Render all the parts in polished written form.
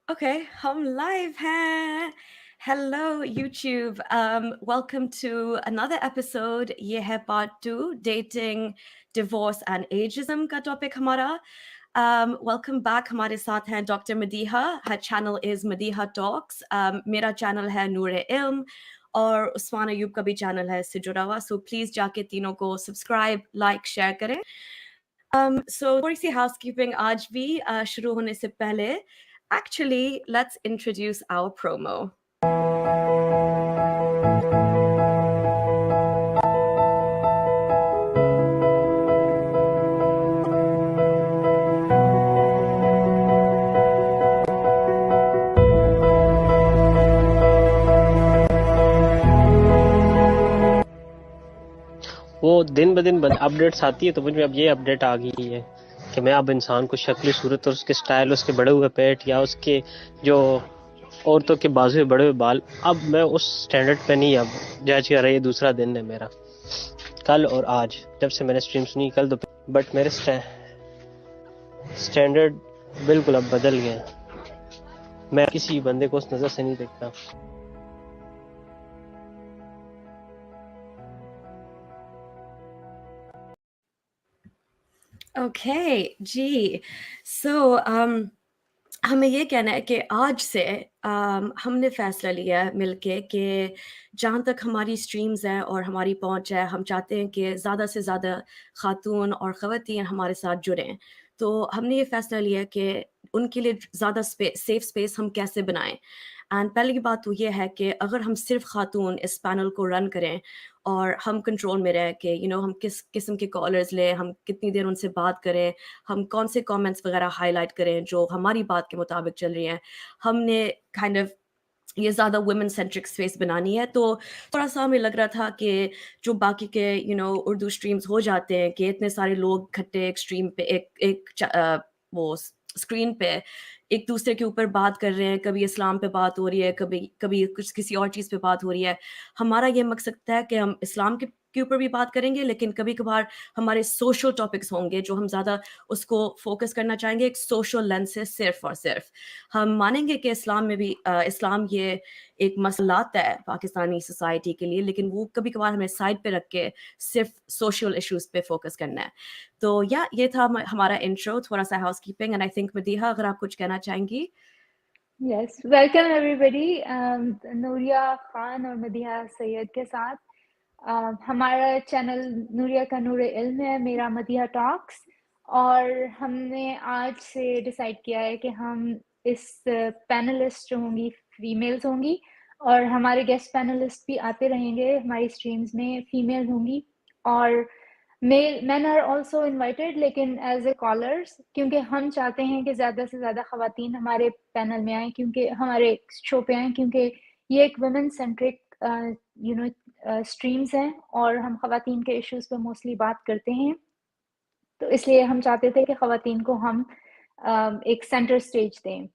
Okay, hum live hai. Hello YouTube. Welcome to another episode. Ye hai part 2, dating, divorce and ageism ka topic hamara. Welcome back. Hamare saath hain Dr. Madiha. Her channel is Madiha Talks. Mera channel hai Noor Ilm. اور عثمان ایوب کا بھی channel ہے اس سے جڑا ہوا, so please جا کے تینوں کو سبسکرائب لائک شیئر کریں. سو تھوڑی سی ہاؤس کیپنگ آج بھی شروع ہونے سے پہلے. Actually, let's introduce our promo. وہ دن بدن اپڈیٹس آتی ہے, تو مجھ میں اب یہ اپڈیٹ آ گئی ہے کہ میں اب انسان کو شکلی صورت اور اس کے سٹائل, اس کے بڑے ہوئے پیٹ یا اس کے جو عورتوں کے بازو میں بڑے ہوئے بال, اب میں اس سٹینڈرڈ پہ نہیں اب جج کر رہی. دوسرا دن ہے میرا کل اور آج, جب سے میں نے سٹریم سنی کل دوپہر, بٹ میرے سٹینڈرڈ بالکل اب بدل گئے ہیں. میں کسی بندے کو اس نظر سے نہیں دیکھتا. Okay, جی. So, ہمیں یہ کہنا ہے کہ آج سے ہم نے فیصلہ لیا ہے مل کے کہ جہاں تک ہماری سٹریمز ہیں اور ہماری پہنچ ہے, ہم چاہتے ہیں کہ زیادہ سے زیادہ خاتون اور خواتین ہمارے ساتھ جڑیں. تو ہم نے یہ فیصلہ لیا کہ ان کے لیے زیادہ سیف اسپیس ہم کیسے بنائیں. اینڈ پہلی بات تو یہ ہے کہ اگر ہم صرف خاتون اس پینل کو رن کریں اور ہم کنٹرول میں رہیں کہ ہم کس قسم کے کالرز لیں, ہم کتنی دیر ان سے بات کریں, ہم کون سے کامنٹس وغیرہ ہائی لائٹ کریں جو ہماری بات کے مطابق چل رہی ہیں, ہم نے کائنڈ آف یہ زیادہ ویمن سینٹرک اسپیس بنانی ہے. تو تھوڑا سا ہمیں لگ رہا تھا کہ جو باقی کے اردو اسٹریمز ہو جاتے ہیں کہ اتنے سارے لوگ اکٹھے ایک اسٹریم پہ ایک وہ اسکرین پہ ایک دوسرے کے اوپر بات کر رہے ہیں, کبھی اسلام پہ بات ہو رہی ہے, کبھی کسی اور چیز پہ بات ہو رہی ہے. ہمارا یہ مقصد ہے کہ ہم اسلام کے اوپر بھی بات کریں گے, لیکن کبھی کبھار ہمارے سوشل ٹاپکس ہوں گے جو ہم زیادہ اس کو فوکس کرنا چاہیں گے ایک سوشل لینس سے. صرف اور صرف ہم مانیں گے کہ اسلام میں بھی اسلام یہ ایک مسئلات ہے پاکستانی سوسائٹی کے لیے, لیکن وہ کبھی کبھار ہمیں سائڈ پہ رکھ کے صرف سوشل ایشوز پہ فوکس کرنا ہے. تو یہ تھا ہمارا انٹرو, تھوڑا سا house keeping. And I think Madiha اگر آپ کچھ کہنا چاہیں گی. یس, ویلکم ایوری بڈی. نوریہ خان اور مدیحہ سید کے ساتھ ہمارا چینل نوریہ کا نور علم ہے, میرا مدیحہ ٹاکس. اور ہم نے آج سے ڈیسائیڈ کیا ہے کہ ہم اس پینلسٹ جو ہوں گی فیمیلز ہوں گی, اور ہمارے گیسٹ پینلسٹ بھی آتے رہیں گے ہماری اسٹریمز میں, فیمیل ہوں گی. اور مین آر آلسو انوائٹیڈ, لیکن ایز اے کالرس, کیونکہ ہم چاہتے ہیں کہ زیادہ سے زیادہ خواتین ہمارے پینل میں آئیں, کیونکہ ہمارے شو پہ آئیں, کیونکہ یہ ایک ویمن سینٹرک اسٹریمز ہیں اور ہم خواتین کے ایشوز پہ موسٹلی بات کرتے ہیں. تو اس لیے ہم چاہتے تھے کہ خواتین کو ہم ایک سینٹر سٹیج دیں.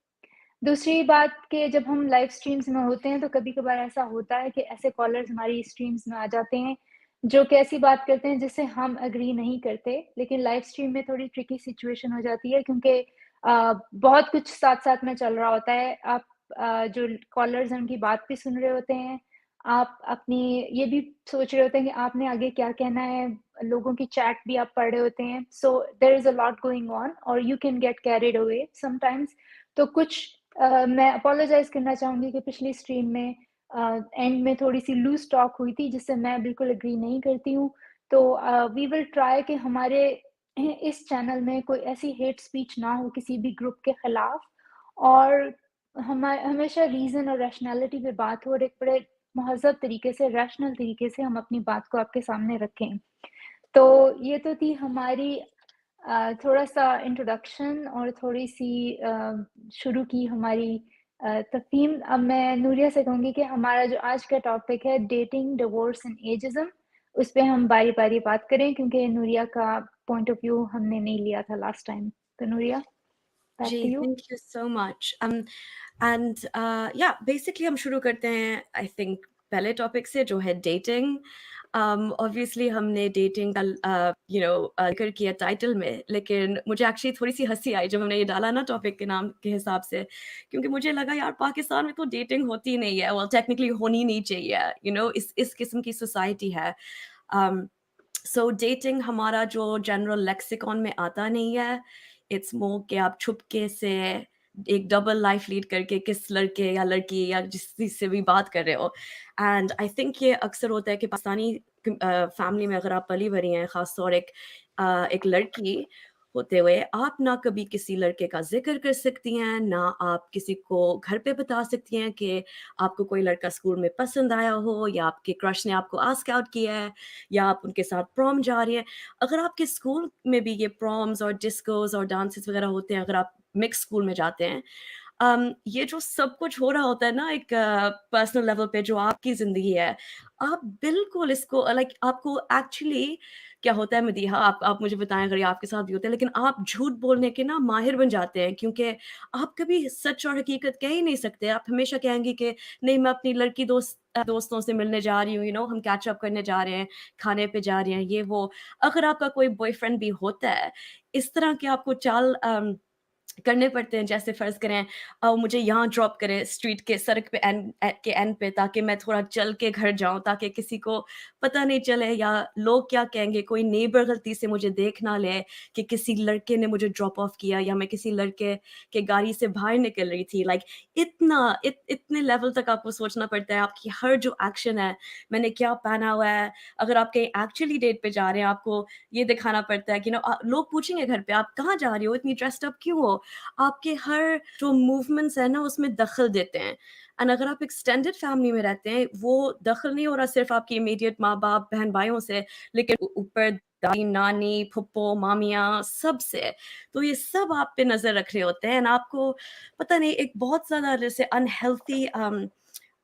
دوسری بات کہ جب ہم لائیو اسٹریمز میں ہوتے ہیں تو کبھی کبھار ایسا ہوتا ہے کہ ایسے کالرز ہماری اسٹریمز میں آ جاتے ہیں جو کہ ایسی بات کرتے ہیں جس سے ہم اگری نہیں کرتے, لیکن لائیو اسٹریم میں تھوڑی ٹرکی سچویشن ہو جاتی ہے کیونکہ بہت کچھ ساتھ ساتھ میں چل رہا ہوتا ہے. آپ جو کالرز ہیں ان کی بات بھی سن رہے ہوتے ہیں, آپ اپنی یہ بھی سوچ رہے ہوتے ہیں کہ آپ نے آگے کیا کہنا ہے, لوگوں کی چیٹ بھی آپ پڑھ رہے ہوتے ہیں. سو دیر is a lot going on اور you can get carried away sometimes. تو کچھ میں اپولوجائز کرنا چاہوں گی کہ پچھلی اسٹریم میں اینڈ میں تھوڑی سی لوز ٹاک ہوئی تھی جس سے میں بالکل اگری نہیں کرتی ہوں. تو وی ول ٹرائی کہ ہمارے اس چینل میں کوئی ایسی ہیٹ اسپیچ نہ ہو کسی بھی گروپ کے خلاف, اور ہمیشہ ریزن اور ریشنلٹی پہ بات ہو, اور ایک بڑے مہذب طریقے سے ریشنل طریقے سے ہم اپنی بات کو آپ کے سامنے رکھیں. تو یہ تو تھی ہماری تھوڑا سا انٹروڈکشن اور تھوڑی سی شروع کی ہماری تفہیم. اب میں نوریہ سے کہوں گی کہ ہمارا جو آج کا ٹاپک ہے ڈیٹنگ, ڈیورس اینڈ ایجزم, اس پہ ہم باری باری بات کریں کیونکہ نوریہ کا پوائنٹ آف ویو ہم نے نہیں لیا تھا لاسٹ ٹائم. تو نوریہ, بیک ٹو جی, you. Thank you so much. And basically ہم شروع کرتے ہیں آئی تھنک پہلے ٹاپک سے جو ہے ڈیٹنگ. ऑब्वियसली हमने डेटिंग का ज़िक्र किया टाइटल में, लेकिन मुझे एक्चुअली थोड़ी-सी हँसी आई जब हमने ये डाला ना टॉपिक के नाम के हिसाब से, क्योंकि मुझे लगा यार पाकिस्तान में तो डेटिंग होती नहीं है, वेल टेक्निकली होनी नहीं चाहिए, इस किस्म की सोसाइटी है। अम, सो डेटिंग हमारा जो जनरल लेक्सिकॉन में आता नहीं है, इट्स मोर कि आप छुपके से एक डबल लाइफ लीड करके किस लड़के या लड़की या जिस से भी बात कर रहे हो। एंड आई थिंक ये अक्सर होता है कि पाकिस्तानी फैमिली में अगर आप पली भरी हैं, खासतौर एक लड़की होते हुए, आप ना कभी किसी लड़के का ज़िक्र कर सकती हैं, ना आप किसी को घर पे बता सकती हैं कि आपको कोई लड़का स्कूल में पसंद आया हो, या आपके क्रश ने आपको आस्क आउट किया है, या आप उनके साथ प्रॉम जा रही हैं। अगर आपके स्कूल में भी ये प्रॉम्स और डिस्कोज़ और डांसेस वगैरह होते हैं, अगर आप मिक्स स्कूल में जाते हैं, ये जो सब कुछ हो रहा होता है ना एक पर्सनल लेवल पे, जो आपकी ज़िंदगी है, आप बिल्कुल इसको लाइक आपको एक्चुअली क्या होता है मदीहा, आप मुझे बताएँ अगर ये आपके साथ भी होता है, लेकिन आप झूठ बोलने के ना माहिर बन जाते हैं, क्योंकि आप कभी सच और हकीकत कह ही नहीं सकते। आप हमेशा कहेंगे कि नहीं, मैं अपनी लड़की दोस्तों से मिलने जा रही हूँ, हम कैच अप करने जा रहे हैं, खाने पे जा रहे हैं, ये वो। अगर आपका कोई बॉयफ्रेंड भी होता है, इस तरह के आपको चाल करने पड़ते हैं, जैसे फ़र्ज़ करें मुझे यहाँ ड्रॉप करें स्ट्रीट के सड़क पे के एंड पे, ताकि मैं थोड़ा चल के घर जाऊँ, ताकि किसी को पता नहीं चले, या लोग क्या कहेंगे, कोई नेबर गलती से मुझे देख ना ले कि किसी लड़के ने मुझे ड्रॉप ऑफ किया, या मैं किसी लड़के के गाड़ी से बाहर निकल रही थी। लाइक इतने लेवल तक आपको सोचना पड़ता है, आपकी हर जो एक्शन है, मैंने क्या पहना हुआ है। अगर आप कहीं एक्चुअली डेट पे जा रहे हैं, आपको ये दिखाना पड़ता है कि लोग पूछेंगे घर पे, आप कहाँ जा रही हो, इतनी ड्रेस्ड अप क्यों हो? आपके हर जो मूवमेंट्स है ना उसमें दखल देते हैं। एंड अगर आप एक्सटेंडेड फैमिली में रहते हैं, वो दखल नहीं हो रहा सिर्फ़ आपके इमीडिएट माँ-बाप, बहन-भाइयों से, लेकिन ऊपर दादी, नानी, फूप्पो, मामियाँ सब से। तो ये सब आप पे नज़र रख रहे होते हैं, एंड आपको पता नहीं एक बहुत ज़्यादा जैसे अनहेल्थी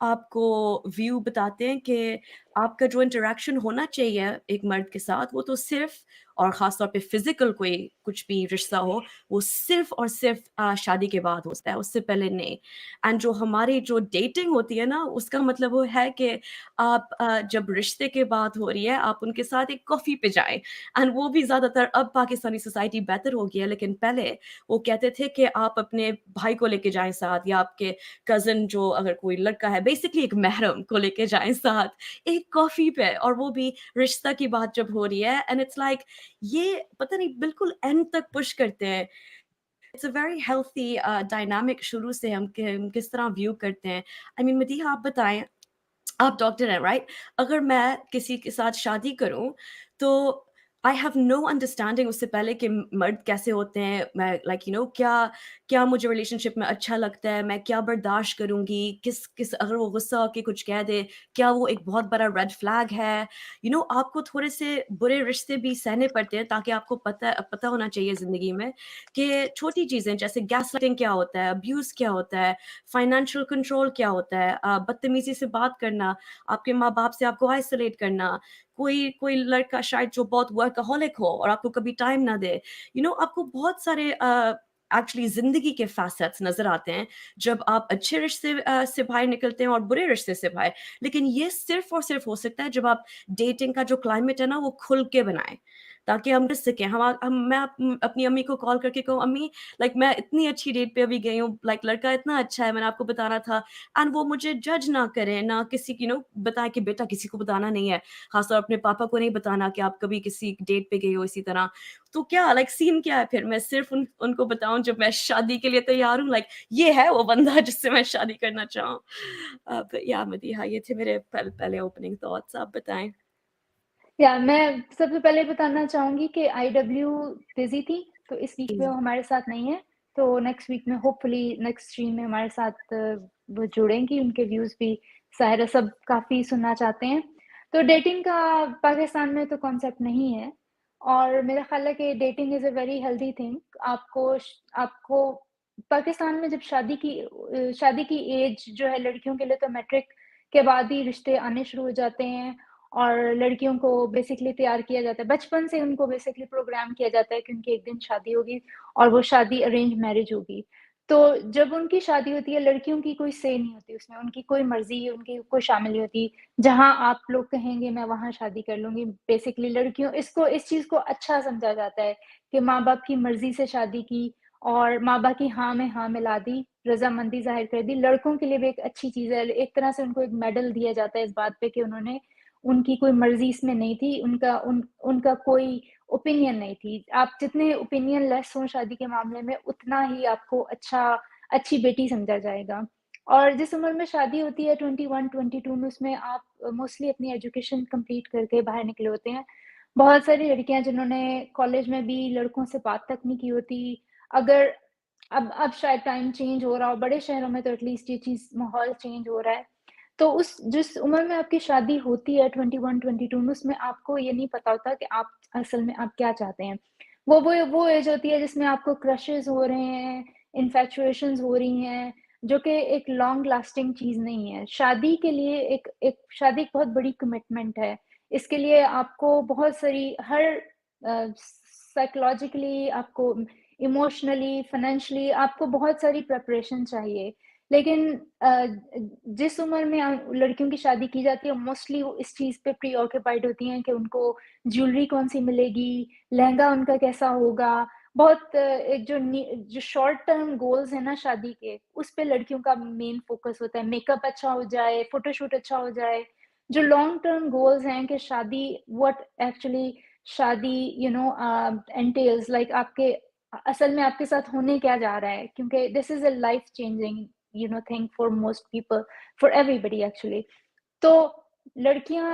आपको व्यू बताते हैं कि आपका जो इंटरैक्शन होना चाहिए एक मर्द के साथ, वो तो सिर्फ़ और ख़ास तौर पे फ़िज़िकल कोई कुछ भी रिश्ता हो, वो सिर्फ़ और सिर्फ़ शादी के बाद होता है, उससे पहले नहीं। एंड जो हमारी जो डेटिंग होती है ना, उसका मतलब वो है कि आप जब रिश्ते की बात हो रही है, आप उनके साथ एक कॉफ़ी पे जाएँ। एंड वो भी ज़्यादातर अब पाकिस्तानी सोसाइटी बेहतर हो गई है, लेकिन पहले वो कहते थे कि आप अपने भाई को लेके जाएँ साथ, या आपके कज़न जो अगर कोई लड़का है, बेसिकली एक महरम को लेके जाएँ साथ, एक कॉफ़ी पे, और वो भी रिश्ता की बात जब हो रही है, एंड इट्स लाइक ये पता नहीं बिल्कुल एंड तक पुश करते हैं। It's a very healthy dynamic शुरू से हम किस तरह व्यू करते हैं। आई मीन मदीहा, आप बताएँ, आप डॉक्टर हैं, राइट? अगर मैं किसी के साथ शादी करूँ, तो आई हैव नो अंडरस्टैंडिंग उससे पहले कि मर्द कैसे होते हैं, मैं क्या क्या मुझे रिलेशनशिप में अच्छा लगता है, मैं क्या बर्दाश्त करूँगी, किस अगर वो गुस्सा होके कुछ कह दे, क्या वो एक बहुत बड़ा रेड फ्लैग है? आपको थोड़े से बुरे रिश्ते भी सहने पड़ते हैं, ताकि आपको पता होना चाहिए ज़िंदगी में कि छोटी चीज़ें जैसे गैसलाइटिंग क्या होता है, अब्यूज़ क्या होता है, फाइनेंशियल कंट्रोल क्या होता है, बदतमीज़ी से बात करना, आपके माँ-बाप से आपको आइसोलेट करना, कोई कोई लड़का शायद जो बहुत वर्कहॉलिक हो और आपको कभी टाइम ना दे। आपको बहुत सारे एक्चुअली ज़िंदगी के फ़ैसेट्स नज़र आते हैं, जब आप अच्छे रिश्ते से बाहर निकलते हैं और बुरे रिश्ते से बाहर। लेकिन ये सिर्फ़ और सिर्फ़ हो सकता है जब आप डेटिंग का जो क्लाइमेट है ना, वो खुल के बनाएँ, ताकि हम रिस सकें। मैं अपनी अम्मी को कॉल करके कहूँ, "अम्मी, मैं इतनी अच्छी डेट पे अभी गई हूँ, लड़का इतना अच्छा है, मैंने आपको बताना था।" एंड वो मुझे जज ना करें, ना किसी बताएँ कि बेटा किसी को बताना नहीं है, ख़ासतौर अपने पापा को नहीं बताना कि आप कभी किसी डेट पे गई हो इसी तरह। तो क्या सीन क्या है फिर? मैं सिर्फ़ उनको बताऊँ जब मैं शादी के लिए तैयार हूँ, ये है वो बंदा जिससे मैं शादी करना चाहूँ। अब या मदीहा, ये थे मेरे पहले ओपनिंग थॉट्स, आप बताएँ? या मैं सबसे पहले बताना चाहूँगी कि आईडब्ल्यू बिज़ी थी, तो इस वीक में वो हमारे साथ नहीं है। तो नेक्स्ट वीक में होपफुली नेक्स्ट स्ट्रीम में हमारे साथ वो जुड़ेंगी, उनके व्यूज़ भी ज़ाहिर है सब काफ़ी सुनना चाहते हैं। तो डेटिंग का पाकिस्तान में तो कॉन्सेप्ट नहीं है, और मेरा ख़्याल है कि dating is a very healthy thing. आपको पाकिस्तान में जब शादी की एज जो है लड़कियों के लिए, तो मैट्रिक के बाद ही रिश्ते आने शुरू हो जाते हैं, और लड़कियों को बेसिकली तैयार किया जाता है। बचपन से उनको बेसिकली प्रोग्राम किया जाता है कि उनकी एक दिन शादी होगी, और वो शादी अरेंज मैरिज होगी। تو جب ان کی شادی ہوتی ہے لڑکیوں کی کوئی سے نہیں ہوتی اس میں، ان کی کوئی مرضی، ان کی کوئی شامل نہیں ہوتی، جہاں آپ لوگ کہیں گے میں وہاں شادی کر لوں گی۔ بیسکلی لڑکیوں اس چیز کو اچھا سمجھا جاتا ہے کہ ماں باپ کی مرضی سے شادی کی اور ماں باپ کی ہاں میں ہاں ملا دی، رضامندی ظاہر کر دی۔ لڑکوں کے لیے بھی ایک اچھی چیز ہے، ایک طرح سے ان کو ایک میڈل دیا جاتا ہے اس بات پہ کہ انہوں نے، ان کی کوئی مرضی اس میں نہیں تھی، ان کا کوئی اوپینین نہیں تھی۔ آپ جتنے اوپینین لیس ہوں شادی کے معاملے میں اتنا ہی آپ کو اچھی بیٹی سمجھا جائے گا۔ اور جس عمر میں شادی ہوتی ہے 21 22 میں، اس میں آپ موسٹلی اپنی ایجوکیشن کمپلیٹ کر کے باہر نکلے ہوتے ہیں۔ بہت ساری لڑکیاں جنہوں نے کالج میں بھی لڑکوں سے بات تک نہیں کی ہوتی، اگر اب شاید ٹائم چینج ہو رہا ہو، بڑے شہروں میں تو ایٹ لیسٹ یہ چیز ماحول چینج ہو رہا ہے، تو جس عمر میں آپ کی شادی ہوتی ہے 21 22 میں، اس میں آپ کو یہ نہیں پتا ہوتا کہ آپ اصل میں آپ کیا چاہتے ہیں۔ وہ ایج ہوتی ہے جس میں آپ کو کرشز ہو رہے ہیں، انفیچویشنز ہو رہی ہیں، جو کہ ایک لانگ لاسٹنگ چیز نہیں ہے۔ شادی کے لیے شادی ایک بہت بڑی کمٹمنٹ ہے۔ اس کے لیے آپ کو بہت ساری سائیکولوجیکلی، آپ کو ایموشنلی، فائنینشلی آپ کو بہت ساری پریپریشن چاہیے۔ لیکن جس عمر میں لڑکیوں کی شادی کی جاتی ہے موسٹلی وہ اس چیز پہ پری آکوپائڈ ہوتی ہیں کہ ان کو جیولری کون سی ملے گی، لہنگا ان کا کیسا ہوگا، بہت ایک جو شارٹ ٹرم گولز ہیں نا شادی کے، اس پہ لڑکیوں کا مین فوکس ہوتا ہے، میک اپ اچھا ہو جائے، فوٹو شوٹ اچھا ہو جائے۔ جو لانگ ٹرم گولز ہیں کہ شادی what ایکچولی شادی entails، لائک آپ کے اصل میں آپ کے ساتھ ہونے کیا جا رہا ہے، کیونکہ this is a life changing thing for most people, for everybody actually. تو لڑکیاں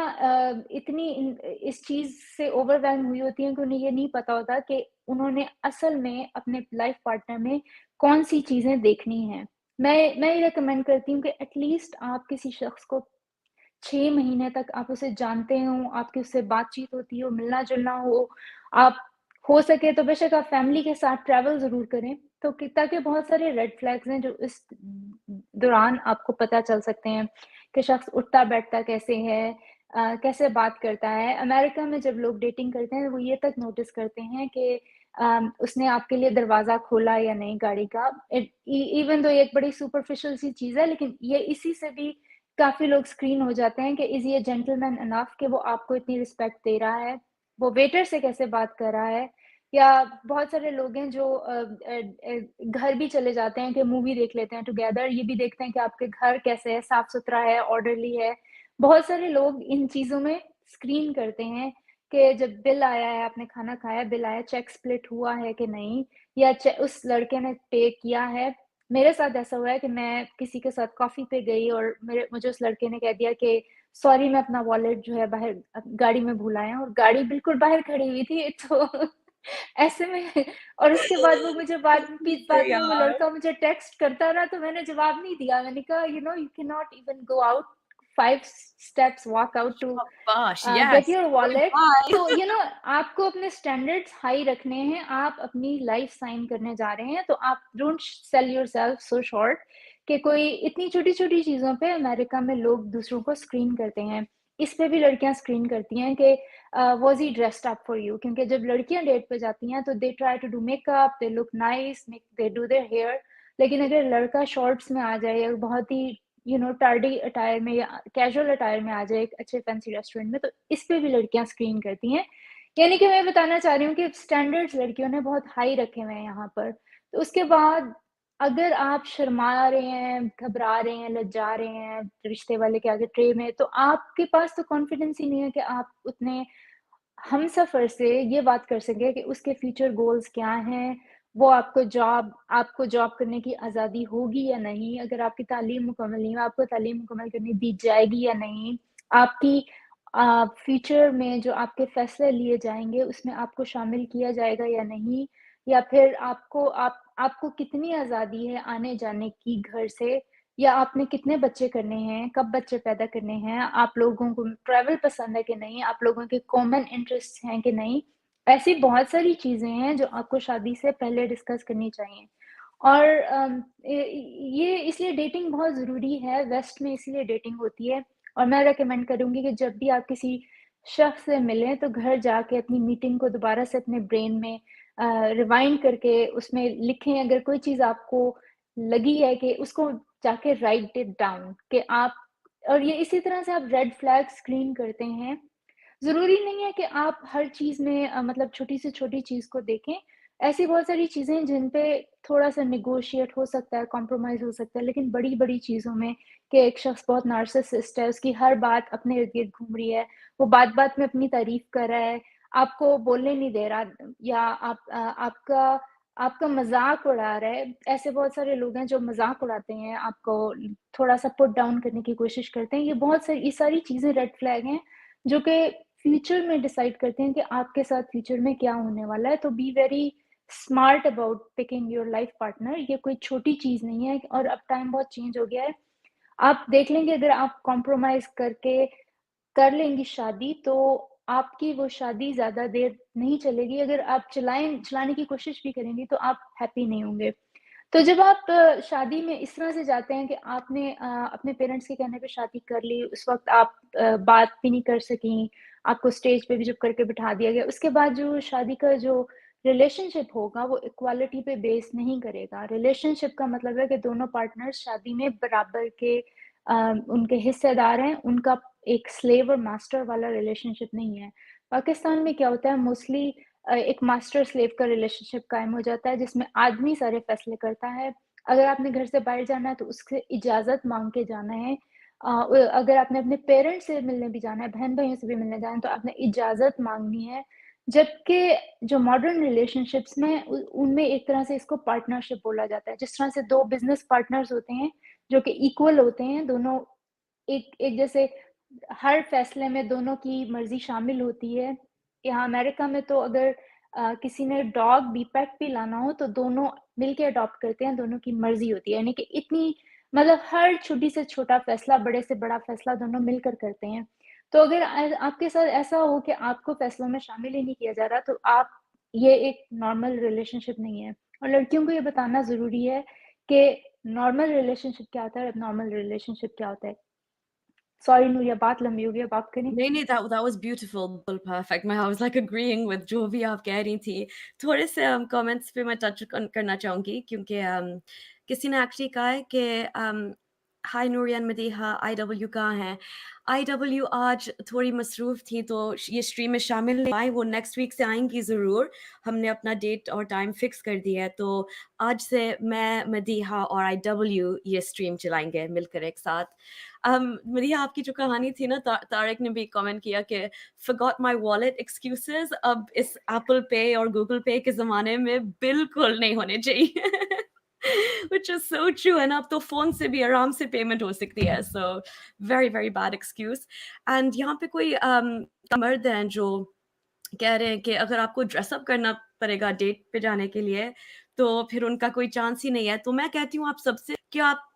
اتنی اس چیز سے اوور ویلم ہوئی ہوتی ہیں کہ انہیں یہ نہیں پتا ہوتا کہ انہوں نے اصل میں اپنے لائف پارٹنر میں کون سی چیزیں دیکھنی ہیں۔ میں یہ ریکمینڈ کرتی ہوں کہ ایٹ لیسٹ آپ کسی شخص کو 6 مہینے تک آپ اسے جانتے ہوں، آپ کی اس سے بات چیت ہوتی ہو، ملنا جلنا ہو، آپ ہو سکے تو بے شک آپ فیملی کے ساتھ ٹریول ضرور کریں، تو تاکہ بہت سارے ریڈ فلیگز ہیں جو اس دوران آپ کو پتہ چل سکتے ہیں کہ شخص اٹھتا بیٹھتا کیسے ہے، کیسے بات کرتا ہے۔ امریکہ میں جب لوگ ڈیٹنگ کرتے ہیں وہ یہ تک نوٹس کرتے ہیں کہ اس نے آپ کے لیے دروازہ کھولا یا نہیں گاڑی کا، ایون تو یہ ایک بڑی سپرفیشل سی چیز ہے، لیکن یہ اسی سے بھی کافی لوگ اسکرین ہو جاتے ہیں کہ از یہ جینٹل مین انف کہ وہ آپ کو اتنی رسپیکٹ دے رہا ہے، وہ ویٹر سے کیسے بات کر رہا ہے۔ یا بہت سارے لوگ ہیں جو گھر بھی چلے جاتے ہیں کہ مووی دیکھ لیتے ہیں ٹوگیدر، یہ بھی دیکھتے ہیں کہ آپ کے گھر کیسے ہے، صاف ستھرا ہے، آرڈرلی ہے۔ بہت سارے لوگ ان چیزوں میں اسکرین کرتے ہیں کہ جب بل آیا ہے، آپ نے کھانا کھایا، بل آیا، چیک سپلٹ ہوا ہے کہ نہیں، یا اس لڑکے نے پے کیا ہے۔ میرے ساتھ ایسا ہوا ہے کہ میں کسی کے ساتھ کافی پہ گئی اور مجھے اس لڑکے نے کہہ دیا کہ سوری میں اپنا والیٹ جو ہے باہر گاڑی میں بھول آیا، اور گاڑی بالکل باہر کھڑی ہوئی تھی تو ایسے میں، اور اس کے بعد وہ مجھے بعد میں وہ یار لڑکا مجھے ٹیکسٹ کرتا رہا، تو میں نے جواب نہیں دیا۔ میں نے کہا you cannot even go out 5 steps walk out to شاباش، get yes, your wallet۔ Bye. تو آپ کو اپنے اسٹینڈرڈس ہائی رکھنے ہیں، آپ اپنی لائف سائن کرنے جا رہے ہیں، تو آپ don't sell your self so short کہ کوئی اتنی چھوٹی چھوٹی چیزوں پہ امریکہ میں لوگ دوسروں کو اسکرین کرتے ہیں۔ اس پہ بھی لڑکیاں اسکرین کرتی ہیں کہ was he dressed up for you, کیونکہ جب لڑکیاں ڈیٹ پہ جاتی ہیں تو they try to do makeup, they look nice, they do their hair. لیکن اگر لڑکا شارٹس میں آ جائے یا بہت ہی ٹارڈی اٹائر میں یا کیجول اٹائر میں آ جائے ایک اچھے فینسی ریسٹورینٹ میں، تو اس پہ بھی لڑکیاں اسکرین کرتی ہیں۔ یعنی کہ میں بتانا چاہ رہی ہوں کہ اسٹینڈرڈز لڑکیوں نے بہت ہائی رکھے ہوئے ہیں یہاں پر۔ تو اس کے بعد اگر آپ شرما رہے ہیں، گھبرا رہے ہیں، لجا رہے ہیں رشتے والے کے آگے ٹرے میں، تو آپ کے پاس تو کانفیڈنس ہی نہیں ہے کہ آپ اتنے ہم سفر سے یہ بات کر سکے کہ اس کے فیوچر گولز کیا ہیں، وہ آپ کو جاب کرنے کی آزادی ہوگی یا نہیں، اگر آپ کی تعلیم مکمل نہیں ہے آپ کو تعلیم مکمل کرنے دی جائے گی یا نہیں، آپ کی فیوچر میں جو آپ کے فیصلے لیے جائیں گے اس میں آپ کو شامل کیا جائے گا یا نہیں، یا پھر آپ کو کتنی آزادی ہے آنے جانے کی گھر سے، یا آپ نے کتنے بچے کرنے ہیں، کب بچے پیدا کرنے ہیں، آپ لوگوں کو ٹریول پسند ہے کہ نہیں، آپ لوگوں کے کامن انٹرسٹ ہیں کہ نہیں۔ ایسی بہت ساری چیزیں ہیں جو آپ کو شادی سے پہلے ڈسکس کرنی چاہیے۔ اور یہ اس لیے ڈیٹنگ بہت ضروری ہے، ویسٹ میں اسی لیے ڈیٹنگ ہوتی ہے۔ اور میں ریکمینڈ کروں گی کہ جب بھی آپ کسی شخص سے ملیں تو گھر جا کے اپنی میٹنگ کو دوبارہ سے اپنے برین میں ریوائنڈ کر کے اس میں لکھیں، اگر کوئی چیز آپ کو लगी है कि उसको जाके राइट इट डाउन कि आप, और ये इसी तरह से आप रेड फ्लैग स्क्रीन करते हैं। ज़रूरी नहीं है कि आप हर चीज़ में मतलब छोटी से छोटी चीज़ को देखें। ऐसी बहुत सारी चीज़ें हैं जिन पे थोड़ा-सा नेगोशिएट हो सकता है, कॉम्प्रोमाइज़ हो सकता है, लेकिन बड़ी-बड़ी चीज़ों में कि एक शख़्स बहुत नार्सिसिस्ट है, उसकी हर बात अपने इर्द-गिर्द घूम रही है, वो बात-बात में अपनी तारीफ़ कर रहा है, आपको बोलने नहीं दे रहा, या आपका आपका मज़ाक उड़ा रहा है। ऐसे बहुत सारे लोग हैं जो मज़ाक उड़ाते हैं, आपको थोड़ा-सा पुट डाउन करने की कोशिश करते हैं। ये सारी चीज़ें रेड फ्लैग हैं, जो कि फ्यूचर में डिसाइड करते हैं कि आपके साथ फ्यूचर में क्या होने वाला है। तो be very smart about picking your life partner. ये कोई छोटी चीज़ नहीं है, और अब टाइम बहुत चेंज हो गया है। आप देख लेंगे, अगर आप कॉम्प्रोमाइज़ करके कर लेंगी शादी, तो आपकी वो शादी ज़्यादा देर नहीं चलेगी। अगर आप चलाने की कोशिश भी करेंगी, तो आप हैप्पी नहीं होंगे। तो जब आप शादी में इस तरह से जाते हैं कि आपने अपने पेरेंट्स के कहने पे शादी कर ली, उस वक़्त आप बात भी नहीं कर सकीं, आपको स्टेज पे भी चुप करके बिठा दिया गया। उसके बाद जो शादी का जो रिलेशनशिप होगा, वो इक्वालिटी पे बेस नहीं करेगा। रिलेशनशिप का मतलब है कि दोनों पार्टनर्स शादी में बराबर के उनके हिस्सेदार हैं, उनका एक स्लेव और मास्टर वाला रिलेशनशिप नहीं है। पाकिस्तान में क्या होता है, मोस्टली एक मास्टर स्लेव का रिलेशनशिप कायम हो जाता है, जिसमें आदमी सारे फैसले करता है। अगर आपने घर से बाहर जाना है, तो उससे इजाज़त माँग के जाना है। अगर आपने अपने पेरेंट्स से मिलने भी जाना है, बहन-भाइयों से भी मिलने जाना है, तो आपने इजाज़त माँगनी है। जबकि जो मॉडर्न रिलेशनशिप्स में उनमें एक तरह से इसको पार्टनरशिप बोला जाता है। जिस तरह से 2 बिज़नेस पार्टनर्स होते हैं, जो कि इक्वल होते हैं, दोनों एक एक जैसे हर फैसले में दोनों की मर्ज़ी शामिल होती है। यहाँ अमेरिका में तो अगर किसी ने डॉग भी, पेट भी लाना हो, तो दोनों मिलके अडॉप्ट करते हैं, दोनों की मर्ज़ी होती है। यानी कि इतनी, मतलब हर छोटी से छोटा फैसला, बड़े से बड़ा फैसला दोनों मिलकर करते हैं। तो अगर आपके साथ ऐसा हो कि आपको फैसलों में शामिल ही नहीं किया जा रहा, तो ये एक नॉर्मल रिलेशनशिप नहीं है। और लड़कियों को ये बताना ज़रूरी है कि नॉर्मल रिलेशनशिप क्या होता है और एबनॉर्मल रिलेशनशिप क्या होता है। सॉरी नूरिया, बात लंबी हो गई, अब आप करें। नहीं, नहीं, that was beautiful, बिल्कुल परफेक्ट। मैं I was like agreeing with जो भी आप कह रही थी। थोड़े से कमेंट्स पे मैं टच करना चाहूँगी क्योंकि किसी ने एक्चुअली कहा है कि हाय नूरिया एंड मदीहा, IW कहाँ हैं? IW आज थोड़ी मसरूफ़ थी तो ये स्ट्रीम में शामिल नहीं आई, वो नेक्स्ट वीक से आएँगी ज़रूर। हमने अपना डेट और टाइम फिक्स कर दिया है, तो आज से मैं, मदीहा और IW ये स्ट्रीम चलाएँगे मिलकर एक साथ। मदीहा, आपकी जो कहानी थी ना, तारिक ने भी कमेंट किया कि फॉरगॉट माय वॉलेट एक्सक्यूजेस अब इस एप्पल पे और गूगल पे के ज़माने में बिल्कुल नहीं होने चाहिए। Which is so true, and अब तो फ़ोन से भी आराम से पेमेंट हो सकती है, so very, very bad excuse. And यहाँ पे कोई मर्द हैं जो कह रहे हैं कि अगर आपको ड्रेस अप करना पड़ेगा डेट पे जाने के लिए, तो फिर उनका कोई चांस ही नहीं है। तो मैं कहती हूँ आप सबसे कि आप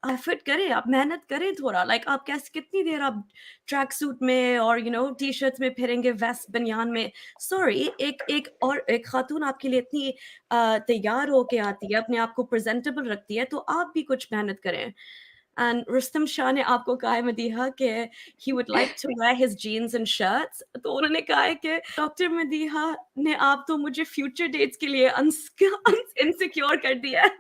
एफर्ट करें, आप मेहनत करें थोड़ा। लाइक आप कैसे कितनी देर आप ट्रैक सूट में और टी-शर्ट्स में फिरेंगे, वेस्ट बनियान में। सॉरी, एक खातून आपके लिए इतनी तैयार होके आती है, अपने आप को प्रेज़ेंटेबल रखती है, तो आप भी कुछ मेहनत करें। एंड रुस्तम शाह ने आपको कहा है मदीहा कि he would like to wear his jeans and shirts, तो उन्होंने कहा है कि डॉक्टर मदीहा ने आप तो मुझे फ्यूचर डेट्स के लिए इनसिक्योर कर दिया है।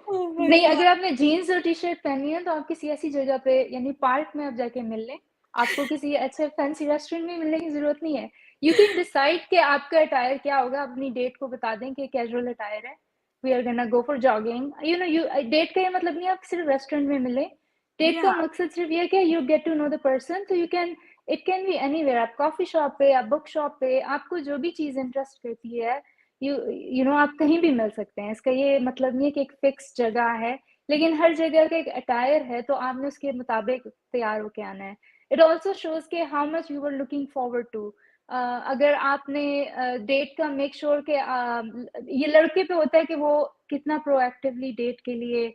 ओह माय नहीं, गॉड! अगर आपने जीन्स और टी-शर्ट पहनी है, तो आप किसी ऐसी जगह पे, यानी पार्क में आप जाके मिल लें। आपको किसी अच्छे फैंसी रेस्टोरेंट में मिलने की ज़रूरत नहीं है। यू कैन डिसाइड कि आपका अटायर क्या होगा, अपनी डेट को बता दें कि कैजुअल अटायर है। We are gonna go for jogging. Date का ये मतलब नहीं है आप सिर्फ रेस्टोरेंट में मिलें। डेट का Yeah, मकसद सिर्फ ये है कि you get to know the person, तो इट कैन बी एनीवेयर। आप कॉफ़ी शॉप पे, आप बुक शॉप पे, आपको जो भी चीज़ इंटरेस्ट करती है, आप कहीं भी मिल सकते हैं। इसका ये मतलब नहीं है कि एक फिक्स जगह है, लेकिन हर जगह का एक अटायर है, तो आपने उसके मुताबिक तैयार होके आना है। इट ऑल्सो शोज के how much you are looking forward to. अगर आपने डेट का मेक श्योर के ये लड़के पे होता है कि वो कितना प्रोएक्टिवली डेट के लिए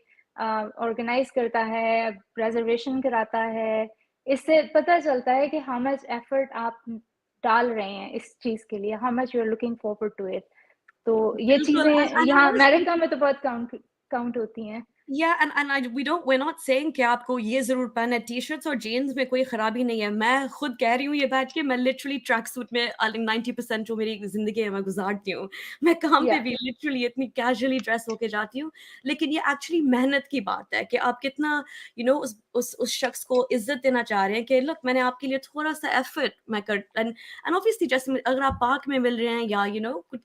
ऑर्गेनाइज करता है, रिजर्वेशन कराता है। इससे पता चलता है कि हाउ मच एफर्ट आप डाल रहे हैं इस चीज के लिए, how much you are looking forward to it. तो ये बिल्कुल। चीजें एंड आई यहाँ वाज़ अमेरिका थिंकिंग में तो बहुत काउंट काउंट होती हैं। Yeah, we're not saying कि आपको ये ज़रूर पहनना है, टी-शर्ट्स और जीन्स में कोई खराबी नहीं है। मैं खुद कह रही हूँ ये बैठ के, मैं लिटरली ट्रैक सूट में 90% जो मेरी ज़िंदगी है मैं गुज़ारती हूँ। मैं काम पे या भी लिटरली इतनी कैजुअली ड्रेस होके जाती हूँ। लेकिन ये एक्चुअली मेहनत की बात है कि आप कितना उस शख्स को इज़्ज़त देना चाह रहे हैं कि लुक मैंने आपके लिए थोड़ा-सा एफर्ट मैं कर एंड ऑब्वियसली जैसे अगर आप पार्क में मिल रहे हैं या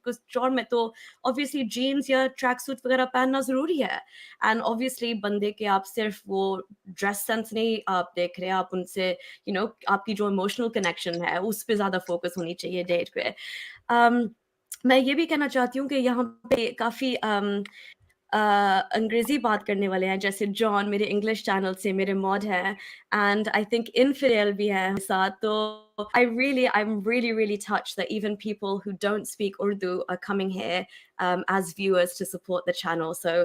कुछ और में, तो ऑब्वियसली जीन्स या ट्रैक सूट वगैरह पहनना ज़रूरी है। एंड ऑब्वियसली बंदे के आप सिर्फ वो ड्रेस सेंस नहीं आप देख रहे हैं, आप उनसे आपकी जो इमोशनल कनेक्शन है उस पे ज़्यादा फोकस होनी चाहिए डेट पे। मैं ये भी कहना चाहती हूँ कि यहाँ पे काफ़ी अंग्रेज़ी बात करने वाले हैं, जैसे जॉन मेरे इंग्लिश चैनल से मेरे मॉड हैं, एंड आई थिंक इनफिडेल भी है हमारे साथ। तो I'm really, really touched that even people who don't speak Urdu are coming here as viewers to support the channel. So,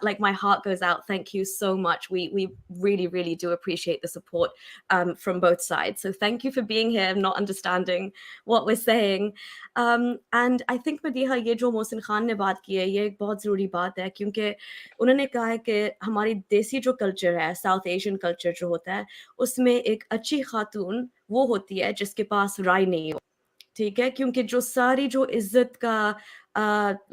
like, my heart goes out. Thank you so much. We really, really do appreciate the support from both sides. So, thank you for being here and not understanding what we're saying. And I think Madiha, ये जो मोहसिन खान ने बात की है, ये एक बहुत ज़रूरी बात है, क्योंकि उन्होंने कहा है कि हमारी देसी जो कल्चर है, साउथ एशियन कल्चर जो होता है, उसमें एक अच्छी खातून वो होती है जिसके पास राय नहीं हो, ठीक है? क्योंकि जो सारी जो इज़्ज़त का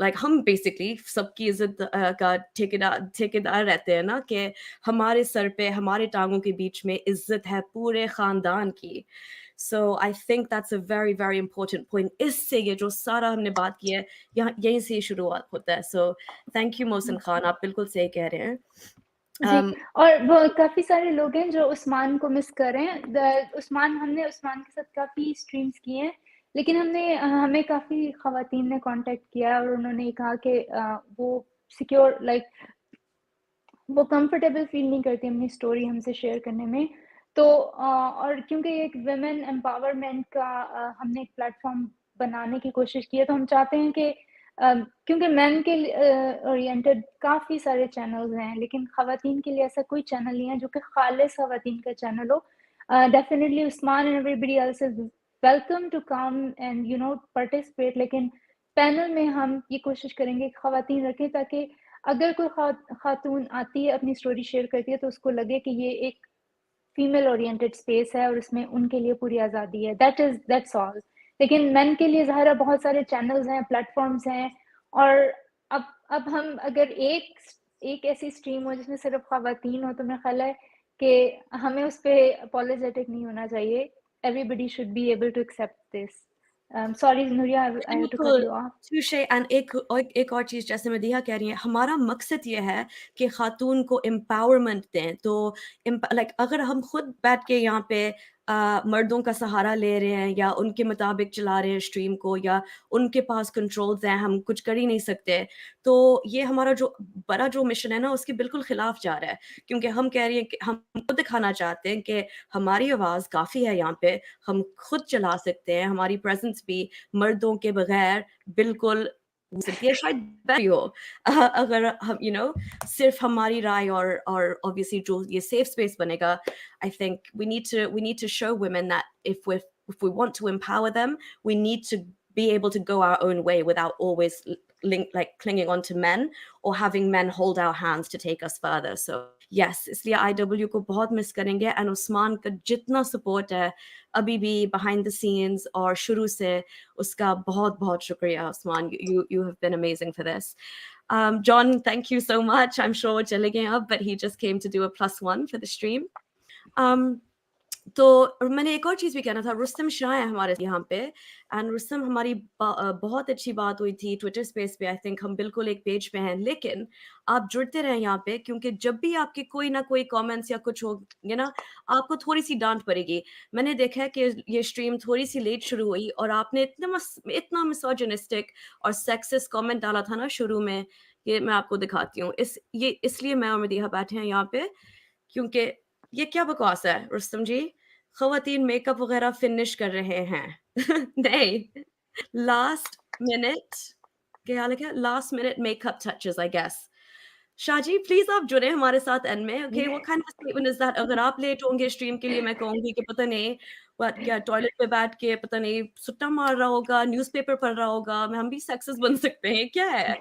लाइक हम बेसिकली सबकी इज़्ज़त का ठेकेदार रहते हैं ना, कि हमारे सर पे, हमारे टाँगों के बीच में इज़्ज़त है पूरे ख़ानदान की। So I think that's a very, very important point. इससे ये जो सारा हमने बात की है, यहाँ यहीं से शुरुआत होता है। So thank you Mohsin Khan, आप बिल्कुल सही कह रहे हैं। जी, और वो काफ़ी सारे लोग हैं जो उस्मान को मिस कर रहे हैं। हमने उस्मान के साथ काफ़ी स्ट्रीम्स की हैं, लेकिन हमें काफ़ी ख़वातीन ने कॉन्टैक्ट किया और उन्होंने कहा कि वो सिक्योर वो कंफर्टेबल फील नहीं करती अपनी स्टोरी हमसे शेयर करने में। तो और क्योंकि एक वुमेन एम्पावरमेंट का हमने एक प्लेटफॉर्म बनाने की कोशिश की है, तो हम चाहते हैं कि क्योंकि मेन के ओरिएंटेड काफ़ी सारे चैनल्स हैं, लेकिन ख़वातीन के लिए ऐसा कोई चैनल नहीं है जो कि खालिस ख़वातीन का चैनल हो। Definitely Usman and everybody else is welcome to come and participate, लेकिन पैनल में हम ये कोशिश करेंगे कि ख़वातीन रखें, ताकि अगर कोई खातून आती है अपनी स्टोरी शेयर करती है तो उसको लगे कि ये एक फीमेल ओरिएंटेड स्पेस है और इसमें उनके लिए पूरी आज़ादी है। That's all. लेकिन मेन के लिए ज़ाहिर है बहुत सारे चैनल्स हैं, प्लेटफॉर्म्स हैं, और अब हम अगर एक ऐसी स्ट्रीम हो जिसमें सिर्फ ख़वातीन हो, तो मेरा ख्याल है कि हमें उस पे अपोलोजेटिक नहीं होना चाहिए। Everybody should be able to accept this. Sorry Nuria, I have to cut बिल्कुल, यू ऑफ। touche। एंड एक और चीज़ जैसे मदीहा कह रही हैं, हमारा मकसद ये है कि खातून को एम्पावरमेंट दें। तो लाइक अगर हम खुद बैठ के यहाँ पे मर्दों का सहारा ले रहे हैं या उनके मुताबिक चला रहे हैं स्ट्रीम को, या उनके पास कंट्रोल्स हैं, हम कुछ कर ही नहीं सकते, तो ये हमारा जो बड़ा जो मिशन है ना, उसके बिल्कुल खिलाफ जा रहा है। क्योंकि हम कह रही हैं कि हम खुद दिखाना चाहते हैं कि हमारी आवाज़ काफ़ी है यहाँ पे, हम खुद चला सकते हैं, हमारी प्रेज़ेंस भी मर्दों के बगैर बिल्कुल हो सकती है, शायद बेटर भी हो। अगर हम सिर्फ हमारी राय और ऑब्वियसली जो ये सेफ स्पेस बनेगा, I think we need to show women that if we want to empower them, we need to be able to go our own way without always clinging on to men or having men hold our hands to take us further. So yes, इसलिए IW को बहुत miss करेंगे, and Usman का जितना support है अभी भी behind the scenes और शुरू से, उसका बहुत बहुत शुक्रिया Usman. You have been amazing for this. John, thank you so much. I'm sure वो चले गए अब, but he just came to do a +1 for the stream. तो मैंने एक और चीज़ भी कहना था, रुस्तम शाह है हमारे यहाँ पे, एंड रुस्तम हमारी बहुत अच्छी बात हुई थी ट्विटर स्पेस पे। आई थिंक हम बिल्कुल एक पेज पे हैं, लेकिन आप जुड़ते रहें यहाँ पे, क्योंकि जब भी आपके कोई ना कोई कमेंट्स या कुछ होंगे ना, आपको थोड़ी सी डांट पड़ेगी। मैंने देखा है कि ये स्ट्रीम थोड़ी सी लेट शुरू हुई और आपने इतना मिसोजिनिस्टिक और सेक्सिस्ट कमेंट डाला था ना शुरू में। ये मैं आपको दिखाती हूँ, इसलिए मैं और मदीहा बैठे हैं यहाँ पे, क्योंकि ये क्या बकवास है रुस्तम जी? ख़वातीन मेकअप वग़ैरह फ़िनिश कर रहे हैं। नहीं, लास्ट मिनट क्या लिखा है? Last minute makeup touches I guess. Shazi please आप जुड़ें हमारे साथ एंड में। Okay, what kind of statement is that? अगर आप लेट होंगे स्ट्रीम के लिए, मैं कहूँगी कि पता नहीं व्हाट, क्या टॉयलेट पे बैठ के पता नहीं सुट्टा मार रहा होगा, न्यूज़पेपर पढ़ रहा होगा, हम भी सेक्सिस्ट बन सकते हैं, क्या है?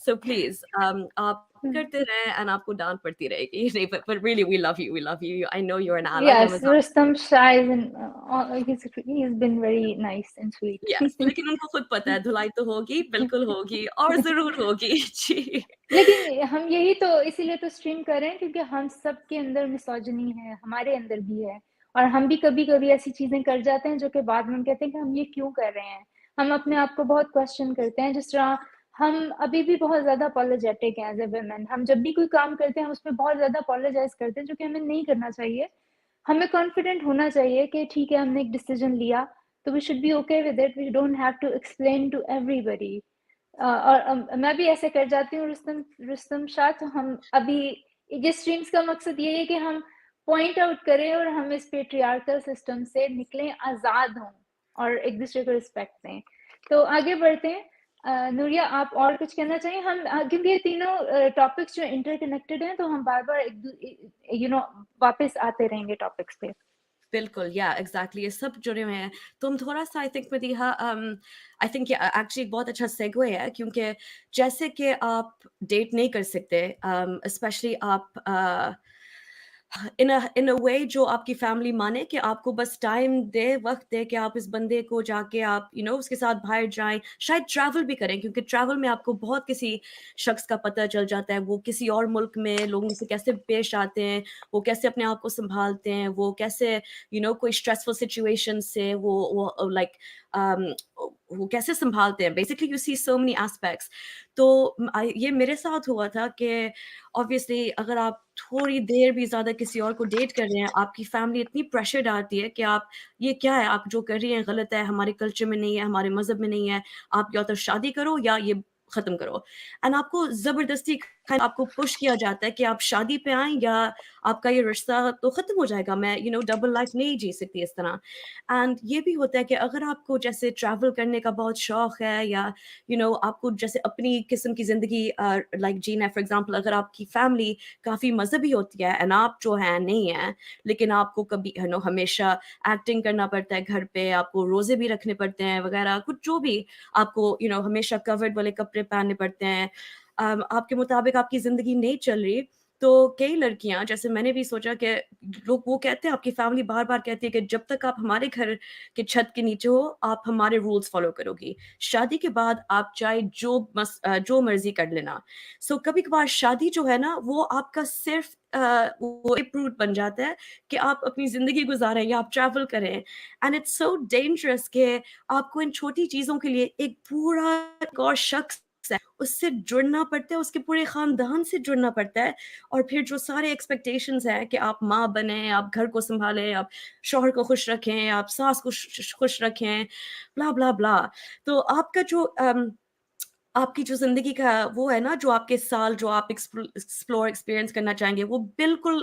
So please, آپ کرتے رہیں and آپ کو ڈانٹ پڑتی رہے گی. نہیں, but really we love you, we love you. I know you're an ally. میں Yes, مذاق. Rustam Shah is he's been very nice and sweet. Yes, لیکن ان کو خود پتہ ہے دھلائی تو ہوگی, بالکل ہوگی اور ضرور ہوگی. جی. لیکن ہم یہی تو اسی لیے تو اسٹریم کر رہے ہیں کیونکہ ہم سب کے اندر مسوجنی ہے, ہمارے اندر بھی ہے, اور ہم بھی کبھی کبھی ایسی چیزیں کر جاتے ہیں جو کہ بعد میں ہم کہتے ہیں کہ ہم یہ کیوں کر رہے ہیں. ہم اپنے آپ کو بہت کوشچن کرتے ہیں, جس طرح ہم ابھی بھی بہت زیادہ اپولوجیٹک ہیں ایز اے ویمن. ہم جب بھی کوئی کام کرتے ہیں ہم اس میں بہت زیادہ اپولوجائز کرتے ہیں, جو کہ ہمیں نہیں کرنا چاہیے. ہمیں کانفیڈنٹ ہونا چاہیے کہ ٹھیک ہے ہم نے ایک ڈیسیجن لیا تو we should be okay with it, we don't have to explain to everybody. اور میں بھی ایسے کر جاتی ہوں رستم شاہ. تو ہم ابھی یہ اسٹریمز کا مقصد یہ ہے کہ ہم پوائنٹ آؤٹ کریں اور ہم اس پیٹریارکل سسٹم سے نکلیں, آزاد ہوں اور ایک دوسرے کو رسپیکٹ دیں. تو آگے بڑھتے ہیں. نوریہ آپ اور کچھ کہنا چاہیے؟ ہم کیونکہ یہ تینوں ٹاپکس جو انٹر کنیکٹڈ ہیں تو ہم بار بار واپس آتے رہیں گے ٹاپکس پہ. بالکل, یا ایگزیکٹلی, یہ سب جڑے ہوئے ہیں. تو ہم تھوڑا سا I think Madiha, I think یہ ایکچولی بہت اچھا سیگوے ہے, کیونکہ جیسے کہ آپ ڈیٹ نہیں کر سکتے, اسپیشلی آپ ان اے وے جو آپ کی فیملی مانے کہ آپ کو بس ٹائم دے, وقت دے کہ آپ اس بندے کو جا کے آپ اس کے ساتھ باہر جائیں, شاید ٹریول بھی کریں, کیونکہ ٹریول میں آپ کو بہت کسی شخص کا پتہ چل جاتا ہے, وہ کسی اور ملک میں لوگوں سے کیسے پیش آتے ہیں, وہ کیسے اپنے آپ کو سنبھالتے ہیں, وہ کیسے کوئی اسٹریسفل سچویشن سے وہ لائک وہ کیسے سنبھالتے ہیں. Basically you see so many aspects. تو یہ میرے ساتھ ہوا تھا کہ obviously اگر آپ تھوڑی دیر بھی زیادہ کسی اور کو ڈیٹ کر رہے ہیں, آپ کی فیملی اتنی پریشر ڈالتی ہے کہ آپ یہ کیا ہے, آپ جو کر رہی ہیں غلط ہے, ہمارے کلچر میں نہیں ہے, ہمارے مذہب میں نہیں ہے, آپ یا تو شادی کرو یا یہ ختم کرو. اینڈ آپ کو زبردستی آپ کو پش کیا جاتا ہے کہ آپ شادی پہ آئیں یا آپ کا یہ رشتہ تو ختم ہو جائے گا, میں ڈبل لائف نہیں جی سکتی اس طرح. اینڈ یہ بھی ہوتا ہے کہ اگر آپ کو جیسے ٹریول کرنے کا بہت شوق ہے, یا آپ کو جیسے اپنی قسم کی زندگی لائک جینا ہے, فار ایگزامپل اگر آپ کی فیملی کافی مذہبی ہوتی ہے اینڈ آپ جو ہیں نہیں ہیں, لیکن آپ کو کبھی ہمیشہ ایکٹنگ کرنا پڑتا ہے گھر پہ, آپ کو روزے بھی رکھنے پڑتے ہیں وغیرہ کچھ, جو بھی آپ کو ہمیشہ کورڈ والے کپڑے پہننے پڑتے ہیں, آپ کے مطابق آپ کی زندگی نہیں چل رہی. تو کئی لڑکیاں, جیسے میں نے بھی سوچا کہ لوگ وہ کہتے ہیں, آپ کی فیملی بار بار کہتی ہے کہ جب تک آپ ہمارے گھر کے چھت کے نیچے ہو آپ ہمارے رولز فالو کرو گی, شادی کے بعد آپ چاہے جو مرضی کر لینا. سو کبھی کبھار شادی جو ہے نا وہ آپ کا صرف وہ پروٹ بن جاتا ہے کہ آپ اپنی زندگی گزاریں یا آپ ٹریول کریں. اینڈ اٹس سو ڈینجرس کہ آپ کو ان چھوٹی چیزوں کے لیے ایک پورا ایک اور شخص ہے اس سے جڑنا پڑتا ہے, اس کے پورے خاندان سے جڑنا پڑتا ہے, اور پھر جو سارے ایکسپیکٹیشنز ہیں کہ آپ ماں بنیں, آپ گھر کو سنبھالیں, آپ شوہر کو خوش رکھیں, آپ ساس کو خوش رکھیں, بلا بلا بلا. تو آپ کا جو آپ کی جو زندگی کا وہ ہے نا, جو آپ کے سال جو آپ ایکسپلور ایکسپیرئنس کرنا چاہیں گے, وہ بالکل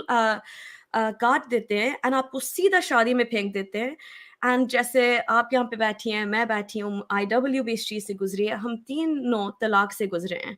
کاٹ دیتے ہیں اینڈ آپ کو سیدھا شادی میں پھینک دیتے ہیں. اینڈ جیسے آپ یہاں پہ بیٹھی ہیں, میں بیٹھی ہوں, IW بھی اس چیز سے گزری ہے, ہم تینوں طلاق سے گزرے ہیں.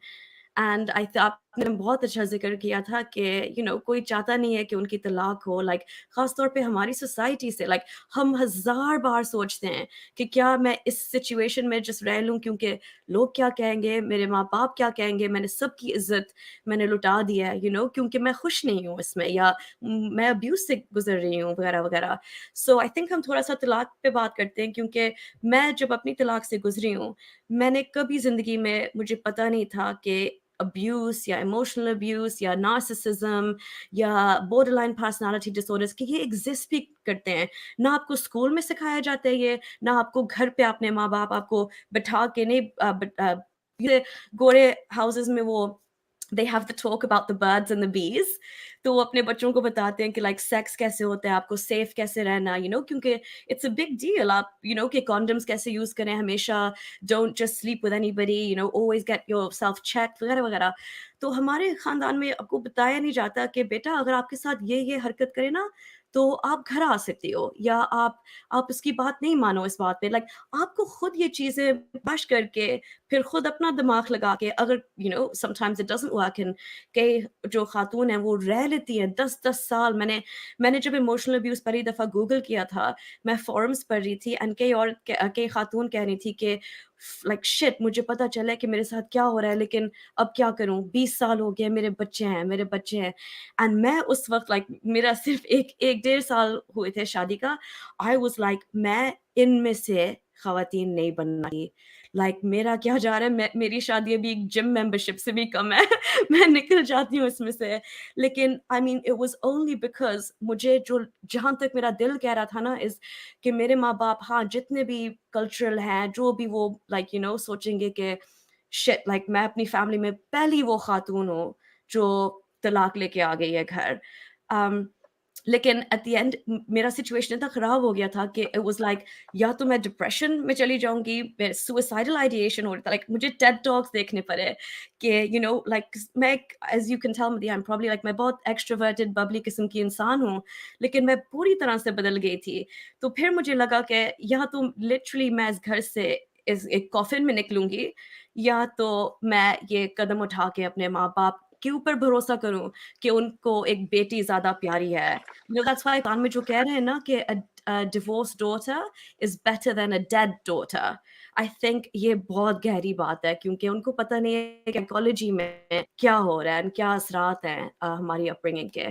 اینڈ آپ نے بہت اچھا ذکر کیا تھا کہ کوئی چاہتا نہیں ہے کہ ان کی طلاق ہو, لائک خاص طور پہ ہماری سوسائٹی سے, لائک ہم ہزار بار سوچتے ہیں کہ کیا میں اس سچویشن میں جس رہ لوں, کیونکہ لوگ کیا کہیں گے, میرے ماں باپ کیا کہیں گے, میں نے سب کی عزت میں نے لٹا دیا ہے کیونکہ میں خوش نہیں ہوں اس میں, یا میں ابیوز سے گزر رہی ہوں وغیرہ وغیرہ. سو آئی تھنک ہم تھوڑا سا طلاق پہ بات کرتے ہیں, کیونکہ میں جب اپنی طلاق سے گزری ہوں, میں نے کبھی زندگی میں, مجھے پتہ نہیں تھا کہ ابیوز یا ایموشنل ابیوز یا نارسسزم یا بورڈر لائن پرسنالٹی ڈس آرڈرز کہ یہ ایگزسٹ بھی کرتے ہیں. نہ آپ کو اسکول میں سکھایا جاتا ہے یہ, نہ آپ کو گھر پہ اپنے ماں باپ آپ کو بٹھا کے نہیں, گورے ہاؤسز میں وہ they have to talk about the birds and the bees, تو وہ اپنے بچوں کو بتاتے ہیں کہ لائک سیکس کیسے ہوتا ہے, آپ کو سیف کیسے رہنا, کیونکہ اٹس اے بگ ڈیل. آپ کہ کانڈمس کیسے یوز کریں, ہمیشہ don't just sleep with anybody, always get yourself checked وغیرہ وغیرہ. تو ہمارے خاندان میں آپ کو بتایا نہیں جاتا کہ بیٹا اگر آپ کے ساتھ یہ حرکت کرے نا تو آپ گھر آ سکتی ہو, یا آپ اس کی بات نہیں مانو اس بات پہ. لائک آپ کو خود یہ چیزیں بش کر کے پھر خود اپنا دماغ لگا کے, اگر sometimes it doesn't work, and کئی جو خاتون ہیں وہ رہ لیتی ہیں 10 سال. میں نے جب ایموشنل ابیوز پہلی دفعہ گوگل کیا تھا, میں فورمز پڑھ رہی تھی, اینڈ کئی خاتون کہہ رہی تھی کہ लाइक शिट, मुझे पता चला कि मेरे साथ क्या हो रहा है, लेकिन अब क्या करूं, 20 साल हो गए, मेरे बच्चे हैं। एंड मैं उस वक्त लाइक मेरा सिर्फ एक डेढ़ साल हुए थे शादी का। आई वाज लाइक मैं इनमें से खवातीन नहीं बनना चाहिए। लाइक मेरा क्या जा रहा है, मेरी शादी अभी एक जिम मेंबरशिप से भी कम है। मैं निकल जाती हूँ इसमें से। लेकिन I mean it was only because मुझे जो जहाँ तक मेरा दिल कह रहा था ना इस कि मेरे माँ बाप हाँ जितने भी कल्चरल हैं, जो भी वो लाइक यू नो सोचेंगे कि शिट लाइक मैं अपनी फैमिली में पहली वो खातून हूँ जो तलाक लेके आ गई है घर। um, लेकिन एट द एंड मेरा सिचुएशन इतना ख़राब हो गया था कि इट वाज लाइक या तो मैं डिप्रेशन में चली जाऊंगी, मैं सुसाइडल आइडिएशन हो रहा था। लाइक मुझे टेड टॉक्स देखने पड़े कि यू नो लाइक मैं as you can tell me I am probably like मैं बहुत एक्सट्रोवर्टेड बबली किस्म की इंसान हूँ, लेकिन मैं पूरी तरह से बदल गई थी। तो फिर मुझे लगा कि या तो लिटरली मैं इस घर से इस एक कॉफिन में निकलूंगी, या तो मैं ये कदम उठा के अपने माँ बाप के ऊपर भरोसा करूं कि उनको एक बेटी ज्यादा प्यारी है। दैट्स व्हाई कान में जो कह रहे हैं ना कि a divorced daughter is better than a dead daughter, I think ये बहुत गहरी बात है, क्योंकि उनको पता नहीं है कि साइकोलॉजी में क्या हो रहा है, क्या असरात हैं हमारी अपब्रिंगिंग के।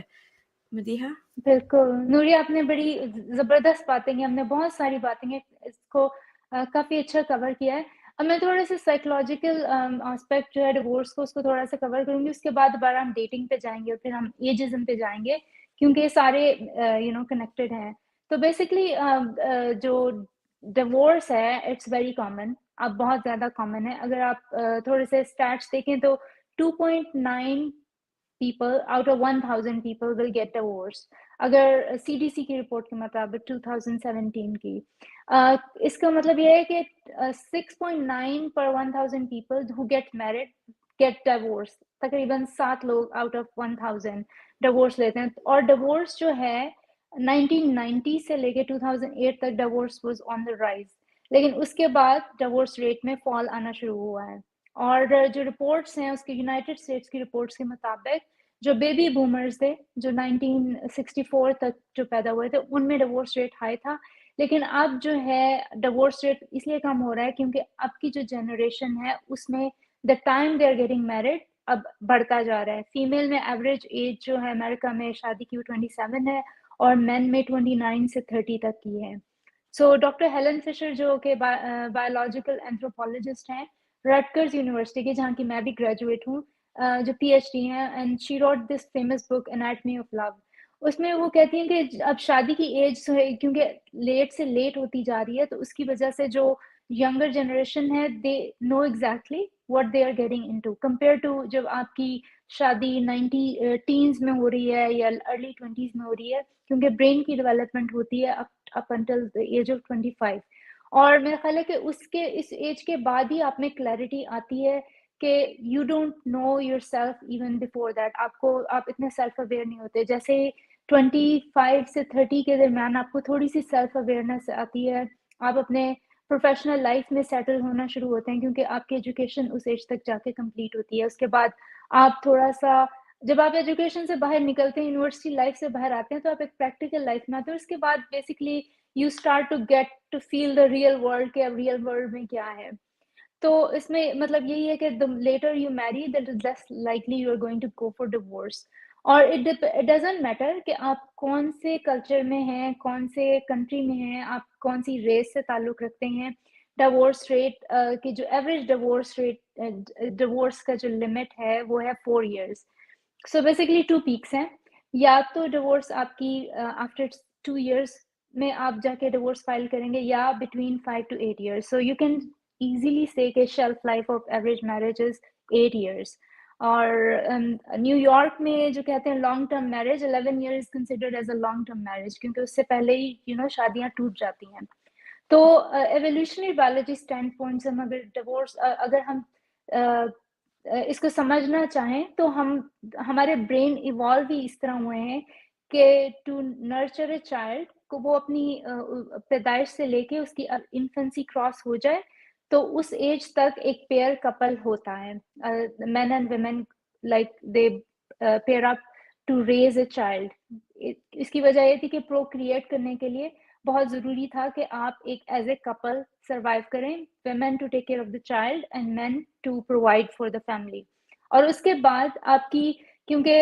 मदीहा। बिल्कुल नूरिया, आपने बड़ी जबरदस्त बातें की, हमने बहुत सारी बातें की, इसको काफी अच्छा कवर किया है। अब मैं थोड़े से साइकोलॉजिकल एस्पेक्ट जो है डिवोर्स को, उसको थोड़ा सा कवर करूंगी, उसके बाद दोबारा हम डेटिंग पे जाएंगे और फिर हम एजिज्म पे जाएंगे, क्योंकि ये सारे यू नो कनेक्टेड हैं। तो बेसिकली जो डिवोर्स है इट्स वेरी कॉमन, अब बहुत ज्यादा कॉमन है। अगर आप थोड़े से स्टैट्स देखें तो 2.9 people out of 1000 people will get divorced, अगर CDC की रिपोर्ट के मुताबिक 2017 की। इसका मतलब ये है कि 6.9 per 1000 people who get married get divorced, तकरीबन 7 लोग out of 1000 डिवोर्स लेते हैं। और डिवोर्स जो है 1990 से लेके 2008 तक divorce was on the rise, लेकिन उसके बाद डिवोर्स रेट में फॉल आना शुरू हुआ है। और जो रिपोर्ट्स हैं उसके यूनाइटेड स्टेट्स की रिपोर्ट्स के मुताबिक जो बेबी बूमर्स थे जो 1964 तक जो पैदा हुए थे उनमें डिवोर्स रेट हाई था, लेकिन अब जो है डिवोर्स रेट इसलिए कम हो रहा है क्योंकि अब की जो जनरेशन है उसमें the time they are getting married अब बढ़ता जा रहा है। फीमेल में एवरेज एज जो है अमेरिका में शादी की वो 27 है और मेन में 29 से 30 तक की है। सो डॉक्टर हेलन फिशर जो कि बायोलॉजिकल एंथ्रोपोलॉजिस्ट हैं रटकर्स यूनिवर्सिटी के, जहाँ की मैं भी ग्रेजुएट हूँ, जो PhD हैं, and she wrote this famous book anatomy of love. उसमें वो कहती हैं कि अब शादी की एज क्योंकि लेट से लेट होती जा रही है, तो उसकी वजह से जो यंगर जनरेशन है they know exactly what they are getting into compare to जब आपकी शादी 90 टीन्स में हो रही है या अर्ली 20s में हो रही है, क्योंकि ब्रेन की डेवलपमेंट होती है up until the age of 25। और मेरा ख्याल है कि उसके इस एज के बाद ही आप में क्लैरिटी आती है कि you don't know your self even before that, आपको आप इतने सेल्फ अवेयर नहीं होते। जैसे 25 से 30 के दरम्यान आपको थोड़ी सी सेल्फ अवेयरनेस आती है, आप अपने प्रोफेशनल लाइफ में सेटल होना शुरू होते हैं क्योंकि आपकी एजुकेशन उस एज तक जाके कंप्लीट होती है। उसके बाद आप थोड़ा सा जब आप एजुकेशन से बाहर निकलते हैं, यूनिवर्सिटी लाइफ से बाहर आते हैं, तो आप एक प्रैक्टिकल लाइफ में आते हैं। उसके बाद basically you start to get to feel the real world के अब रियल वर्ल्ड में क्या है। तो इसमें मतलब यही है कि the later you marry that is less likely you are going to go for divorce. और इट डजंट मैटर कि आप कौन से कल्चर में हैं, कौन से कंट्री में हैं, आप कौन सी रेस से ताल्लुक रखते हैं। डिवोर्स रेट की जो एवरेज डिवोर्स रेट डिवोर्स का जो लिमिट है वो है 4 years। So basically two peaks हैं, या तो डिवोर्स आपकी आफ्टर 2 years में आप जाके डिवोर्स फाइल करेंगे, या between 5 to 8 years। So you can easily say कि shelf life of average marriage is 8 years। और न्यूयॉर्क में जो कहते हैं long term marriage 11 years considered as a long term marriage, क्योंकि उससे पहले ही शादियां टूट जाती हैं। तो एवोल्यूशनरी बायोलॉजी स्टैंड पॉइंट से हम अगर डिवोर्स अगर हम इसको समझना चाहें तो हमारे ब्रेन इवॉल्व ही इस तरह हुए हैं कि टू नर्चर ए चाइल्ड को वो अपनी पैदाइश से लेके उसकी इन्फेंसी क्रॉस हो जाए तो उस एज तक एक पेयर कपल होता है, men and women like they pair up to raise a child. इसकी वजह ये थी कि प्रोक्रिएट करने के लिए بہت ضروری تھا کہ آپ ایک ایز اے کپل سروائیو کریں, women to take care of the child and men to provide for the family. اور اس کے بعد آپ کی, کیونکہ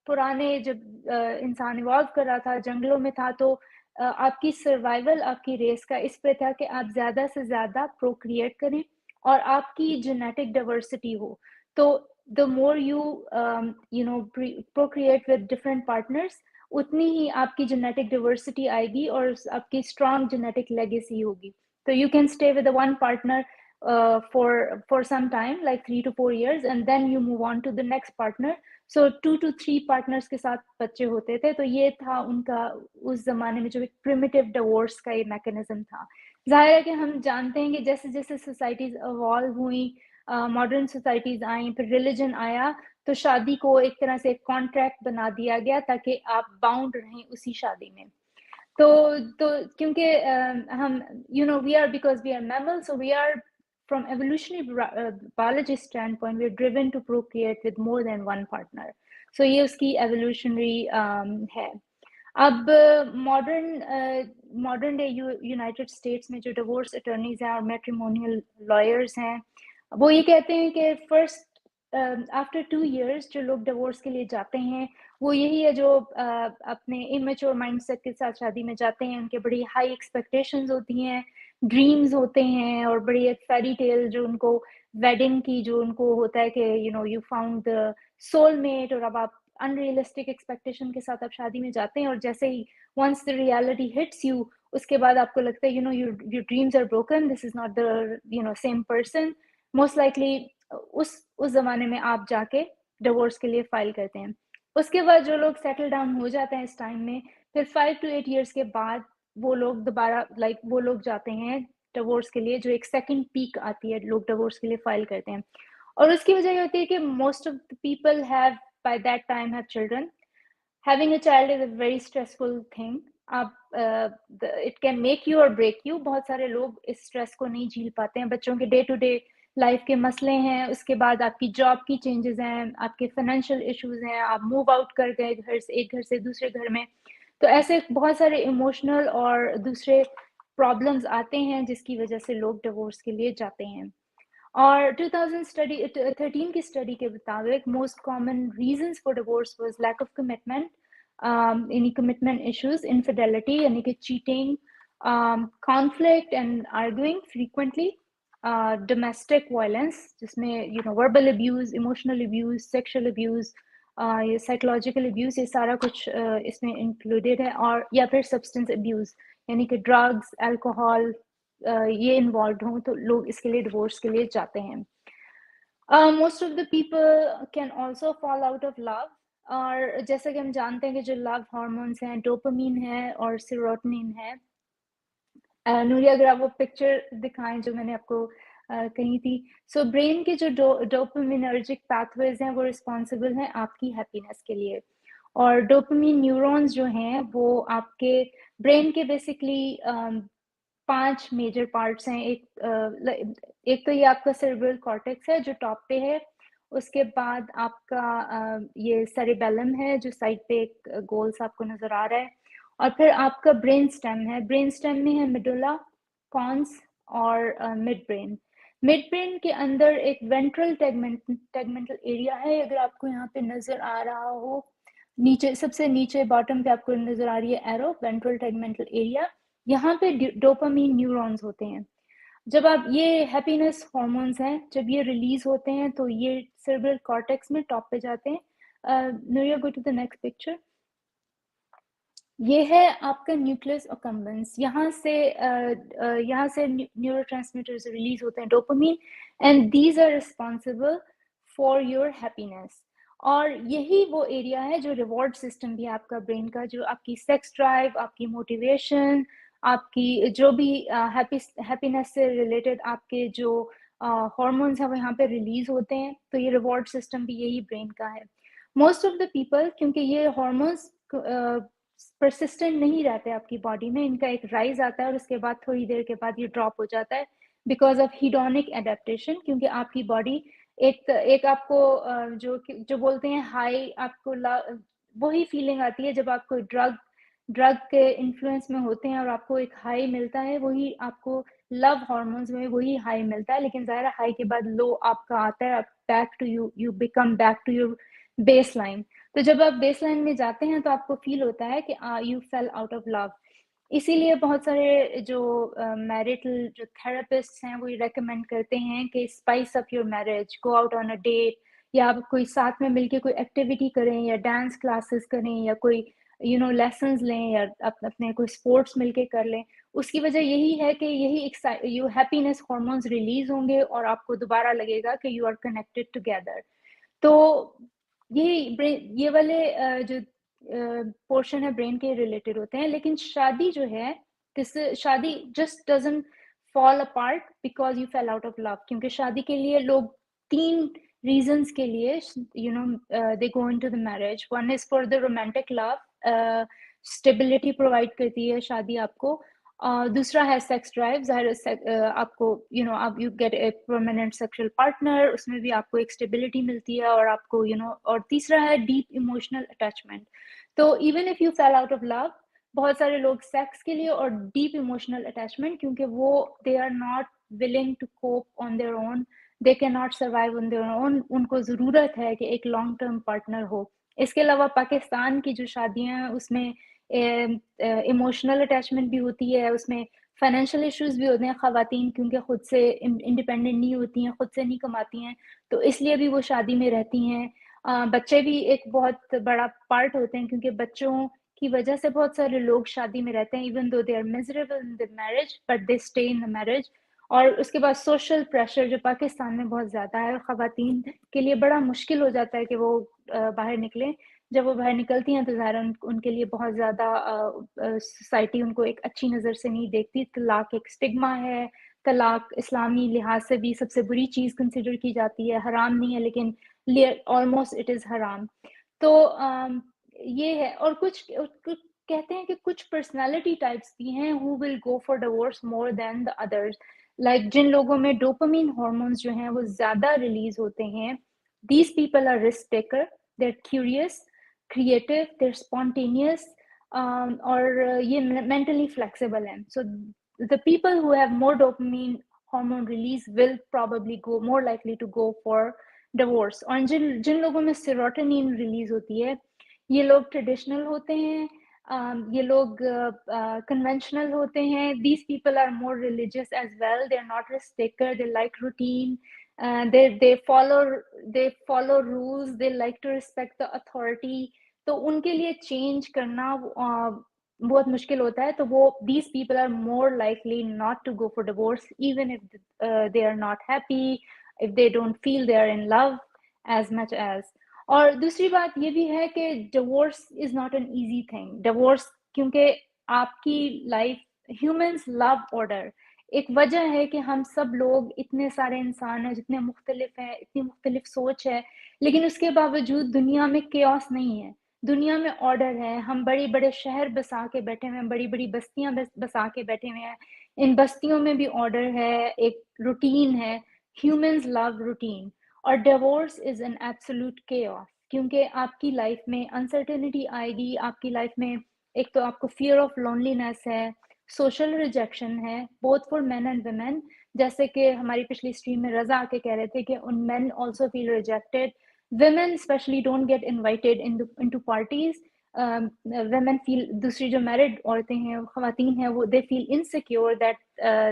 پرانے جب انسان ایوالو کر رہا تھا, جنگلوں میں تھا, تو آپ کی سروائیول آپ کی ریس کا اس پہ تھا کہ آپ زیادہ سے زیادہ پروکریٹ کریں اور آپ کی جینیٹک ڈائیورسٹی ہو. تو the more you know procreate with different partners, اتنی ہی آپ کی جینیٹک ڈائیورسٹی آئے گی اور آپ کی اسٹرانگ جینیٹک لیگیسی ہوگی. تو you can stay with one partner for some time, like 3 to 4 years, and then you move on to the next partner. So 2 to 3 partners کے ساتھ بچے ہوتے تھے. تو یہ تھا ان کا اس زمانے میں جو ایک پریمیٹیو ڈیورس کا یہ میکنزم تھا. ظاہر ہے کہ ہم جانتے ہیں کہ جیسے جیسے سوسائٹیز ایوالو ہوئیں, ماڈرن سوسائٹیز آئیں, پھر ریلیجن آیا, تو شادی کو ایک طرح سے کانٹریکٹ بنا دیا گیا تاکہ آپ باؤنڈ رہیں اسی شادی میں. تو کیونکہ ہم we are, because we are mammals, so we are, from evolutionary biology standpoint, we are driven to procreate with more than one partner. So یہ اس کی evolutionary ہے. اب ماڈرن ڈے یونائٹیڈ اسٹیٹس میں جو ڈیورس اٹرنیز ہیں اور میٹریمونیل lawyers ہیں, وہ یہ کہتے ہیں کہ فرسٹ آفٹر 2 years جو لوگ ڈیورس کے لیے جاتے ہیں, وہ یہی ہے جو اپنے امیچور مائنڈ سیٹ کے ساتھ شادی میں جاتے ہیں. ان کے بڑی ہائی ایکسپیکٹیشنز ہوتی ہیں, ڈریمز ہوتے ہیں, اور بڑی ایک فیری ٹیل جو ان کو ویڈنگ کی جو ان کو ہوتا ہے کہ you found the soul mate, اور اب آپ unrealistic ایکسپیکٹیشن کے ساتھ آپ شادی میں جاتے ہیں, اور جیسے ہی once the reality hits you, اس کے بعد آپ کو لگتا ہے your dreams are broken, this is not the same person. most likely اس زمانے میں آپ جا کے ڈیورس کے لیے فائل کرتے ہیں. اس کے بعد جو لوگ سیٹل ڈاؤن ہو جاتے ہیں اس ٹائم میں, پھر 5 to 8 years کے بعد وہ لوگ دوبارہ وہ لوگ جاتے ہیں ڈیورس کے لیے, جو ایک سیکنڈ پیک آتی ہے, لوگ ڈیورس کے لیے فائل کرتے ہیں. اور اس کی وجہ یہ ہوتی ہے کہ most of the people have by that time have children. Having a child is a very stressful thing. It can make you or break you. بہت سارے لوگ اس اسٹریس کو نہیں جھیل پاتے ہیں. بچوں کے ڈے ٹو ڈے لائف کے مسئلے ہیں, اس کے بعد آپ کی جاب کی چینجز ہیں, آپ کے فائنینشیل ایشوز ہیں, آپ موو آؤٹ کر گئے ایک گھر سے دوسرے گھر میں, تو ایسے بہت سارے ایموشنل اور دوسرے پرابلمز آتے ہیں جس کی وجہ سے لوگ ڈیورس کے لیے جاتے ہیں. اور 2013 کی اسٹڈی کے مطابق most common reasons for divorce was lack of commitment, یعنی کمٹمنٹ ایشوز, انفیڈیلٹی یعنی کہ cheating, conflict and arguing frequently, domestic violence جس میں verbal abuse, emotional abuse, sexual abuse, یہ سائیکولوجیکل ابیوز, یہ سارا کچھ اس میں انکلوڈیڈ ہے, اور یا پھر سبسٹنس ابیوز یعنی کہ ڈرگس, الکوہول یہ انوالوڈ ہوں, تو لوگ اس کے لیے ڈیورس کے لیے جاتے ہیں. Most of the people can also fall out of love, اور جیسا کہ ہم جانتے ہیں کہ جو لو ہارمونس ہیں, ڈوپامین ہے اور سیروٹونین ہے. نوریہ اگر آپ وہ پکچر دکھائیں جو میں نے آپ کو کہی تھی, سو برین کے جو ڈوپامینرجک پاتھ ویز ہیں وہ رسپانسبل ہیں آپ کی ہیپینس کے لیے. اور ڈوپامین نیورونز جو ہیں وہ آپ کے برین کے بیسکلی 5 میجر پارٹس ہیں. ایک تو یہ آپ کا سیریبرل کارٹیکس ہے جو ٹاپ پہ ہے, اس کے بعد آپ کا یہ سیریبیلم ہے جو سائڈ پہ ایک گول سا آپ کو نظر آ رہا ہے, اور پھر آپ کا برین سٹیم ہے. برین سٹیم میں ہے میڈولا, پونس اور مڈ برین. مڈ برین کے اندر ایک وینٹرل ٹیگمنٹل ایریا ہے, اگر آپ کو یہاں پہ نظر آ رہا ہو, نیچے سب سے نیچے باٹم پہ آپ کو نظر آ رہی ہے ایرو, وینٹرل ٹیگمنٹل ایریا. یہاں پہ ڈوپامین نیورونز ہوتے ہیں. جب آپ یہ ہیپینس ہارمونز ہیں, جب یہ ریلیز ہوتے ہیں تو یہ سیریبرل کارٹیکس میں ٹاپ پہ جاتے ہیں. Nooriya go to the next picture. یہ ہے آپ کا نیوکلیس اکمبنس. یہاں سے نیورو ٹرانسمیٹرز ریلیز ہوتے ہیں, dopamine, and these are responsible for your happiness. اور یہی وہ ایریا ہے جو ریوارڈ سسٹم بھی ہے آپ کا برین کا, جو آپ کی سیکس ڈرائیو, آپ کی موٹیویشن, آپ کی جو بھی ہیپینس سے ریلیٹڈ آپ کے جو ہارمونس ہیں وہ یہاں پہ ریلیز ہوتے ہیں. تو یہ ریوارڈ سسٹم بھی یہی برین کا ہے. موسٹ آف دا پیپل, کیونکہ یہ ہارمونس پرسسٹنٹ نہیں رہتے آپ کی باڈی میں, ان کا ایک رائز آتا ہے اور اس کے بعد تھوڑی دیر کے بعد یہ ڈراپ ہو جاتا ہے بیکاز آف ہیڈونک ایڈیپٹیشن. کیونکہ آپ کی باڈی ایک آپ کو جو بولتے ہیں ہائی, آپ کو وہی فیلنگ آتی ہے جب آپ کو ڈرگ ڈرگ کے انفلوئنس میں ہوتے ہیں اور آپ کو ایک ہائی ملتا ہے, وہی آپ کو لو ہارمونز میں وہی ہائی ملتا ہے, لیکن ظاہر ہائی کے بعد لو آپ کا آتا ہے, back to you become back to your baseline. تو جب آپ بیس لائن میں جاتے ہیں تو آپ کو فیل ہوتا ہے کہ you fell out of love. اسی لیے بہت سارے جو میرٹل جو تھراپسٹ ہیں وہ ریکمینڈ کرتے ہیں کہ spice up your marriage, go out on a date, یا آپ کوئی ساتھ میں مل کے کوئی ایکٹیویٹی کریں, یا ڈانس کلاسز کریں, یا کوئی لیسنز لیں, یا اپنے کوئی اسپورٹس مل کے کر لیں. اس کی وجہ یہی ہے کہ یہی ایک ہیپینس ہارمونز ریلیز ہوں گے اور آپ کو دوبارہ لگے گا کہ یو آر کنیکٹڈ ٹوگیدر. تو یہ والے جو پورشن ہے برین کے ریلیٹڈ ہوتے ہیں. لیکن شادی جو ہے, شادی just doesn't fall apart because you fell out of love, کیونکہ شادی کے لیے لوگ 3 reasons کے لیے they go into the marriage. One is for the romantic love, stability provide کرتی ہے شادی آپ کو. دوسرا ہے سیکس ڈرائیو, ظاہر آپ کو آپ you get a permanent sexual partner, اس میں بھی آپ کو ایک اسٹیبلٹی ملتی ہے, اور آپ کو اور تیسرا ہے ڈیپ ایموشنل اٹیچمنٹ. تو even if you fell out of love, بہت سارے لوگ سیکس کے لیے اور ڈیپ ایموشنل اٹیچمنٹ, کیونکہ وہ they are not willing to cope on their own, they can not survive on their own, ان کو ضرورت ہے کہ ایک لانگ ٹرم پارٹنر ہو. اس کے علاوہ پاکستان کی جو شادیاں ہیں اس میں ایموشنل اٹیچمنٹ بھی ہوتی ہے, اس میں فائنینشیل ایشوز بھی ہوتے ہیں. خواتین کیونکہ خود سے انڈیپینڈنٹ نہیں ہوتی ہیں, خود سے نہیں کماتی ہیں, تو اس لیے بھی وہ شادی میں رہتی ہیں. بچے بھی ایک بہت بڑا پارٹ ہوتے ہیں, کیونکہ بچوں کی وجہ سے بہت سارے لوگ شادی میں رہتے ہیں, even though they are miserable in the marriage but they stay in the marriage. اور اس کے بعد سوشل پریشر جو پاکستان میں بہت زیادہ ہے, اور خواتین کے لیے بڑا مشکل ہو جاتا ہے کہ وہ باہر نکلیں. جب وہ باہر نکلتی ہیں تو ظاہر ان کے لیے بہت زیادہ سوسائٹی ان کو ایک اچھی نظر سے نہیں دیکھتی. طلاق ایک اسٹگما ہے, طلاق اسلامی لحاظ سے بھی سب سے بری چیز کنسیڈر کی جاتی ہے. حرام نہیں ہے لیکن آلموسٹ اٹ از حرام. تو یہ ہے. اور کچھ کہتے ہیں کہ کچھ پرسنالٹی ٹائپس بھی ہیں who will go for divorce more than the others. Like جن لوگوں میں ڈوپامین ہارمونز جو ہیں وہ زیادہ ریلیز ہوتے ہیں, these people are risk taker, they're curious, creative, they're spontaneous, اور یہ mentally flexible ہیں. So the people who have more dopamine hormone release will probably go more likely to go for divorce. اور جن لوگوں میں serotonin release ہوتی ہے, یہ لوگ ٹریڈیشنل ہوتے ہیں, یہ لوگ کنونشنل ہوتے ہیں. These people are more religious as well, they are not risk taker, they like routine, they follow rules, they like to respect the authority. تو ان کے لیے چینج کرنا بہت مشکل ہوتا ہے. تو وہ these people are more likely not to go for divorce even if they are not happy, if they don't feel they are in love as much as. اور دوسری بات یہ بھی ہے کہ divorce is not an easy thing. Divorce کیونکہ آپ کی لائف, ہیومنس لو آرڈر, ایک وجہ ہے کہ ہم سب لوگ اتنے سارے انسان ہیں, جتنے مختلف ہیں, اتنی مختلف سوچ ہے, لیکن اس کے باوجود دنیا میں کیوس نہیں ہے, دنیا میں آرڈر ہے. ہم بڑے بڑے شہر بسا کے بیٹھے ہوئے ہیں, بڑی بڑی بستیاں بسا کے بیٹھے ہوئے ہیں, ان بستیوں میں بھی آرڈر ہے, ایک روٹین ہے. Humans love routine. اور divorce is an absolute chaos, کیونکہ آپ کی لائف میں انسرٹینٹی آئے گی. آپ کی لائف میں ایک تو آپ کو فیئر آف لونلینس ہے, سوشل ریجیکشن ہے, both for men and women. جیسے کہ ہماری پچھلی اسٹریم میں رضا آ کے کہہ رہے تھے کہ in men also feel rejected, women especially don't get invited into parties. Women feel, دوسری جو میرڈ عورتیں ہیں, خواتین ہیں, وہ they feel insecure that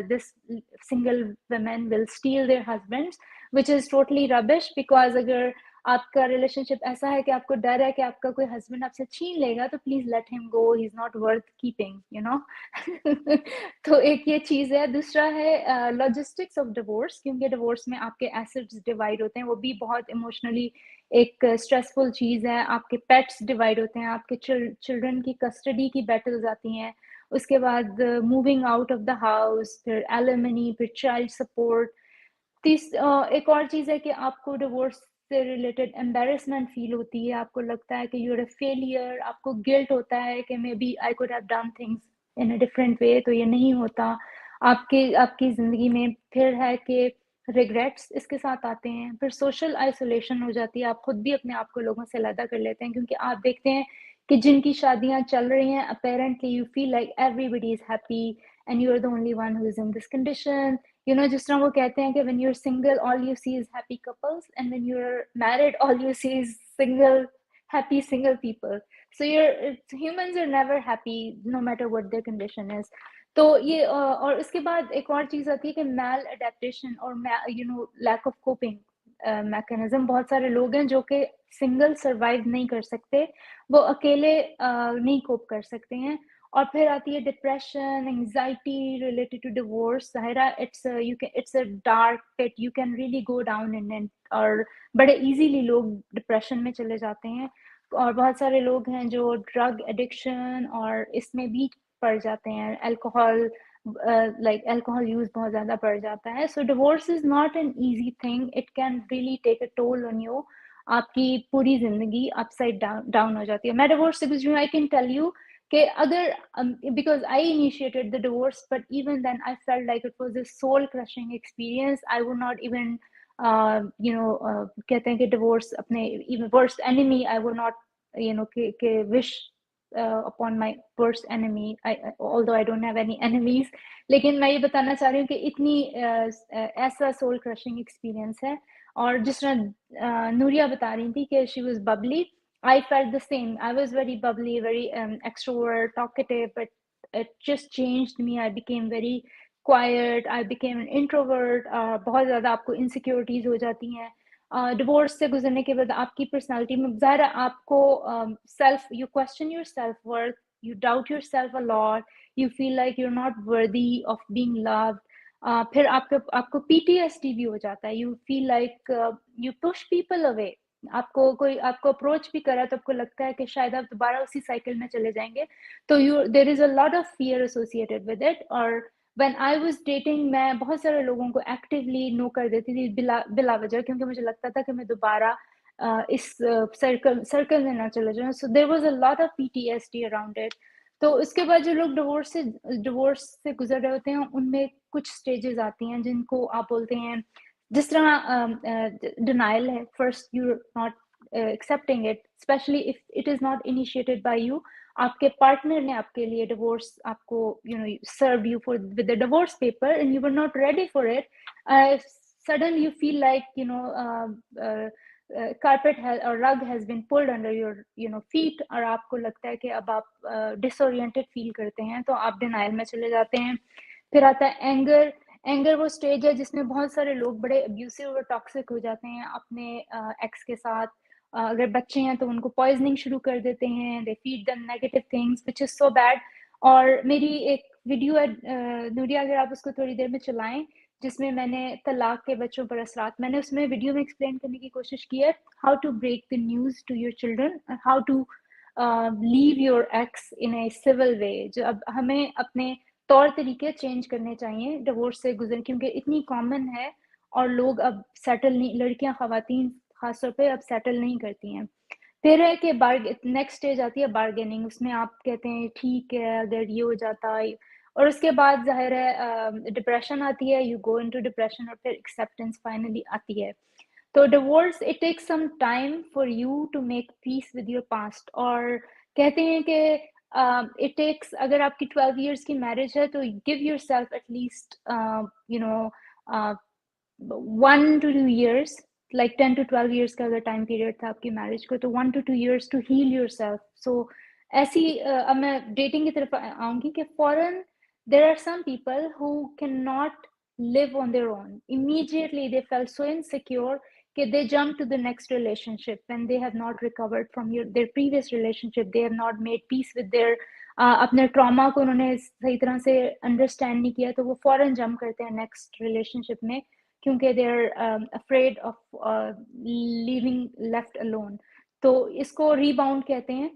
this single women will steal their husbands, which is totally rubbish. Because اگر آپ کا ریلیشن شپ ایسا ہے کہ آپ کو ڈر ہے کہ آپ کا کوئی ہسبینڈ آپ سے چھین لے گا, تو پلیز لیٹ ہم go, he is not worth keeping, you know. تو ایک یہ چیز ہے. دوسرا ہے لاجسٹکس آف ڈیورس, کیونکہ ڈیورس میں آپ کے ایسٹس ڈیوائڈ ہوتے ہیں, وہ بھی بہت ایموشنلی ایک اسٹریسفل چیز ہے. آپ کے پیٹس ڈیوائڈ ہوتے ہیں, آپ کے چلڈرن کی کسٹڈی کی بیٹلز آتی ہیں, اس کے بعد moving out of the house, پھر ایلیمنی, پھر چائلڈ سپورٹ. ایک اور چیز ہے کہ آپ کو ڈیورس سے ریلیٹڈ embarrassment فیل ہوتی ہے, آپ کو لگتا ہے کہ یو آر اے فیلئر, آپ کو گلٹ ہوتا ہے کہ maybe I could have done things in a different way, تو یہ نہیں ہوتا آپ کی زندگی میں. پھر ہے کہ ریگریٹس اس کے ساتھ آتے ہیں. پھر سوشل آئسولیشن ہو جاتی ہے, آپ خود بھی اپنے آپ کو لوگوں سے علیحدہ کر لیتے ہیں, کیونکہ آپ دیکھتے ہیں कि जिनकी शादियां चल रही हैं apparently you feel like everybody is happy and you're the only one who is in this condition. You know, जिस तरह वो कहते हैं कि when you're single all you see is happy couples and when you're married all you see is happy single people. So humans are never happy no matter what their condition is. तो ये और इसके बाद एक और चीज आती है कि मैल अडेप्टेशन और लैक ऑफ कोपिंग मैकेनिज्म. बहुत सारे लोग हैं जो कि सिंगल सरवाइव नहीं कर सकते, वो अकेले नहीं कोप कर सकते हैं. और फिर आती है depression, anxiety related to divorce. ज़ाहिरा it's a dark pit, you can really go down in it, और बड़े इजीली लोग डिप्रेशन में चले जाते हैं. और बहुत सारे लोग हैं जो ड्रग एडिक्शन और इसमें भी पड़ जाते हैं, अल्कोहल अल्कोहल यूज बहुत ज्यादा बढ़ जाता है. So divorce is not an easy thing, it can really take a toll on you. आपकी पूरी जिंदगी अपसाइड डाउन हो जाती है. मैं डिवोर्स से गुजरी हूँ, आई कैन टेल यू कि अगर because I initiated the divorce, but even then I felt like it was a soul crushing experience. I would not even कहते हैं कि divorce अपने even worst enemy, I would not के wish upon my worst enemy, although I don't have any enemies. लेकिन मैं ये बताना चाह रही हूँ कि इतनी ऐसा soul crushing experience है. और जिस तरह नूरिया बता रही थी कि she was bubbly, I felt the same. I was very bubbly, very extrovert, talkative, but it just changed me. I became very quiet. I became an introvert. बहुत ज़्यादा आपको insecurities हो जाती हैं. डिवोर्स से गुजरने के बाद आपकी पर्सनालिटी में ज़ाहिर है आपको you question your self-worth, you doubt yourself a lot, you feel like you're not worthy of being loved. फिर आपको PTSD भी हो जाता है. You feel like you push people away. कोई आपको अप्रोच भी करा तो आपको लगता है कि शायद आप दोबारा उसी साइकिल में चले जाएंगे. तो there is a lot of fear associated with it. और when I was dating, मैं बहुत सारे लोगों को actively no कर देती थी बिला वजह, क्योंकि मुझे लगता था कि मैं दोबारा इस सर्कल में ना चले जाऊं. So there was a lot of PTSD around it. तो उसके बाद जो लोग डिवोर्स से गुजर रहे होते हैं उनमें कुछ स्टेजेस आती हैं जिनको आप बोलते हैं, जिस तरह डिनाइल है. First you not accepting it, especially if it is not initiated by you. आपके पार्टनर ने आपके लिए डिवोर्स आपको served you with the divorce paper and you were not ready for it. Suddenly you feel like carpet or rug has been pulled under your feet, और आपको लगता है कि अब आप disoriented feel करते हैं, तो आप denial में चले जाते हैं. फिर आता है एंगर वो स्टेज है जिसमें बहुत सारे लोग बड़े अब्यूसिव और टॉक्सिक हो जाते हैं अपने एक्स के साथ. अगर बच्चे हैं तो उनको पॉइजनिंग शुरू कर देते हैं. They feed them negative things which is so bad. और मेरी एक वीडियो है नूरिया, अगर आप उसको थोड़ी देर में चलाएं, जिसमें मैंने तलाक के बच्चों पर असरात, मैंने उसमें वीडियो में एक्सप्लेन करने की कोशिश की है how to break the news to your children, how to leave your ex in a civil way. जो अब हमें अपने तौर तरीके चेंज करने चाहिए डिवोर्स से गुजर, क्योंकि इतनी कॉमन है और लोग अब सेटल नहीं, लड़कियां खवातीन खासतौर पे अब सेटल नहीं करती हैं. फिर है कि नेक्स्ट स्टेज आती है बार्गेनिंग. उसमें आप कहते हैं ठीक है अगर ये हो जाता है, और उसके बाद जाहिर है डिप्रेशन आती है, यू गो इनटू डिप्रेशन, और फिर एक्सेप्टेंस फाइनली आती है. तो divorce it takes some time for you to make peace with your past. और कहते हैं कि इट टेक्स, अगर आपकी 12 years की मैरिज है तो give your self at least 1 to 2 years, like 10 to 12 years का अगर टाइम पीरियड था आपकी मैरिज को, तो 1 to 2 years to heal yourself. So ऐसी अब मैं डेटिंग की तरफ आऊंगी कि फॉरन there are some people who cannot live on their own. Immediately they felt so insecure that they jump to the next relationship when they have not recovered from their previous relationship. They have not made peace with their अपने trauma को उन्होंने सही तरह से understand नहीं किया, तो वो फौरन जंप करते हैं नेक्स्ट रिलेशनशिप में, क्योंकि they are afraid of living left alone. तो इसको रीबाउंड कहते हैं.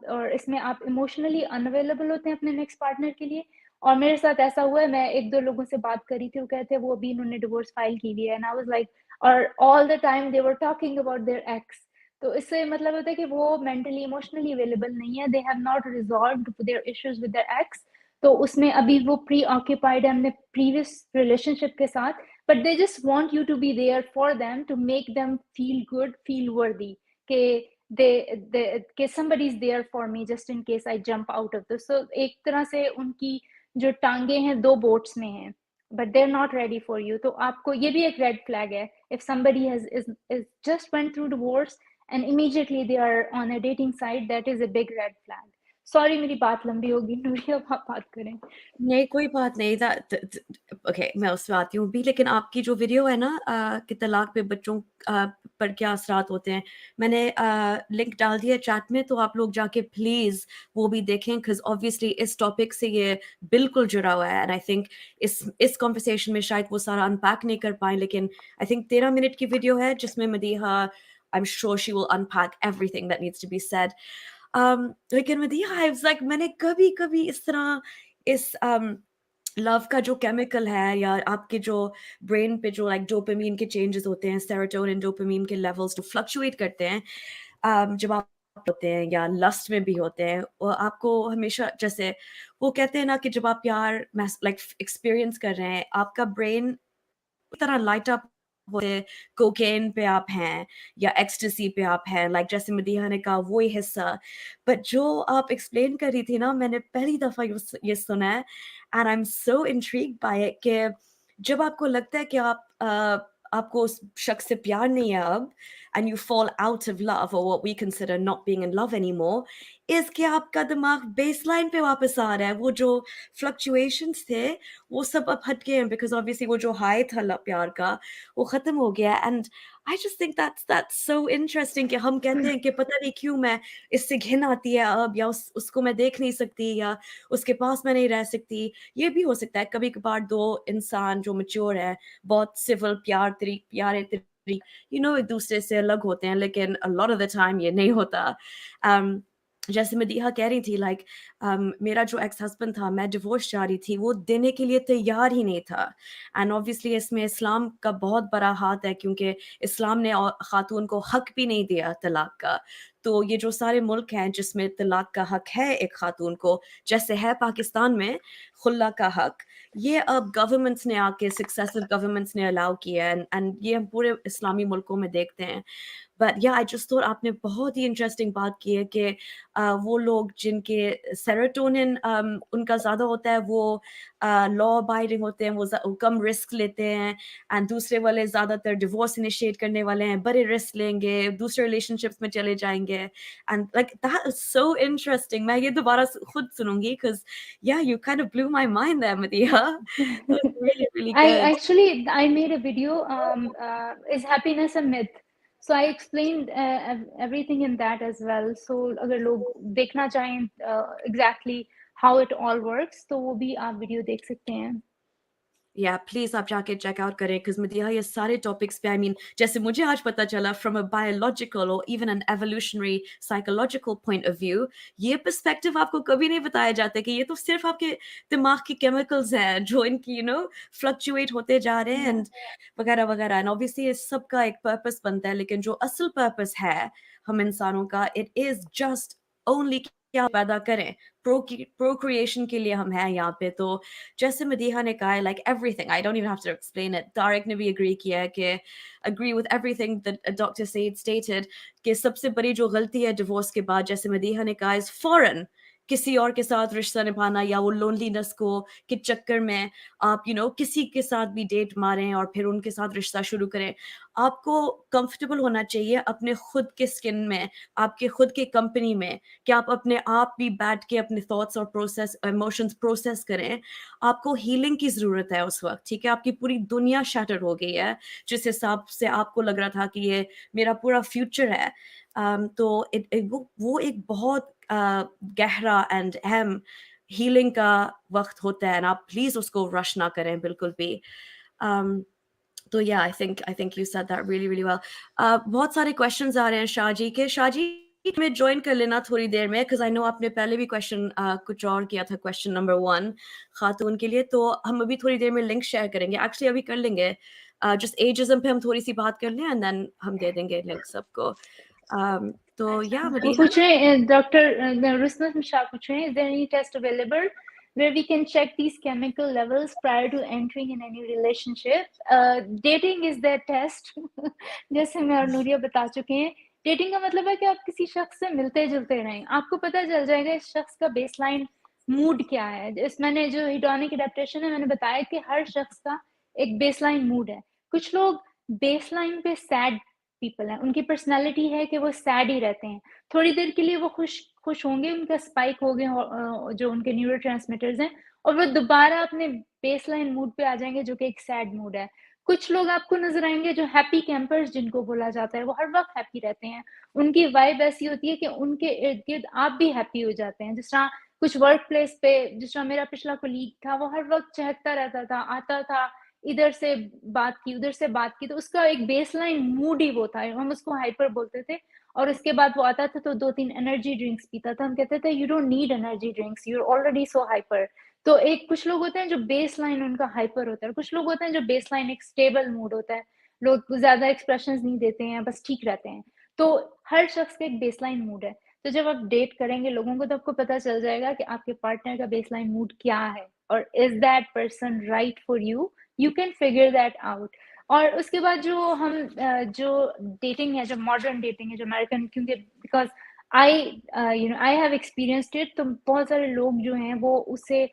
और इसमें आप इमोशनली अनअवेलेबल होते हैं अपने नेक्स्ट पार्टनर के लिए. और मेरे साथ ऐसा हुआ है, मैं 1-2 लोगों से बात करी थी, वो कहते हैं वो अभी इन्होंने डिवोर्स फाइल की हुई है, एंड आई वाज लाइक, और all the time they were talking about their ex. तो इससे मतलब होता है कि वो मेंटली इमोशनली अवेलेबल नहीं है, they have not resolved their issues with their ex. तो उसमें अभी वो प्री ऑक्यूपाइड है अपने प्रीवियस रिलेशनशिप के साथ, but they just want you to be there for them to make them feel good, feel worthy. کہ somebody is there for me just in case I jump out of this. So ایک طرح سے ان کی جو ٹانگیں ہیں دو bots میں ہیں, but they're not ready for you. تو آپ کو یہ بھی ایک ریڈ فلیگ ہے. If somebody is just went through divorce and immediately they are on a dating site, that is a big red flag. Sorry میری بات لمبی ہوگی, نوریا آپ بات کریں. نہیں کوئی بات نہیں اوکے میں اس پہ آتی ہوں بھی, لیکن آپ کی جو ویڈیو ہے نا کہ طلاق پہ بچوں پر کیا اثرات ہوتے ہیں, میں نے لنک ڈال دیا چیٹ میں, تو آپ لوگ جا کے پلیز وہ بھی دیکھیں, because obviously اس ٹاپک سے یہ بالکل جڑا ہوا ہے, and I think us conversation میں شاید وہ سارا unpack نہیں کر پائیں, لیکن I think 13 منٹ کی ویڈیو ہے جس میں Madiha I'm sure she will unpack everything that needs to be said. لیکن مدیحہ I was like میں نے کبھی اس طرح اس لو کا جو کیمیکل ہے یا آپ کے جو برین پہ جو لائک ڈوپامین کے چینجز ہوتے ہیں, سیروٹونن ڈوپامین کے لیولز جو فلکچویٹ کرتے ہیں جب آپ ہوتے ہیں یا لسٹ میں بھی ہوتے ہیں, اور آپ کو ہمیشہ جیسے وہ کہتے ہیں نا کہ جب آپ پیار لائک ایکسپیرئنس کر رہے ہیں, آپ کا برین طرح لائٹ اپ ہوتے, کوکین پہ آپ ہیں یا ایکسٹسی پہ آپ ہیں, لائک جیسے مدیحہ نے کہا وہی حصہ. بٹ جو آپ ایکسپلین کر رہی تھی نا, میں نے پہلی دفعہ یہ سنا ہے, and I am so intrigued by it, کہ جب آپ کو لگتا ہے کہ آپ کو اس شخص سے پیار نہیں ہے اب, and you fall out of love, or what we consider not being in love anymore, is کہ آپ کا دماغ بیس لائن پہ واپس آ رہا ہے. وہ جو فلکچویشنس تھے وہ سب اب ہٹ گئے ہیں, بیکاز obviously وہ جو ہائی تھا پیار کا وہ ختم ہو گیا. And I just think that's so interesting کہ ہم کہتے ہیں کہ پتہ نہیں کیوں میں اس سے گھن آتی ہے اب, یا اس کو میں دیکھ نہیں سکتی, یا اس کے پاس میں نہیں رہ سکتی. یہ بھی ہو سکتا ہے کبھی کبھار دو انسان جو میچور ہے, بہت سول پیارے ایک دوسرے سے الگ ہوتے ہیں, لیکن a lot of the time یہ نہیں ہوتا. جیسے مدیحہ کہہ رہی تھی لائک میرا جو ایکس ہسبینڈ تھا, میں ڈیورس چاہ رہی تھی, وہ دینے کے لیے تیار ہی نہیں تھا. اینڈ اوبیسلی اس میں اسلام کا بہت بڑا ہاتھ ہے, کیونکہ اسلام نے خاتون کو حق بھی نہیں دیا طلاق کا. تو یہ جو سارے ملک ہیں جس میں طلاق کا حق ہے ایک خاتون کو, جیسے ہے پاکستان میں خلا کا حق, یہ اب گورنمنٹس نے آ کے سکسیسو گورنمنٹس نے الاؤ کیا ہے, اینڈ یہ ہم پورے اسلامی ملکوں میں دیکھتے ہیں. بٹ یا آئی جسٹ تھاٹ آپ نے بہت ہی انٹرسٹنگ بات کی ہے کہ وہ لوگ جن کے سیروٹونن ان کا زیادہ ہوتا ہے, وہ لا ابائڈنگ ہوتے ہیں, وہ کم رسک لیتے ہیں, اینڈ دوسرے والے زیادہ تر ڈیورس انیشیٹ کرنے والے ہیں, بڑے رسک لیں گے, دوسرے ریلیشن شپس میں چلے جائیں گے. And like that is so interesting. میں یہ دوبارہ خود سنوں گی, because yeah you kind of blew my mind there, Madiha. That was really really good. I made a video, is happiness a myth? So I explained everything in that as well. So اگر لوگ دیکھنا چاہیں exactly how it all works, تو وہ بھی آپ video دیکھ سکتے ہیں. یا پلیز آپ جا کے چیک آؤٹ کریں, because مدیحہ یہ سارے ٹاپکس پہ جیسے مجھے آج پتہ چلا فرام اے بایولوجیکل اور even an evolutionary psychological point of view, یہ پرسپیکٹو آپ کو کبھی نہیں بتایا جاتا کہ یہ تو صرف آپ کے دماغ کے کیمیکلز ہیں جو ان کی فلکچویٹ ہوتے جا رہے ہیں وغیرہ وغیرہ. اینڈ اوبیسلی اس سب کا ایک پرپس بنتا ہے, لیکن جو اصل پرپس ہے ہم انسانوں کا, اٹ از جسٹ اونلی کیا پیدا کریں, پروکریشن کے لیے ہم ہیں یہاں پہ. تو جیسے مدیحہ نے کہا ہے like everything, I don't even have to explain it, Tariq نے بھی اگری کیا ہے کہ agree with everything that doctor Saeed stated, کہ سب سے بڑی جو غلطی ہے ڈیورس کے بعد, جیسے مدیحہ نے کہا, از فوراً کسی اور کے ساتھ رشتہ نبھانا, یا وہ لونلینس کو کے چکر میں آپ کسی کے ساتھ بھی ڈیٹ ماریں اور پھر ان کے ساتھ رشتہ شروع کریں. آپ کو کمفرٹیبل ہونا چاہیے اپنے خود کے اسکن میں, آپ کے خود کے کمپنی میں, کہ آپ اپنے آپ بھی بیٹھ کے اپنے تھاٹس اور ایموشنز پروسیس کریں. آپ کو ہیلنگ کی ضرورت ہے اس وقت, ٹھیک ہے, آپ کی پوری دنیا شیٹر ہو گئی ہے, جس حساب سے آپ کو لگ رہا تھا کہ یہ میرا پورا فیوچر ہے. تو وہ ایک بہت گہرا اینڈ اہم ہیلنگ کا وقت ہوتا ہے, آپ پلیز اس کو رش نہ کریں بالکل بھی. تو yeah, I think you said that really really well. بہت سارے questions آ رہے ہیں شاہ جی کے. شاہ جی میں جوائن کر لینا تھوڑی دیر میں, because I know آپ نے پہلے بھی question کچھ اور کیا تھا, question number 1 خاتون کے لیے, تو ہم ابھی تھوڑی دیر میں لنک شیئر کریں گے. ایکچولی ابھی کر لیں گے, جسٹ ایجزم پہ ہم تھوڑی سی بات کر لیں, اینڈ دین ہم دے دیں گے لنک سب کو. تو yeah, وہ مدیحہ. پوچھ رہے ہیں ڈاکٹر رسمت مشاہ پوچھ رہے ہیں, is there any test available where we can check these chemical levels prior to entering in any relationship? Dating is the test. جیسے میں اور نوریہ بتا چکے ہیں, ڈیٹنگ کا مطلب ہے کہ آپ کسی شخص سے ملتے جلتے رہیں, آپ کو پتہ چل جائے گا اس شخص کا بیس لائن موڈ کیا ہے. اس میں نے جو ہیڈونک اڈیپٹیشن ہے میں نے بتایا کہ ہر شخص کا ایک بیس لائن موڈ ہے. کچھ لوگ بیس لائن پہ سیڈ پیپل ہیں, ان کی پرسنالٹی ہے کہ وہ سیڈ ہی رہتے ہیں, تھوڑی دیر کے لیے وہ خوش ہوں گے, ان کا اسپائک ہو گئے جو ان کے نیورو ٹرانسمیٹرز ہیں, اور وہ دوبارہ اپنے بیس لائن موڈ پہ آ جائیں گے جو کہ ایک سیڈ موڈ ہے. کچھ لوگ آپ کو نظر آئیں گے جو ہیپی کیمپرز جن کو بولا جاتا ہے, وہ ہر وقت ہیپی رہتے ہیں, ان کی وائب ایسی ہوتی ہے کہ ان کے ارد گرد آپ بھی ہیپی ہو جاتے ہیں. جس طرح کچھ ورک پلیس پہ, جس طرح میرا پچھلا کولیگ تھا, وہ ہر وقت چہکتا رہتا تھا, آتا تھا, ادھر سے بات کی ادھر سے بات کی, تو اس کا ایک بیس لائن موڈ ہی وہ تھا. ہم اس کو ہائپر بولتے تھے, اور اس کے بعد وہ آتا تھا تو 2-3 انرجی ڈرنکس پیتا تھا. ہم کہتے تھے you don't need energy drinks, you are already so hyper. تو ایک کچھ لوگ ہوتے ہیں جو بیس لائن ان کا ہائپر ہوتا ہے, کچھ لوگ ہوتے ہیں جو بیس لائن ایک اسٹیبل موڈ ہوتا ہے, لوگ زیادہ ایکسپریشنز نہیں دیتے ہیں, بس ٹھیک رہتے ہیں. تو ہر شخص کا ایک بیس لائن موڈ ہے. تو جب آپ ڈیٹ کریں گے لوگوں کو تو آپ کو پتہ چل جائے گا کہ آپ کے پارٹنر کا بیس لائن موڈ کیا ہے, اور is that person right for you, you can figure that out. اور اس کے بعد جو ڈیٹنگ ہے, جو ماڈرن ڈیٹنگ ہے, جو امیرکن, کیونکہ because I have experienced it, تو بہت سارے لوگ جو ہیں وہ اسے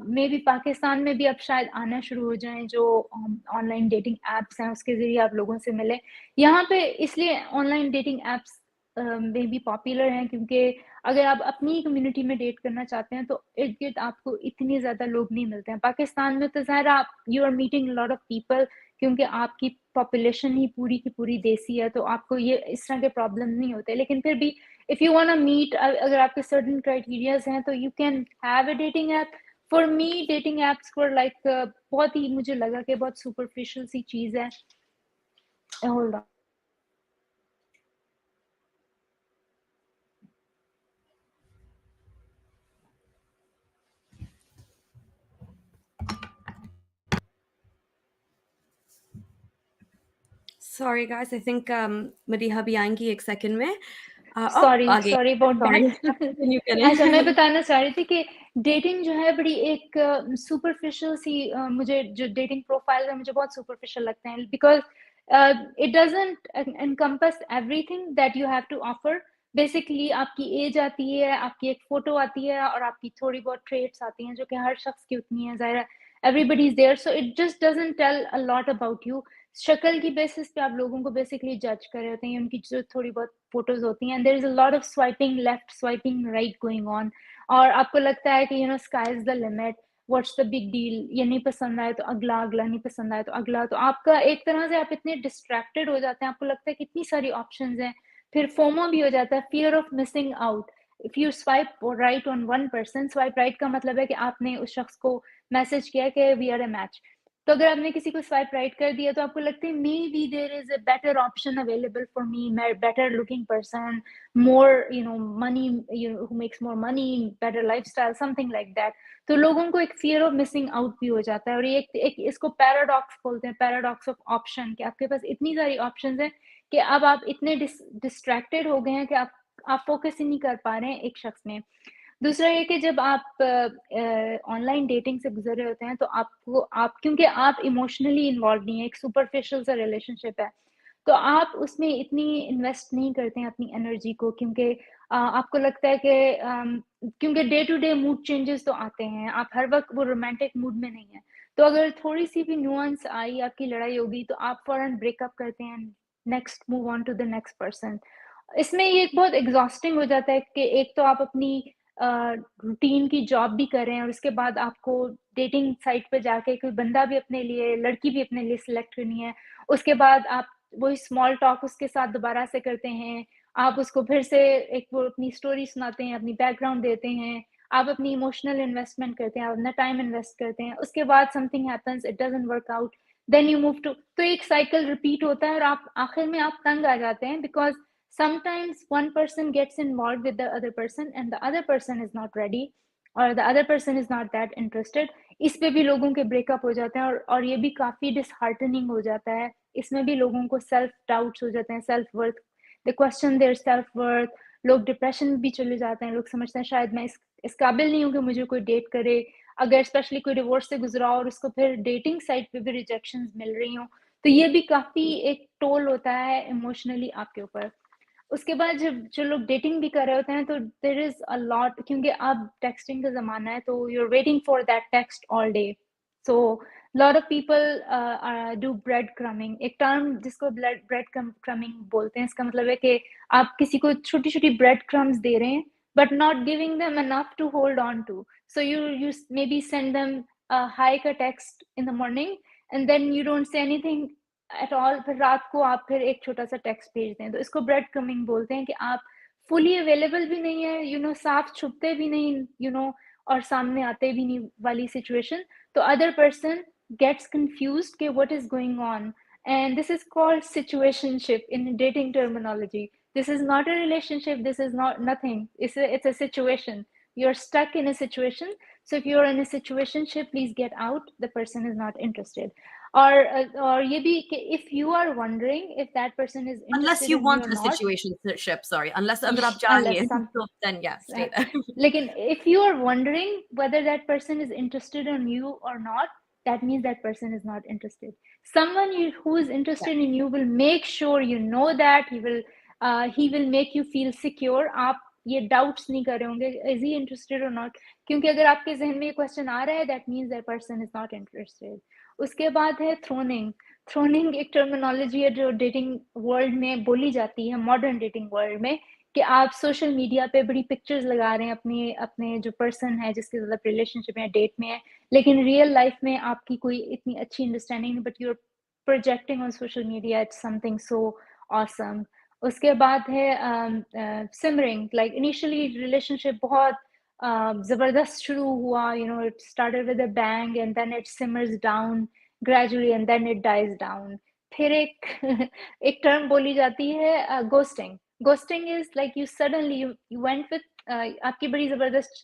مے بی پاکستان میں بھی اب شاید آنا شروع ہو جائیں, جو آن لائن ڈیٹنگ ایپس ہیں اس کے ذریعے آپ لوگوں سے ملیں. یہاں پہ اس لیے آن لائن ڈیٹنگ ایپس میں بھی پاپولر ہیں کیونکہ اگر آپ اپنی کمیونٹی میں ڈیٹ کرنا چاہتے ہیں تو ارد گرد آپ کو اتنے زیادہ لوگ نہیں ملتے ہیں. پاکستان میں تو ظاہر آپ you are meeting lot of people, کیونکہ آپ کی پاپولیشن ہی پوری کی پوری دیسی ہے, تو آپ کو یہ اس طرح کے پرابلم نہیں ہوتے. لیکن پھر بھی اف یو وانٹ میٹ, اگر آپ کے سرٹن کرائٹیریاز ہیں تو you can have a dating app. For me dating apps for like بہت ہی مجھے لگا کہ بہت سپرفیشل سی چیز ہے. Hold on. Sorry guys, I think Madiha بھی آئیں گی ایک سیکنڈ میں. Sorry about that. اچھا, میں آگے. بتانا چاہ رہی تھی کہ ڈیٹنگ جو ہے بڑی ایک سپرفیشل سی, مجھے جو ڈیٹنگ پروفائل ہے مجھے بہت سپرفیشل لگتے ہیں, because it doesn't encompass everything that you have to offer. Basically آپ کی ایج آتی ہے, آپ کی ایک فوٹو آتی ہے, اور آپ کی تھوڑی بہت ٹریٹس آتی ہیں جو کہ ہر شخص کی اتنی ہیں, ظاہر ہے everybody is there, so it just doesn't tell a lot about you. شکل کی بیسس پہ آپ لوگوں کو بیسکلی جج کر رہے ہوتے ہیں, ان کی جو تھوڑی بہت فوٹوز ہوتی ہیں, there is a lot of swiping left, swiping right going on, اور آپ کو لگتا ہے کہ sky is the limit, what's the big deal, یہ نہیں پسند آئے تو اگلا, اگلا نہیں پسند آئے تو اگلا. تو آپ کا ایک طرح سے آپ اتنے ڈسٹریکٹڈ ہو جاتے ہیں, آپ کو لگتا ہے کتنی ساری آپشنز ہیں, پھر فومو بھی ہو جاتا ہے, fear of missing out. If you swipe right on one person, swipe right کا مطلب ہے کہ آپ نے اس شخص کو میسج کیا کہ وی آر اے میچ. تو اگر آپ نے کسی کو سوائپ رائٹ کر دیا تو آپ کو لگتا ہے maybe there is a better option available for me, better looking person, more money, who makes more money, better lifestyle, something like that. تو لوگوں کو ایک فیئر آف مسنگ آؤٹ بھی ہو جاتا ہے, اور ایک اس کو پیراڈاکس بولتے ہیں, پیراڈاکس آف آپشن, کہ آپ کے پاس اتنی ساری آپشنز ہیں کہ اب آپ اتنے ڈسٹریکٹڈ ہو گئے ہیں کہ آپ فوکس ہی نہیں کر پا رہے ہیں ایک شخص میں. دوسرا یہ کہ جب آپ آن لائن ڈیٹنگ سے گزر رہے ہوتے ہیں تو آپ کیونکہ آپ ایموشنلی انوالو نہیں ہیں, ایک سپرفیشل سا ریلیشن شپ ہے, تو آپ اس میں اتنی انویسٹ نہیں کرتے ہیں اپنی انرجی کو, کیونکہ آپ کو لگتا ہے کہ کیونکہ day to day mood changes تو آتے ہیں, آپ ہر وقت وہ رومانٹک موڈ میں نہیں ہیں. تو اگر تھوڑی سی بھی نیوانس آئی, آپ کی لڑائی ہوگی, تو آپ فوراً بریک اپ کرتے ہیں, next move on to the next person. اس میں یہ بہت ایگزاسٹنگ ہو جاتا ہے کہ ایک تو آپ اپنی روٹین کی جاب بھی کر رہے ہیں, اور اس کے بعد آپ کو ڈیٹنگ سائٹ پہ جا کے کوئی بندہ بھی اپنے لیے, لڑکی بھی اپنے لیے سلیکٹ کرنی ہے, اس کے بعد آپ وہی اسمال ٹاک اس کے ساتھ دوبارہ سے کرتے ہیں, آپ اس کو پھر سے ایک وہ اپنی اسٹوری سناتے ہیں, اپنی بیک گراؤنڈ دیتے ہیں, آپ اپنی ایموشنل انویسٹمنٹ کرتے ہیں, آپ اپنا ٹائم انویسٹ کرتے ہیں, اس کے بعد something happens, it doesn't work out, then you move to, تو ایک سائیکل ریپیٹ ہوتا ہے, اور آپ آخر میں آپ تنگ آ جاتے ہیں, because sometimes one person gets involved with the other person and the other person is not ready, or the other person is not that interested. اس پہ بھی لوگوں کے بریک اپ ہو جاتے ہیں, اور یہ بھی کافی ڈس ہارٹننگ ہو جاتا ہے, اس میں بھی لوگوں کو سیلف ڈاؤٹس ہو جاتے ہیں, self worth, they question their self worth, لوگ ڈپریشن میں بھی چلے جاتے ہیں, لوگ سمجھتے ہیں شاید میں اس قابل نہیں ہوں کہ مجھے کوئی ڈیٹ کرے, اگر اسپیشلی کوئی ڈیورس سے گزرا اور اس کو پھر ڈیٹنگ سائٹ پہ بھی ریجیکشنز مل رہی ہوں, تو یہ بھی کافی ایک ٹول ہوتا ہے ایموشنلی آپ کے اوپر. उसके बाद जब जो लोग डेटिंग भी कर रहे होते हैं तो देयर इज अ लॉट, क्योंकि अब टेक्सटिंग का ज़माना है तो you are waiting for that text all day. So lot of people do breadcrumbing, एक टर्म जिसको ब्रेड क्रमिंग बोलते हैं. इसका मतलब है कि आप किसी को छोटी छोटी ब्रेड क्रम्स दे रहे हैं but not giving them enough to hold on to. So you maybe send them a hi ka text in the morning and then you don't say anything at all. फिर रात को आप फिर एक छोटा सा टेक्स्ट भेज दें, तो इसको ब्रेड क्रमिंग बोलते हैं कि आप फुली अवेलेबल भी नहीं है, साफ छुपते भी नहीं, और सामने आते भी नहीं वाली सिचुएशन. तो अदर पर्सन gets confused कि what is going on, and this is called situationship in dating terminology. This is not a relationship, this is not nothing, it's a situation. You're stuck in a situation. So if you're in a situationship, please get out, the person is not interested. Or ye bhi कि if you are wondering if that person is Unless interested you in you want or a not, situationship, sorry. Unless अगर आप चाहें, unless some तो then yeah, stay there. Like, if you are wondering whether that person is interested in you or not, that means that person is not interested. Someone who is Yeah. interested in you will make sure you know that. He will make you feel secure. आप ये doubts नहीं कर रहे होंगे, is he interested or not? क्योंकि अगर आपके जहन में ये question आ रहा है, that means that person is not interested. उसके बाद है throning. Throning एक terminology है जो dating world में बोली जाती है, modern dating world में, कि आप सोशल मीडिया पे बड़ी पिक्चर्स लगा रहे हैं अपने अपने जो पर्सन है जिसके साथ रिलेशनशिप में डेट में है, लेकिन रियल लाइफ में आपकी कोई इतनी अच्छी अंडरस्टैंडिंग नहीं, but you are projecting on social media, it's something so awesome. उसके बाद है सिमरिंग. लाइक इनिशियली रिलेशनशिप बहुत जबरदस्त शुरू हुआ, it started with a bang and then it simmers down gradually and then it dies down. फिर एक एक टर्म बोली जाती है ghosting. Ghosting is like you suddenly you went with आपकी बड़ी जबरदस्त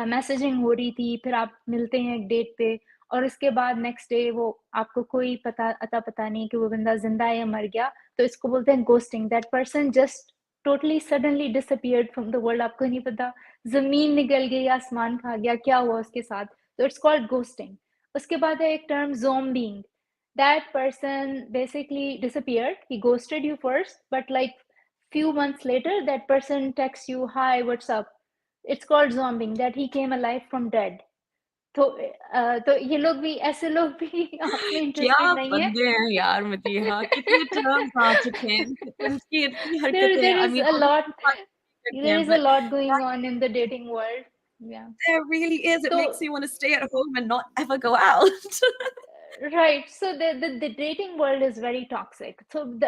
मैसेजिंग हो रही थी, फिर आप मिलते हैं एक डेट पे, और उसके बाद नेक्स्ट डे वो आपको कोई पता नहीं कि वो बंदा जिंदा है या मर गया. तो इसको बोलते हैं ghosting. That person just totally suddenly disappeared from the world. आपको नहीं पता जमीन निकल गई, आसमान खा गया, क्या हुआ उसके साथ. तो इट्स कॉल्ड घोस्टिंग. उसके बाद है एक term ज़ोंबीइंग. That person basically disappeared. He ghosted you first, but like few months later that person texts you, hi, what's up. It's called zombing, that he came alive from dead. तो ये लोग भी, ऐसे लोग भी आप में क्या इंटरेस्टेड नहीं है. बंदे हैं यार मदीहा, कितने टर्म्स आ चुके हैं, इनकी इतनी there हरकतें, there I is mean a lot obviously बात करते there हैं, is a but lot going that on in the dating world. Yeah. there really is. It तो makes me want to stay at home and not ever go out. right, so the dating world is very toxic. So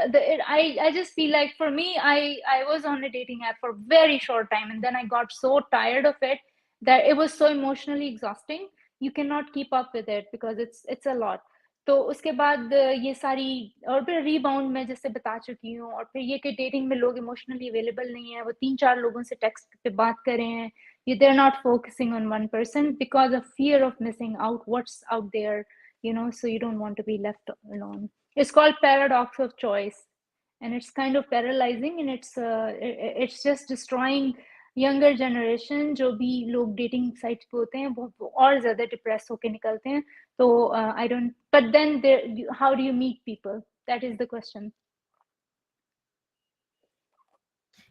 I just feel like, for me, I was on a dating app for a very short time, and then I got so tired of it that it was so emotionally exhausting. You cannot keep up with it because it's a lot. तो उसके बाद ये सारी, और फिर rebound मैं जैसे बता चुकी हूँ, और फिर ये कि डेटिंग में लोग इमोशनली अवेलेबल नहीं है, वो 3-4 लोगों से टेक्स्ट पे बात कर रहे हैं. they're not focusing on one person because of fear of missing out what's out there, so you don't want to be left alone. It's called paradox of choice, and it's kind of paralyzing, and it's just destroying younger generation. जो भी लोग dating sites पे होते हैं वो और ज़्यादा depressed होके निकलते हैं. तो I don't, but then how do you meet people? That is the question.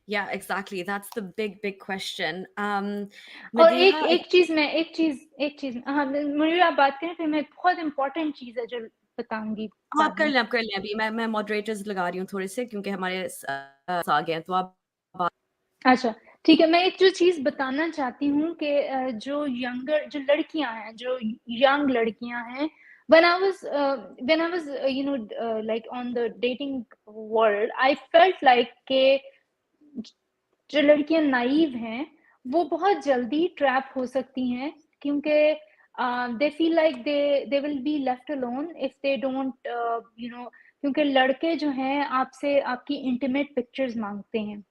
Yeah, exactly. That's the big question. और एक Madiha, एक चीज मैं एक चीज हाँ, मुझे आप बात करें, फिर मैं बहुत important चीज है जो बताऊंगी आप बाद कर में. लें, आप कर लें अभी। मैं मॉडरेटर्स लगा रही हूँ थोड़े से, क्योंकि हमारे आ गए हैं, तो आप अच्छा, ठीक है. मैं एक जो चीज बताना चाहती हूँ कि जो लड़कियां हैं, जो यंग लड़कियां हैं, when I was like on the dating world, I felt like कि जो लड़कियां नाइव हैं वो बहुत जल्दी ट्रैप हो सकती हैं, क्योंकि they feel like they will be left alone if they don't क्योंकि लड़के जो हैं आपसे आपकी इंटीमेट पिक्चर्स मांगते हैं.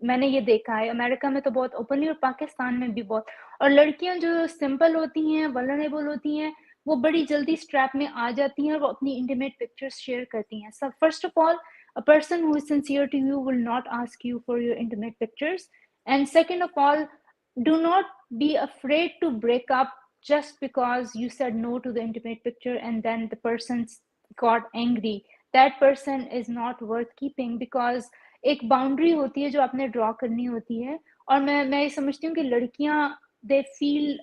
मैंने ये देखा है अमेरिका में तो बहुत ओपनली, और पाकिस्तान में भी बहुत. और लड़कियां जो सिंपल होती हैं, वल्नरेबल होती हैं, वो बड़ी जल्दी स्ट्रैप में आ जाती हैं और वो अपनी इंटीमेट पिक्चर्स शेयर करती हैं. सब first of all, a person who is sincere to you will not ask you for your intimate pictures. And second of all, do not be afraid to break up just because you said no to the intimate picture and then the person got angry. That person is not worth keeping, because एक boundary होती है जो आपने draw करनी होती है। और मैं ये समझती हूँ कि लड़कियां दे फील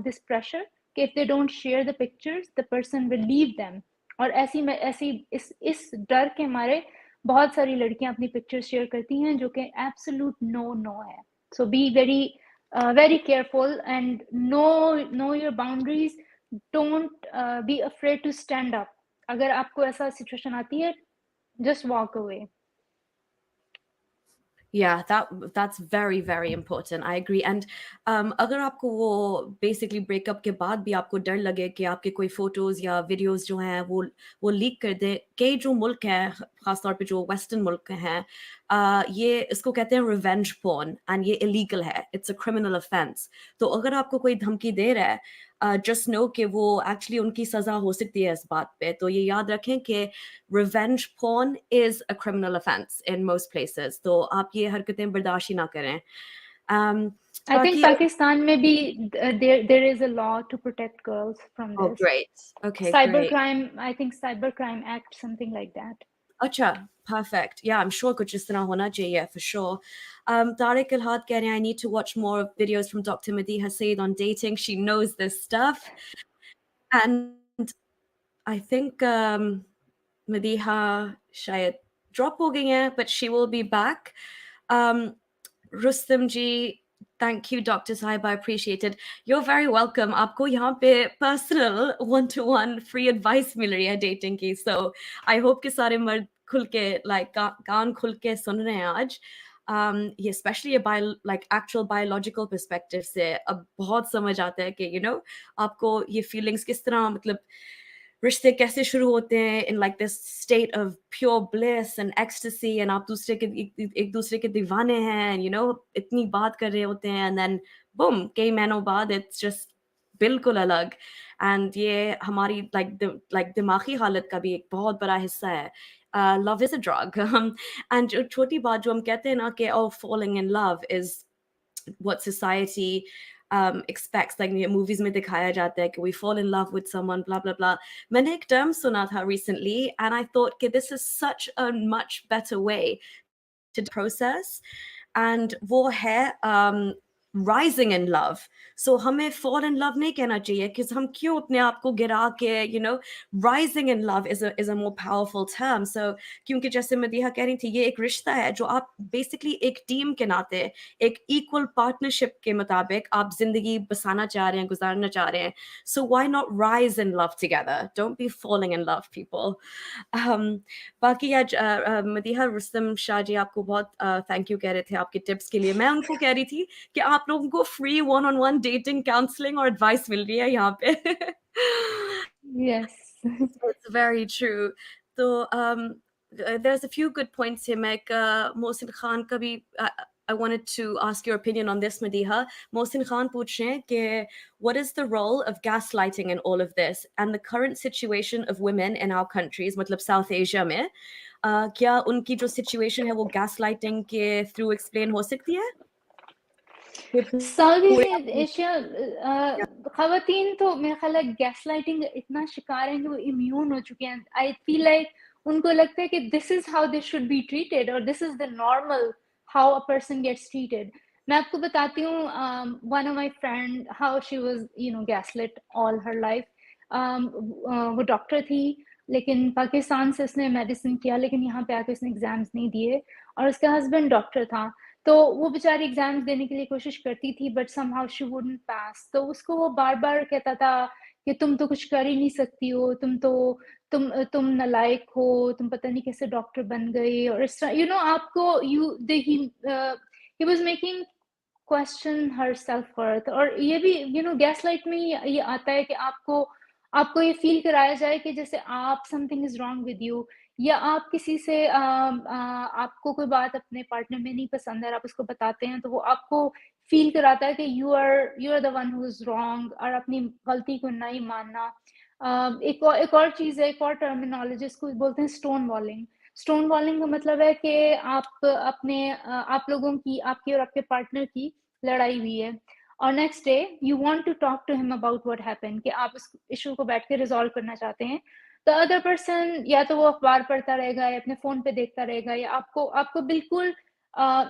दिस प्रेशर कि if they don't share the pictures the person will leave them. और ऐसी इस डर के मारे बहुत सारी लड़कियां अपनी पिक्चर्स शेयर करती हैं जो कि एब्सोल्यूट नो है। So be very very careful and know your boundaries. Don't be afraid to stand up. अगर आपको ऐसा सिचुएशन आती है, just walk away. Yeah, that's very very important. I agree. And अगर आपको वो basically breakup के बाद भी आपको डर लगे कि आपके कोई photos या videos जो हैं वो leak कर दे, कई जो मुल्क हैं खासतौर पे जो western मुल्क हैं, ये इसको कहते हैं revenge porn and ये illegal है, it's a criminal offense. तो अगर आपको कोई धमकी दे रहा है, just know कि वो actually उनकी सजा हो सकती है इस बात पे। तो ये याद रखें कि revenge porn is a criminal offense in most places. तो आप ये हरकतें बर्दाश्त ही ना करें। I think बाकी Pakistan may be there is a law to protect girls from oh this. great. Okay, great. Cybercrime, I think Cybercrime Act, something like that. Acha, perfect. Yeah, I'm sure कुछ इस तरह होना चाहिए for sure. Tariq Al-Had कह रहे हैं, I need to watch more videos from Dr. Madiha Said on dating. She knows this stuff. And I think Madiha शायद drop हो गई हैं, but she will be back. Rustam ji, thank you, Dr. Saib. I appreciate it. You're very welcome. आपको यहाँ पे personal one-to-one free advice मिल रही है dating की. So I hope कि सारे मर्द खुल के like कान खुल के सुन रहे हैं आज. ये especially ये like actual biological perspective से अब बहुत समझ आता है कि you know आपको ये feelings किस तरह मतलब रिश्ते कैसे शुरू होते हैं in like this state of pure bliss and ecstasy and आप दूसरे के एक दूसरे के दीवाने हैं and you know इतनी बात कर रहे होते हैं and then boom कई महीनों बाद it's just बिल्कुल अलग and ये हमारी like दिमागी हालत का भी एक बहुत बड़ा हिस्सा है. Love is a drug. And जो छोटी बात जो हम कहते हैं ना कि oh falling in love is what society expects, like movies में दिखाया जाता है कि we fall in love with someone, blah blah blah. मैंने एक term सुना था recently, and I thought कि this is such a much better way to process, and वो है rising in love. So हमें fall in love नहीं कहना चाहिए because हम क्यों अपने आप को गिरा के you know rising in love is a more powerful term. So क्योंकि जैसे मदीहा कह रही थी ये एक रिश्ता है जो आप basically एक टीम के नाते एक equal partnership के मुताबिक आप जिंदगी बसाना चाह रहे हैं गुजारना चाह रहे हैं. So why not rise in love together? Don't be falling in love, people. बाकी आज मदीहा रुस्तम शाह जी आपको बहुत थैंक यू कह रहे थे आपके टिप्स के लिए. मैं उनको कह रही थी कि आप लोगों को free one on one dating counselling और एडवाइस मिल रही है यहाँ पे. Yes. It's very true. So there's a few good points here. Meg, Mohsin Khan ka bhi, I wanted to ask your opinion on this, Madiha. Mohsin Khan पूछ रहे हैं कि what is the role of gaslighting in all of this and the current situation of women in our countries, मतलब South Asia में, क्या उनकी जो situation है वो gaslighting के through explain हो सकती है? साउथ एशिया खवातीन तो मेरा ख्याल है गैसलाइटिंग इतना शिकार हैं कि वो इम्यून हो चुके हैं. आई फील लाइक उनको लगता है कि this is how they should be treated और this is the normal how a person gets treated. मैं आपको बताती हूँ one of my friend how she was you know gaslit all her life. वो डॉक्टर थी लेकिन पाकिस्तान से उसने मेडिसिन किया लेकिन यहाँ पे आके उसने एग्जाम्स नहीं दिए और उसका हस्बैंड डॉक्टर था. तो वो बेचारी एग्जाम्स देने के लिए कोशिश करती थी बट समहाउ शी वुडंट पास. तो उसको वो बार बार कहता था कि तुम तो कुछ कर ही नहीं सकती हो, तुम नलायक हो, तुम पता नहीं कैसे डॉक्टर बन गई और इस तरह यू नो आपको he was making question her self worth. और ये भी यू नो गैसलाइट में ये आता है कि आपको ये फील कराया जाए कि जैसे आप something is wrong with you या आप किसी से आपको कोई बात अपने पार्टनर में नहीं पसंद है आप उसको बताते हैं तो वो आपको फील कराता है कि you are the one who is wrong और अपनी गलती को नहीं मानना. एक और चीज है, एक और टर्मिनोलॉजी इसको बोलते हैं स्टोन वॉलिंग. स्टोन वॉलिंग का मतलब है कि आप लोगों की आपकी और आपके पार्टनर की लड़ाई हुई है और next day you want to talk to him about what happened कि आप इस इशू को बैठ के रिजॉल्व करना चाहते हैं. the other person या तो वो अखबार पढ़ता रहेगा या अपने फोन पे देखता रहेगा या आपको बिल्कुल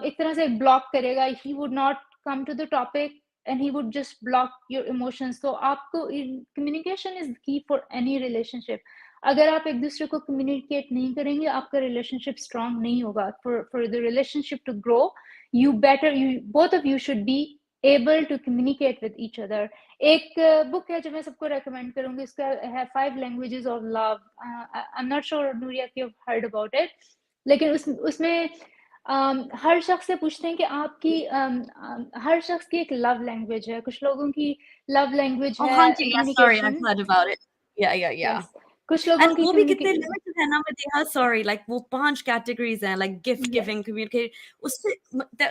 एक तरह से ब्लॉक करेगा. He would not come to the topic and he would just block your emotions. तो आपको communication is key for any relationship. अगर आप एक दूसरे को communicate नहीं करेंगे, आपका relationship strong नहीं होगा. For the relationship to grow, both of you should be able to communicate with each other. एक बुक है जो मैं सबको recommend करूंगी, इसका है 5 languages of love. I'm not sure Nuriya if you've heard about it, लेकिन उसमें हर शख्स से पूछते हैं कि आपकी हर शख्स की एक लव लैंग्वेज है. कुछ लोगों की लव लैंग्वेज Oh, है हाँ जी, yes, sorry, I've communication. heard about it. Yeah. Yes, कुछ And लोगों की वो भी कितने limited है ना Madiha, sorry, like वो 5 categories हैं, like gift giving, communicate. उससे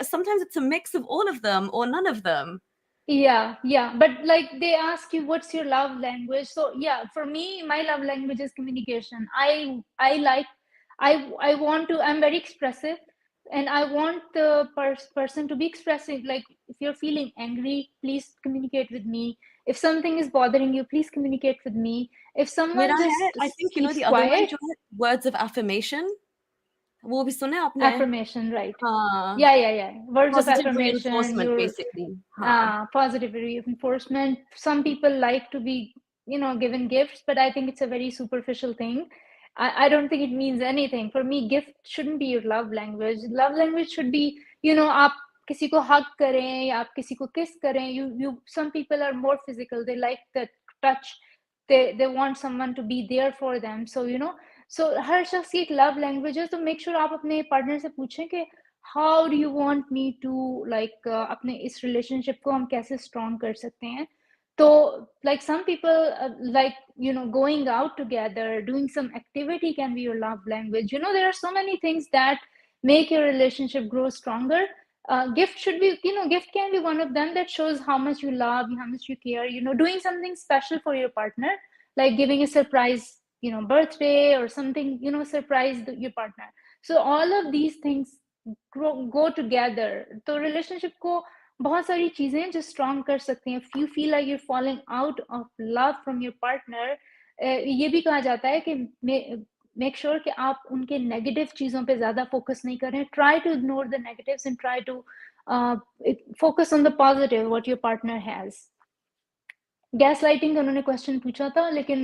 sometimes it's a mix of all of them or none of them. Yeah, but like they ask you what's your love language. So yeah, for me, my love language is communication. I want to, I'm very expressive, and I want the person to be expressive. Like if you're feeling angry, please communicate with me. If something is bothering you, please communicate with me. If someone मेरा just है, I think you know keeps the other one quiet, जो है words of affirmation. वो भी सुने आपने? affirmation, right? हाँ, Yeah. Words of positive affirmation, reinforcement your basically. हाँ. positive reinforcement. Some people like to be, given gifts, but I think it's a very superficial thing. I don't think it means anything. For me, gift shouldn't be your love language. Love language should be, आप किसी को hug करें या आप किसी को kiss करें. Some people are more physical. They like the touch. They want someone to be there for them. So, so हर शख्स की एक love language है. तो make sure आप अपने partner से पूछें कि how do you want me to like अपने इस relationship को हम कैसे strong कर सकते हैं. So like some people like going out together, doing some activity can be your love language. There are so many things that make your relationship grow stronger. Gift should be, gift can be one of them that shows how much you love, how much you care. Doing something special for your partner, like giving a surprise, birthday or something, surprise your partner. So all of these things go together. तो relationship को बहुत सारी चीजें जो strong कर सकते हैं. If you feel like you're falling out of love from your partner, ये भी कहा जाता है कि make sure कि आप उनके negative चीजों पे ज्यादा focus नहीं करें. Try to ignore the negatives and try to focus on the positive what your partner has. Gaslighting का उन्होंने क्वेश्चन पूछा था, लेकिन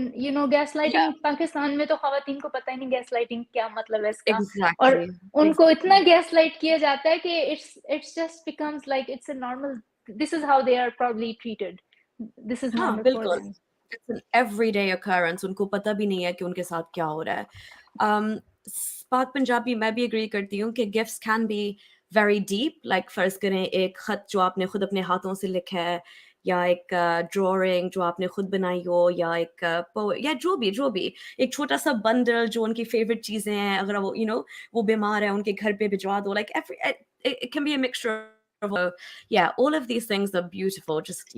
गैसलाइटिंग Yeah, पाकिस्तान में तो खवातीन को पता ही नहीं गैसलाइटिंग क्या मतलब है इसका. और exactly. उनको इतना Exactly. गैसलाइट किया जाता है कि it's just becomes like it's a normal, this is how they are probably treated, this is हाँ, normal for बिल्कुल. them. It's an everyday occurrence. उनको पता भी नहीं है कि उनके साथ क्या हो रहा है. पाक पंजाबी मैं भी agree करती हूँ कि gifts can be very deep. Like फर्ज करें एक खत जो आपने खुद अपने हाथों से लिखा है, या एक drawing जो आपने खुद बनाई हो, या एक या जो भी एक छोटा सा bundle जो उनकी favorite चीजें हैं, अगर वो वो बीमार है उनके घर पे भिजवा दो. Like it can be a mixture of yeah, all of these things are beautiful. Just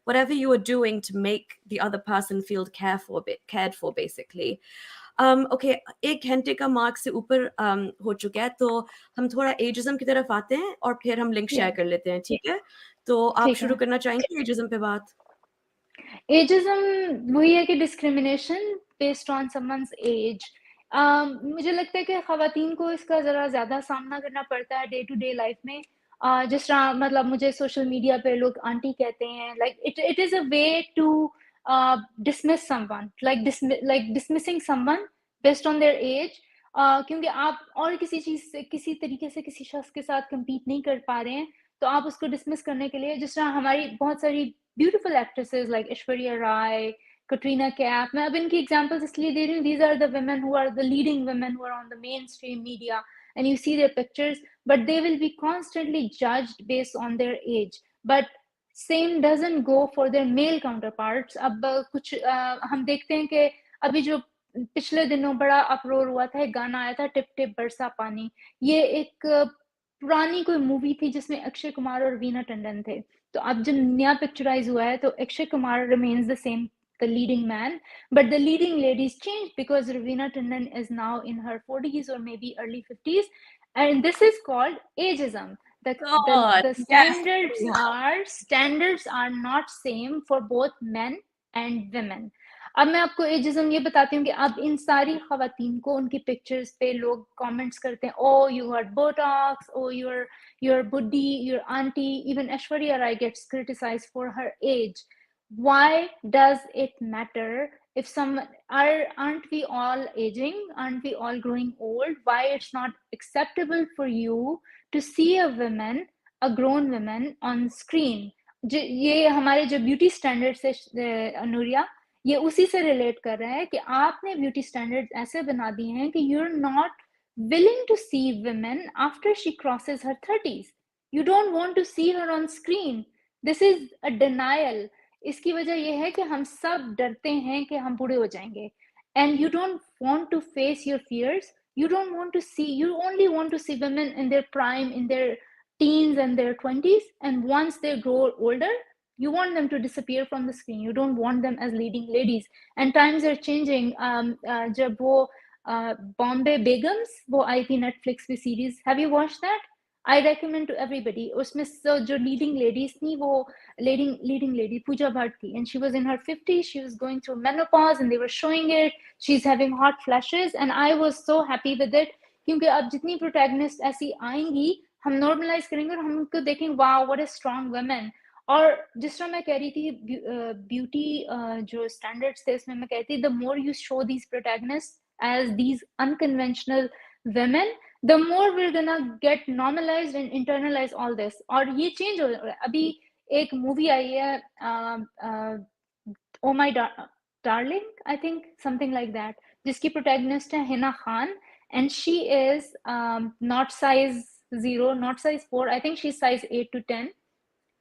whatever you are doing to make the other person feel cared for basically. Okay, 1 घंटे का मार्क से ऊपर हो चुका है, तो हम थोड़ा एजिज्म की तरफ आते हैं और फिर हम लिंक शेयर Yeah, कर लेते हैं. ठीक है, तो आप ठीक शुरू है. करना चाहेंगे एजिज्म पे बात? एजिज्म वही है कि discrimination based on someone's age. मुझे लगता है कि खवातीन को इसका ज़रा ज़्यादा सामना करना पड़ता है डे टू डे लाइफ में. जिस तरह मतलब मुझे सोशल मीडिया पे लोग आंटी कहते हैं. Like it is a way to dismiss someone, like dismissing someone based on their age. क्योंकि आप और किसी चीज़ से किसी तरीके से किसी शख्स के साथ compete नहीं कर पा रहे हैं, तो आप उसको dismiss करने के लिए, जिस तरह हमारी बहुत सारी beautiful actresses like Aishwarya Rai, Katrina Kaif, मैं अब इनकी examples इसलिए दे रही हूँ. These are the women who are the leading women who are on the mainstream media, and you see their pictures, but they will be constantly judged based on their age. But same doesn't go for their male counterparts. अब कुछ हम देखते हैं कि अभी जो पिछले दिनों बड़ा अपरोर हुआ था, एक गाना आया था टिप टिप बरसा पानी. ये एक पुरानी कोई मूवी थी जिसमें अक्षय कुमार और वीना टंडन थे. तो अब जब नया पिक्चराइज हुआ है, तो Akshay Kumar remains the same, the leading man, but the leading ladies changed because Ravina Tandon is now in her 40s or maybe early 50s, and this is called ageism. The, the, God, the yes. standards are not same for both men and women. अब मैं आपको ageism ये बताती हूँ कि अब इन सारी खवातीन को उनकी पिक्चर्स पे लोग कमेंट्स करते हैं, oh you are botox, oh you're बुड्ढी, you're auntie. Even Aishwarya Rai gets criticized for her age. Why does it matter if aren't we all aging, aren't we all growing old? Why it's not acceptable for you to see a grown woman on screen? ये हमारे जो beauty standards है नूरिया, ये उसी से relate कर रहा है कि आपने ब्यूटी स्टैंडर्ड्स ऐसे बना दिए हैं कि you are not willing to see women after she crosses her 30s. You don't want to see her on screen. This is a denial. इसकी वजह यह है कि हम सब डरते हैं कि हम बूढ़े हो जाएंगे. And you don't want to face your fears. You don't want to see, you only want to see women in their prime, in their teens and their 20s. And once they grow older, you want them to disappear from the screen. You don't want them as leading ladies. And times are changing. जब वो बॉम्बे बेगम्स वो आई थी Netflix पे series, have you watch that? I recommend to everybody. उसमें जो leading ladies थी वो leading lady Pooja Bhatt थी, and she was in her 50s. She was going through menopause and they were showing it. She's having hot flashes and I was so happy with it, क्योंकि अब जितनी protagonist ऐसी आएंगी हम normalise करेंगे और हम उनको देखेंगे, wow what a strong women. और जिस तरह मैं कह रही थी ब्यूटी जो स्टैंडर्ड्स थे उसमें मैं कहती थी, the more you show these protagonist as these unconventional women, the more we're gonna get normalized and internalize all this. और ये चेंज हो रहा है. अभी एक मूवी आई है oh my darling, I think something like that, जिसकी प्रोटैगनिस्ट है Hina Khan, and she is not size 0, not size 4, I think she's size 8 to 10.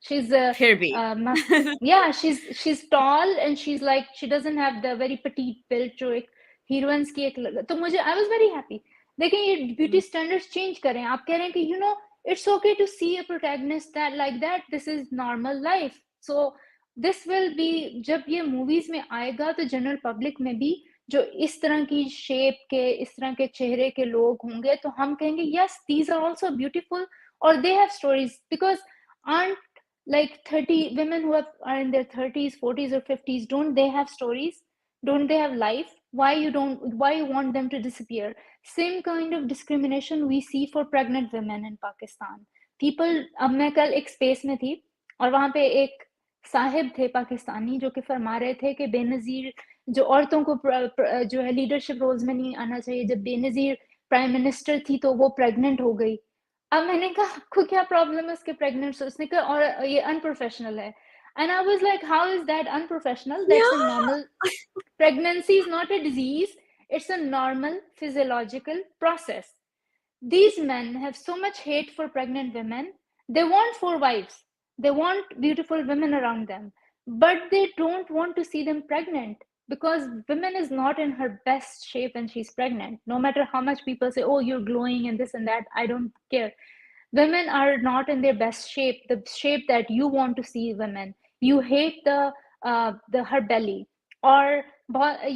She's फिर भी yeah, she's tall and she's like, she doesn't have the very petite build जो एक heroines की एक तो मुझे आई वाज वेरी हैप्पी. देखें ये ब्यूटी स्टैंडर्ड्स चेंज करें. आप कह रहे हैं कि you know it's okay to see a protagonist that like that, this is normal life. So this will be, जब ये मूवीज में आएगा तो जनरल पब्लिक में भी जो इस तरह की शेप के, इस तरह के चेहरे के लोग होंगे तो हम कहेंगे yes, these are also beautiful और they have stories. Because aren't like 30 women who are in their 30s, 40s or 50s, don't they have stories? Don't they have life? Why you want them to disappear? Same kind of discrimination we see for pregnant women in Pakistan. People, अब मैं कल एक space में थी और वहां पे एक साहिब थे पाकिस्तानी जो कि फरमा रहे थे कि बेनजीर जो औरतों को जो है लीडरशिप रोल्स में नहीं आना चाहिए. जब बेनजीर प्राइम मिनिस्टर थी तो वो प्रेग्नेंट हो गई. अब मैंने कहा आपको क्या प्रॉब्लम है उसके प्रेग्नेंट? उसने कहा और ये अनप्रोफेशनल है. And I was like, how is that unprofessional? That's a yeah. normal, pregnancy is not a disease, it's a normal physiological process. These men have so much hate for pregnant women. They want 4 wives, they want beautiful women around them, but they don't want to see them pregnant, because women is not in her best shape when she's pregnant. No matter how much people say, oh, you're glowing and this and that, I don't care. Women are not in their best shape, the shape that you want to see women. You hate the her belly. Or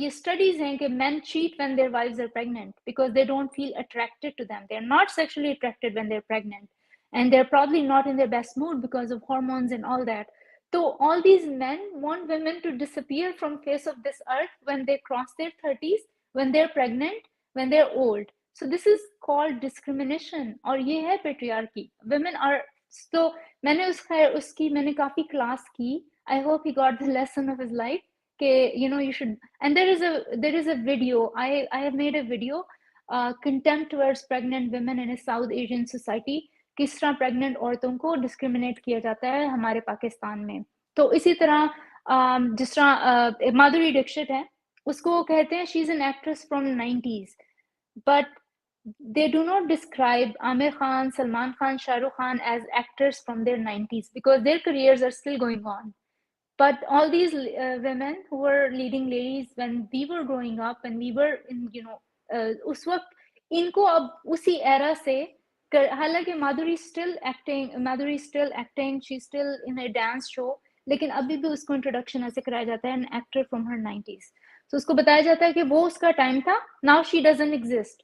ये studies हैं कि men cheat when their wives are pregnant because they don't feel attracted to them. They're not sexually attracted when they're pregnant, and they're probably not in their best mood because of hormones and all that. So all these men want women to disappear from face of this earth when they cross their 30s, when they're pregnant, when they're old. So this is called discrimination, और ये है patriarchy. Women are, so मैंने उसकी मैंने काफी class की. I hope he got the lesson of his life. You know, you should, and there is a video, I have made a video, contempt towards pregnant women in a South Asian society. किस तरह pregnant औरतों को discriminate किया जाता है हमारे पाकिस्तान में. तो इसी तरह जिस तरह माधुरी दीक्षित है, उसको कहते हैं she is an actress from 90s, but they do not describe Amir Khan, Salman Khan, Shah Rukh Khan as actors from their 90s because their careers are still going on. But all these women who were leading ladies when we were growing up, when we were in, you know, उस वक्त इनको अब उसी era से, हालांकि माधुरी still acting, she's still in a dance show, लेकिन अभी भी उसको इंट्रोडक्शन ऐसे कराया जाता है, an actor from her 90s. So उसको बताया जाता है कि वो उसका टाइम था, now she doesn't exist.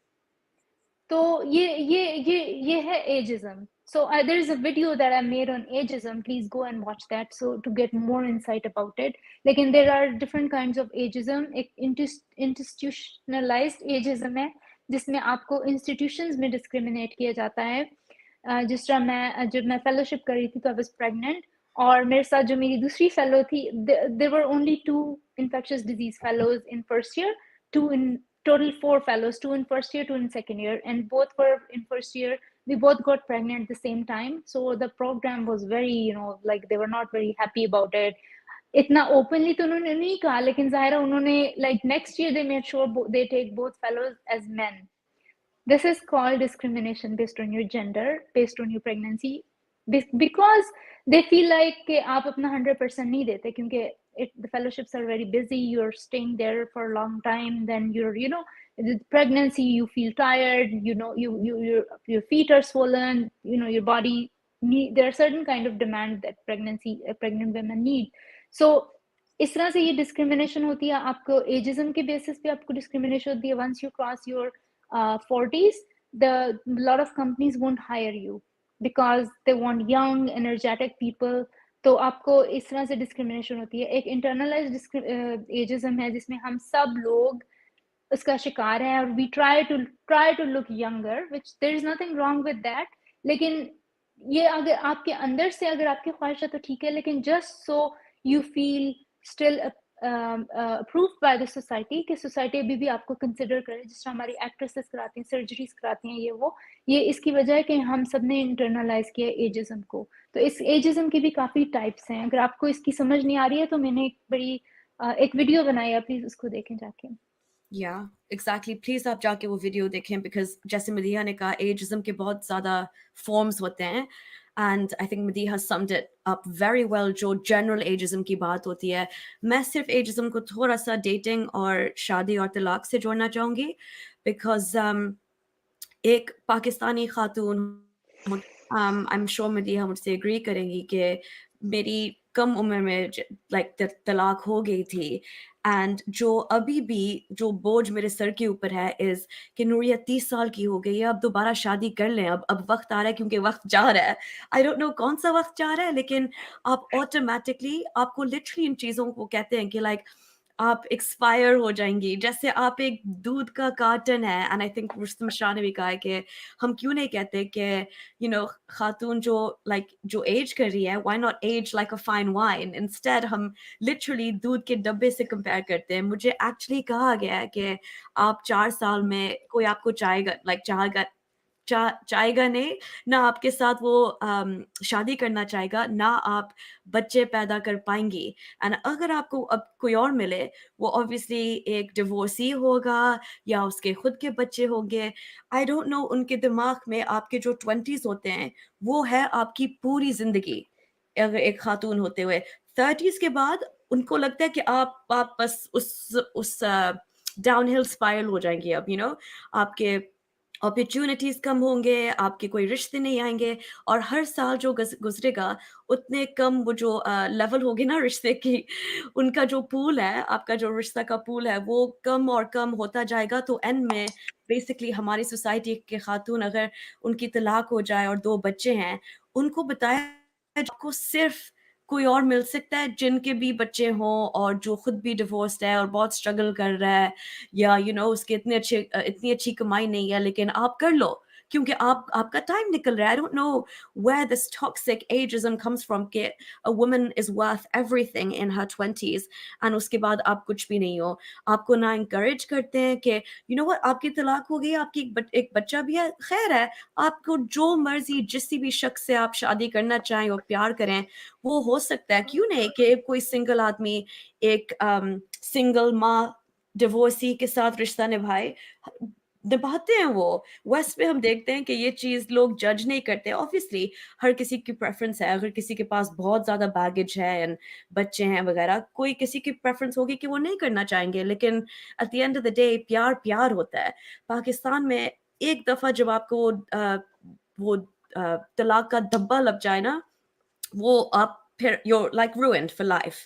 तो ये है ageism. So there's a video that I made on ageism. Please go and watch that. So to get more insight about it, like, and there are different kinds of ageism. एक institutionalized ageism है, जिसमें आपको institutions में discriminate किया जाता है. जिस तरह मैं जब मैं fellowship कर रही थी तो I was pregnant, और मेरे साथ जो मेरी दूसरी fellow थी, there were only 2 infectious disease fellows in first year, 2 in total 4 fellows, 2 in first year, 2 in second year, and both were in first year. We both got pregnant at the same time, so the program was very, like, they were not very happy about it. इतना openly तो उन्होंने नहीं कहा, लेकिन ज़ाहिर है उन्होंने, like, next year they made sure they take both fellows as men. This is called discrimination based on your gender, based on your pregnancy, because they feel like कि आप अपना 100% नहीं देते, क्योंकि the fellowships are very busy, you're staying there for a long time, then you're, with pregnancy you feel tired, your feet are swollen, your body need, there are certain kind of demand that pregnant women need. So इस तरह से ये discrimination होती है. आपको ageism के basis पे आपको डिस्क्रिमिनेशन होती है. once you cross your 40s, lot of companies won't hire you because they want young energetic people. तो आपको इस तरह से डिस्क्रिमिनेशन होती है. एक इंटरनलाइज्ड एजिज्म है जिसमें हम सब लोग उसका शिकार हैं, और we try to look younger, which there is nothing wrong with that. लेकिन ये अगर आपके अंदर से अगर आपकी ख्वाहिश है तो ठीक है, लेकिन just so you feel still approved by the society, कि society अभी भी आपको consider करे. जिस तरह हमारी actresses कराती हैं, surgeries कराती हैं, ये इसकी वजह है कि हम सब ने internalize किया ageism को. तो इस ageism की भी काफ़ी types हैं. अगर आपको इसकी समझ नहीं आ रही है तो मैंने एक वीडियो बनाई है, प्लीज उसको देखें जाके. Yeah, exactly. Please आप जाके वो वीडियो देखें, because जैसे मदीहा ने कहा, ageism के बहुत ज़्यादा forms होते हैं, and I think Madiha summed it up very well. जो general ageism की बात होती है, मैं सिर्फ ageism को थोड़ा सा dating और शादी और तलाक से जोड़ना चाहूँगी, because एक पाकिस्तानी खातून, I'm sure मदीहा मुझसे agree करेंगी कि मेरी कम उम्र में like तलाक हो गई थी, एंड जो अभी भी जो बोझ मेरे सर के ऊपर है इज कि नूरिया 30 साल की हो गई है, अब दोबारा शादी कर लें, अब वक्त आ रहा है, क्योंकि वक्त जा रहा है. आई डोंट नो कौन सा वक्त जा रहा है, लेकिन आप ऑटोमेटिकली, आपको लिटरली इन चीज़ों को कहते हैं कि लाइक आप एक्सपायर हो जाएंगी, जैसे आप एक दूध का कार्टन है. And I think Rustam Shah ने भी कहा है कि हम क्यों नहीं कहते कि खातून जो जो एज कर रही है, why not age like a fine wine, instead हम लिटरली दूध के डब्बे से कंपेयर करते हैं. मुझे एक्चुअली कहा गया है कि आप 4 साल में कोई आपको चाहेगा नहीं ना, आपके साथ वो शादी करना चाहेगा ना, आप बच्चे पैदा कर पाएंगी. एंड अगर आपको अब कोई और मिले, वो ऑब्वियसली एक डिवोर्सी होगा या उसके खुद के बच्चे होंगे. आई डोंट नो, उनके दिमाग में आपके जो 20s होते हैं वो है आपकी पूरी जिंदगी. अगर एक खातून होते हुए 30s के बाद उनको लगता है कि आप बस उस डाउनहिल स्पाइरल हो जाएंगे. अब आपके अपॉर्चुनिटीज कम होंगे, आपके कोई रिश्ते नहीं आएंगे, और हर साल जो गुजरेगा उतने कम वो जो लेवल होगी ना रिश्ते की, उनका जो पूल है, आपका जो रिश्ता का पूल है, वो कम और कम होता जाएगा. तो एंड में बेसिकली हमारी सोसाइटी के खातून, अगर उनकी तलाक हो जाए और 2 बच्चे हैं, उनको बताया आपको सिर्फ कोई और मिल सकता है जिनके भी बच्चे हों और जो खुद भी डिवोर्स्ड है और बहुत स्ट्रगल कर रहा है, या उसके इतनी अच्छी कमाई नहीं है, लेकिन आप कर लो क्योंकि आपका टाइम निकल रहा है. I don't know where this toxic ageism comes from कि a woman is worth everything in her 20s and उसके बाद आप कुछ भी नहीं हो. आपको ना encourage करते हैं कि what, आपकी तलाक हो गई, आपकी एक बच्चा भी है, खैर है, आपको जो मर्जी जिस भी शख्स से आप शादी करना चाहें और प्यार करें वो हो सकता है. क्यों नहीं कि कोई सिंगल आदमी एक सिंगल माँ डिवोर्सी के साथ रिश्ता निभाते हैं. वो वेस्ट में हम देखते हैं कि ये चीज़ लोग जज नहीं करते. ऑब्वियसली हर किसी की प्रेफरेंस है, अगर किसी के पास बहुत ज़्यादा बैगेज है एंड बच्चे हैं वगैरह, कोई किसी की प्रेफरेंस होगी कि वो नहीं करना चाहेंगे, लेकिन at the end of the day प्यार प्यार होता है. पाकिस्तान में एक दफ़ा जब आपको वो तलाक का धब्बा लग जाए ना, वो आप फिर you're like ruined for life.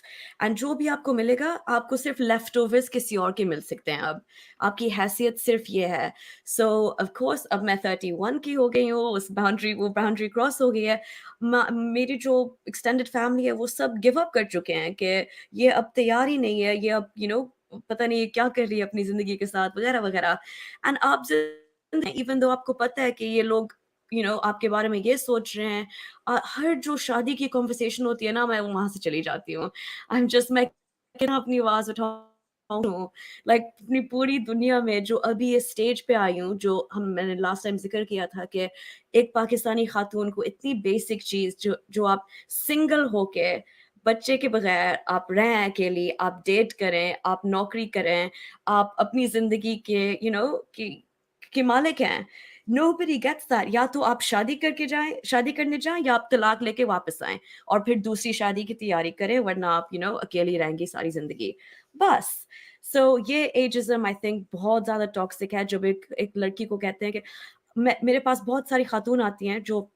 And जो भी आपको मिलेगा आपको सिर्फ लेफ्ट ओवर्स किसी और के मिल सकते हैं अब, आपकी हैसियत सिर्फ ये है. So of course अब मैं 31 की हो गई हूँ, वो बाउंड्री क्रॉस हो गई है. मेरी जो एक्सटेंडेड फैमिली है वो सब गिव अप कर चुके हैं कि ये अब तैयार ही नहीं है, ये अब पता नहीं ये क्या कर रही है अपनी जिंदगी के साथ वगैरह वगैरह. एंड आप इवन दो आपको पता है कि ये लोग आपके बारे में ये सोच रहे हैं, हर जो शादी की कॉन्वर्सेशन होती है ना मैं वहां से चली जाती हूँ. आई एम जस्ट मैं अपनी आवाज उठाऊं लाइक अपनी पूरी दुनिया में जो अभी इस स्टेज पे आई हूँ, जो मैंने लास्ट टाइम जिक्र किया था कि एक पाकिस्तानी खातून को इतनी बेसिक चीज जो आप सिंगल होके बच्चे के बगैर आप रहें अकेली, आप डेट करें, आप नौकरी करें, आप अपनी जिंदगी के कि मालिक हैं. Nobody gets that. या तो आप शादी करने जाएं या आप तलाक लेके वापस आएं और फिर दूसरी शादी की तैयारी करें, वरना आप अकेली रहेंगी सारी जिंदगी बस. सो ये एजिज्म आई थिंक बहुत ज्यादा टॉक्सिक है. जब एक लड़की को कहते हैं कि मेरे पास बहुत सारी खातून आती हैं जो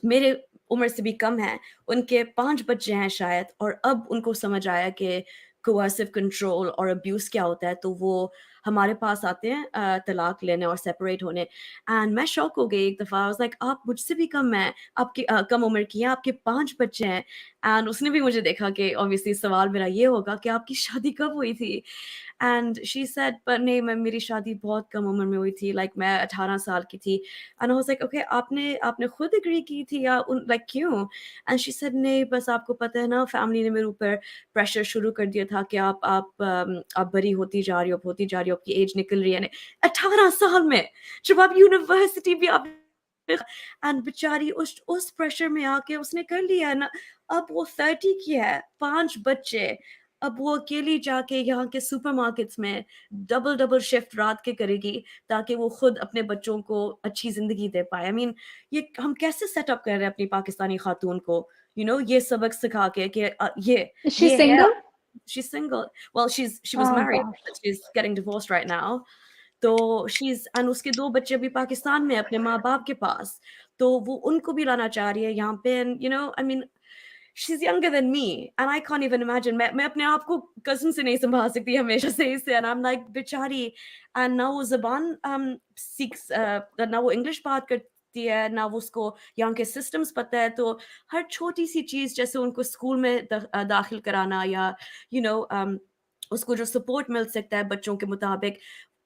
मेरे उम्र से भी कम हैं, उनके 5 बच्चे हैं शायद, और अब उनको समझ आया कि coercive कंट्रोल और अब्यूज क्या होता है, तो वो हमारे पास आते हैं तलाक लेने और सेपरेट होने. एंड मैं शॉक हो गई एक दफ़ा. आई वाज लाइक आप मुझसे भी कम हैं, आपके कम उम्र की हैं, आपके 5 बच्चे हैं. एंड उसने भी मुझे देखा कि ऑब्वियसली सवाल मेरा ये होगा कि आपकी शादी कब हुई थी. एंड शी सेड पर नहीं, मेरी शादी बहुत कम उम्र में हुई थी, लाइक मैं 18 साल की थी. And I was like okay, आपने खुद एग्री की थी या लाइक क्यों? एंड शी सेड नहीं, बस आपको पता है ना, फैमिली ने मेरे ऊपर प्रेशर शुरू कर दिया था कि आप बड़ी होती जा रही हो, आपकी एज निकल रही है. 18 साल में जब आप यूनिवर्सिटी भी आप एंड बेचारी उस प्रेशर में आके उसने कर लिया ना. अब वो 30 की है, 5 बच्चे. अब वो अकेली जाके यहाँ के सुपरमार्केट्स में डबल डबल शिफ्ट रात के करेगी ताकि वो खुद अपने बच्चों को अच्छी जिंदगी दे पाए. आई मीन ये हम कैसे सेटअप कर रहे हैं अपनी पाकिस्तानी खातून को ये सबक सिखा के कि Is she ये है. single? She's single. Well, she was Oh married, gosh. but she's getting divorced right now. तो and उसके 2 बच्चे अभी पाकिस्तान में अपने माँ बाप के पास, तो वो उनको भी लाना चाह रही है यहाँ पे. And I mean she's younger than me and I can't even imagine. मैं अपने आप को कज़न से नहीं संभाल सकती हमेशा से इससे. And I'm like बेचारी. And ना वो ज़बान ना वो इंग्लिश बात करती है, ना वो उसको यहाँ के सिस्टम्स पता है. तो हर छोटी सी चीज़, जैसे उनको स्कूल में दाखिल कराना या उसको जो सपोर्ट मिल सकता है बच्चों के मुताबिक,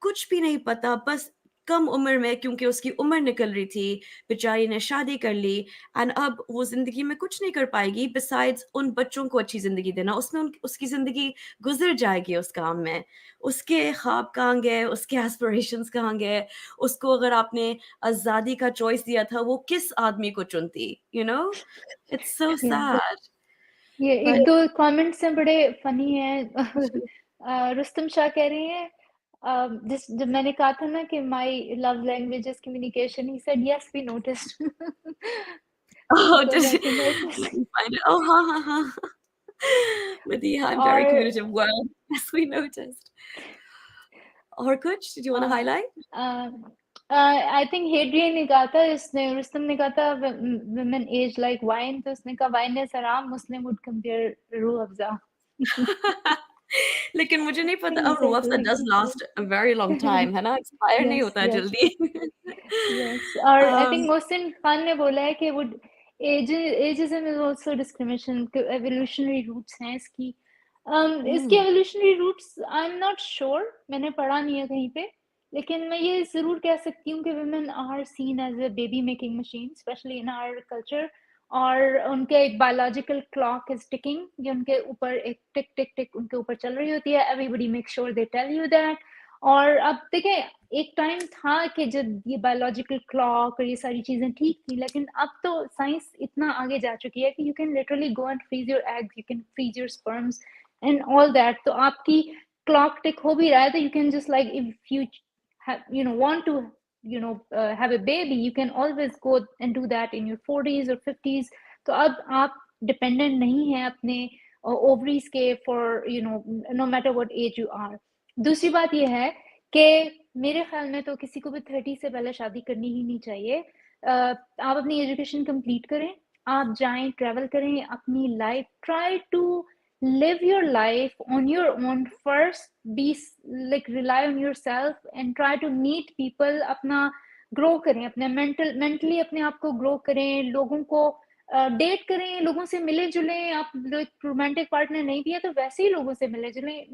कुछ भी नहीं पता. बस कम उम्र में, क्योंकि उसकी उम्र निकल रही थी, बेचारी ने शादी कर ली. एंड अब वो जिंदगी में कुछ नहीं कर पाएगी बिसाइड्स उन बच्चों को अच्छी जिंदगी देना. उसकी जिंदगी गुजर जाएगी उस काम में. उसके ख्वाब कहाँ गए, उसके एस्पिरेशंस कहाँ गए? उसको अगर आपने आज़ादी का चॉइस दिया था, वो किस आदमी को चुनती? It's so Yeah. सैड. ये बट एक दो कमेंट्स हैं बड़े फनी हैं. रुस्तम शाह कह रही हैं जब मैंने कहा था ना कि my love language is communication, he said yes we noticed. oh, Goes did on you, to notice. did you find it? Oh, ha ha ha. Madiha, I'm very और communicative. Well, yes, we noticed. Or कुछ? Did you want to highlight? I think Hadrian ने कहा था, इसने रुस्तम ने कहा था women age like wine, तो उसने कहा वाइन इज हराम, मुस्लिम would compare रूह अफ़ज़ा. लेकिन मुझे नहीं पता, He अब रूह said Afza like does last a very long time, है ना? Expire नहीं yes, होता है yes, जल्दी. yes. और आई um, थिंक मोहसिन खान ने बोला है कि would ageism is also discrimination, evolutionary roots हैं इसकी. इसके mm, evolutionary roots I'm not sure, मैंने पढ़ा नहीं है कहीं पे, लेकिन मैं ये ज़रूर कह सकती हूँ कि women are seen as a baby making machine, especially in our culture. और उनके एक बायोलॉजिकल क्लॉक इज टिकिंग, ये उनके ऊपर एक टिक टिक टिक उनके ऊपर चल रही होती है. Everybody make sure they tell you that. और अब देखें, एक टाइम था कि जब ये बायोलॉजिकल क्लॉक और ये सारी चीजें ठीक थी, लेकिन अब तो साइंस इतना आगे जा चुकी है कि you can literally go and freeze your eggs, you can freeze your sperms and all that. तो आपकी क्लॉक टिक हो भी रहा है, तो you can just like if you know want to have a baby, you can always go and do that in your 40s or 50s. तो अब आप डिपेंडेंट नहीं हैं अपने ओवरीज के for no matter what age you are. दूसरी बात यह है कि मेरे ख्याल में तो किसी को भी 30 से पहले शादी करनी ही नहीं चाहिए. आप अपनी एजुकेशन कंप्लीट करें, आप जाएं, ट्रैवल करें, अपनी life try to live your life on your own first, be like rely on yourself and try to meet people, अपना ग्रो करें, अपने मेंटली अपने आप को ग्रो करें, लोगों को डेट करें, लोगों से मिले जुलें, आप रोमांटिक पार्टनर नहीं भी है तो वैसे ही लोगों से मिले जुलें,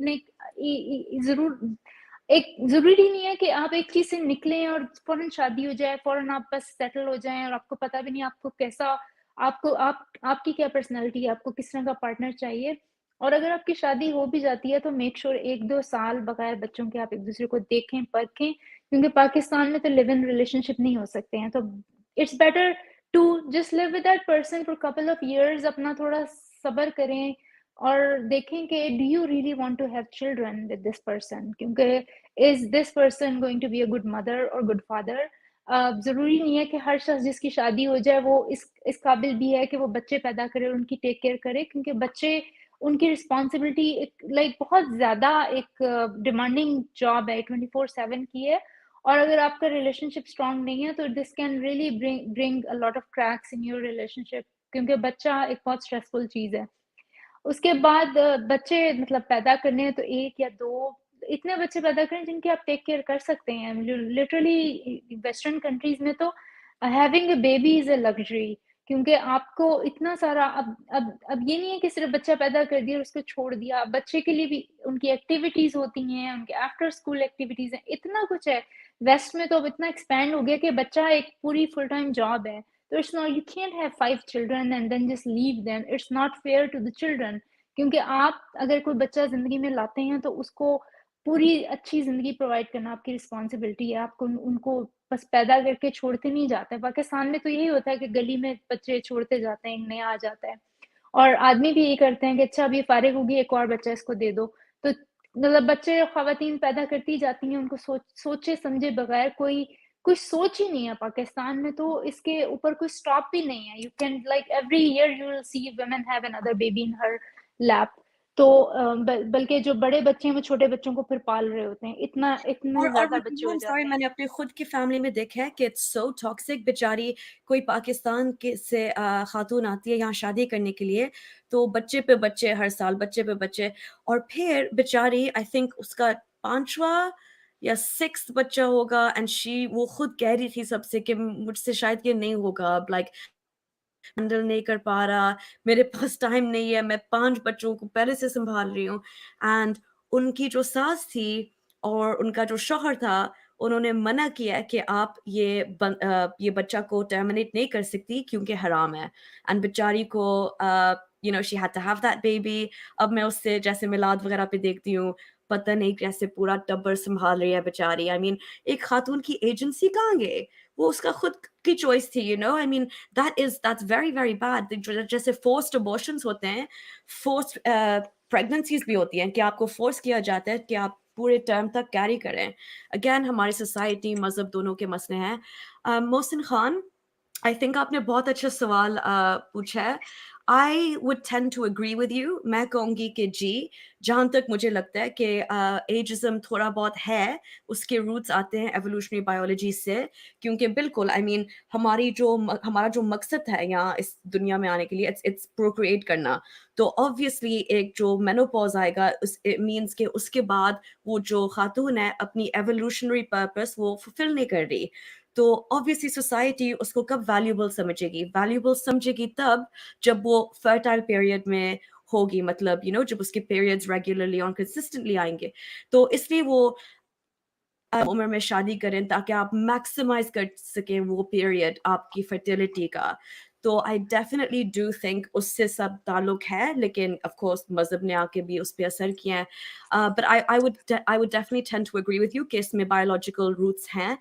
जरूर एक जरूरी नहीं है कि आप एक चीज से निकलें और फौरन शादी हो जाए, फौरन आप बस सेटल हो जाएं और आपको पता भी नहीं आपको कैसा, आपकी क्या पर्सनैलिटी है, आपको किस तरह का पार्टनर चाहिए। और अगर आपकी शादी हो भी जाती है तो मेक श्योर 1-2 साल बगैर बच्चों के आप एक दूसरे को देखें, परखें, क्योंकि पाकिस्तान में तो लिव इन रिलेशनशिप नहीं हो सकते हैं, तो it's better to just live with that person for couple of years, अपना थोड़ा सब्र करें और देखें कि do you really want to have children with this person, क्योंकि is this person going to be a good mother और good father. जरूरी नहीं है कि हर शख्स जिसकी शादी हो जाए वो इस काबिल भी है कि वो बच्चे पैदा करे और उनकी टेक केयर करे, क्योंकि बच्चे उनकी रिस्पॉन्सिबिलिटी एक बहुत ज्यादा एक डिमांडिंग जॉब है, 24/7 की है। और अगर आपका रिलेशनशिप स्ट्रांग नहीं है तो this can really bring a lot of cracks in your relationship, क्योंकि बच्चा एक बहुत स्ट्रेसफुल चीज है। उसके बाद बच्चे मतलब पैदा करने हैं तो 1 या 2 इतने बच्चे पैदा करें जिनकी आप टेक केयर कर सकते हैं। लिटरली वेस्टर्न कंट्रीज में तो having a baby is a luxury, क्योंकि आपको इतना सारा अब ये नहीं है कि सिर्फ बच्चा पैदा कर दिया और उसको छोड़ दिया, बच्चे के लिए भी उनकी एक्टिविटीज होती हैं, उनके आफ्टर स्कूल एक्टिविटीज हैं, इतना कुछ है। वेस्ट में तो अब इतना एक्सपैंड हो गया कि बच्चा एक पूरी फुल टाइम जॉब है, तो it's not, you can't have 5 children and then just leave them, it's not fair to the children. क्योंकि आप अगर कोई बच्चा जिंदगी में लाते हैं तो उसको पूरी अच्छी जिंदगी प्रोवाइड करना आपकी रिस्पॉन्सिबिलिटी है, आपको उनको बस पैदा करके छोड़ते नहीं जाते। पाकिस्तान में तो यही होता है कि गली में बच्चे छोड़ते जाते हैं, एक नया आ जाता है और आदमी भी यही करते हैं कि अच्छा अभी फारिग होगी एक और बच्चा इसको दे दो, तो मतलब बच्चे खवातीन पैदा करती जाती हैं, उनको सोचे समझे बगैर, कोई कुछ सोच ही नहीं है पाकिस्तान में, तो इसके ऊपर कोई स्टॉप भी नहीं है। You can like every year you will see women have another baby in her lap, तो बल्कि जो बड़े बच्चे हैं वो छोटे बच्चों को फिर पाल रहे होते हैं, इतना इतने और ज्यादा बच्चे हो सॉरी, जाते हैं। मैंने अपने खुद की फैमिली में देखा है कि इट्स सो टॉक्सिक। बेचारी कोई पाकिस्तान के से खातून आती है यहाँ शादी करने के लिए, तो बच्चे पे बच्चे हर साल, बच्चे पे बच्चे, और फिर बेचारी आई थिंक उसका 5वां या 6th बच्चा होगा, एंड शी वो खुद कह रही थी सबसे कि मुझसे शायद ये नहीं होगा, लाइक हैंडल नहीं कर पा रहा, मेरे पास टाइम नहीं है, मैं 5 बच्चों को पहले से संभाल रही हूँ। एंड उनकी जो सास थी और उनका जो शौहर था, उन्होंने मना किया कि आप ये बच्चा को टर्मिनेट नहीं कर सकती क्योंकि हराम है। एंड बेचारी को she had to have that baby. अब मैं उससे जैसे मिलाद वगैरह पे देखती हूँ, पता नहीं कैसे पूरा टब्बर संभाल रही है बेचारी। आई मीन एक खातून की एजेंसी कहाँ गए, वो उसका खुद की चॉइस थी, I mean that's very very bad। जैसे फोर्स्ड अबॉर्शंस होते हैं, फोर्स्ड प्रेगनेंसीज भी होती हैं कि आपको फोर्स किया जाता है कि आप पूरे टर्म तक कैरी करें। अगेन हमारी सोसाइटी मजहब दोनों के मसले हैं। मोहसिन खान, आई थिंक आपने बहुत अच्छा सवाल पूछा है। I would tend to agree with you. मैं कहूँगी कि जी, जहाँ तक मुझे लगता है कि एजिज्म थोड़ा बहुत है, उसके रूट्स आते हैं एवोल्यूशनरी बायोलॉजी से। क्योंकि बिल्कुल हमारा जो मकसद है यहाँ इस दुनिया में आने के लिए, इट्स प्रोक्रिएट करना। तो ऑब्वियसली एक जो मेनोपॉज आएगा, इट मीन्स कि उसके बाद वो जो खातून है अपनी एवोल्यूशनरी पर्पस वो फुलफिल नहीं कर रही। तो ऑब्वियसली सोसाइटी उसको कब वैल्यूबल समझेगी? वैल्यूबल समझेगी तब जब वो फर्टाइल पीरियड में होगी, मतलब जब उसके पीरियड्स रेगुलरली और कंसिस्टेंटली आएंगे। तो इसलिए वो उम्र में शादी करें ताकि आप मैक्सिमाइज कर सकें वो पीरियड आपकी फर्टिलिटी का। तो आई डेफिनेटली डू थिंक उससे सब ताल्लुक है, लेकिन ऑफ कोर्स मजहब ने आके भी उस पर असर किया है। But I would definitely tend to agree with you कि इसमें बायोलॉजिकल रूट्स हैं।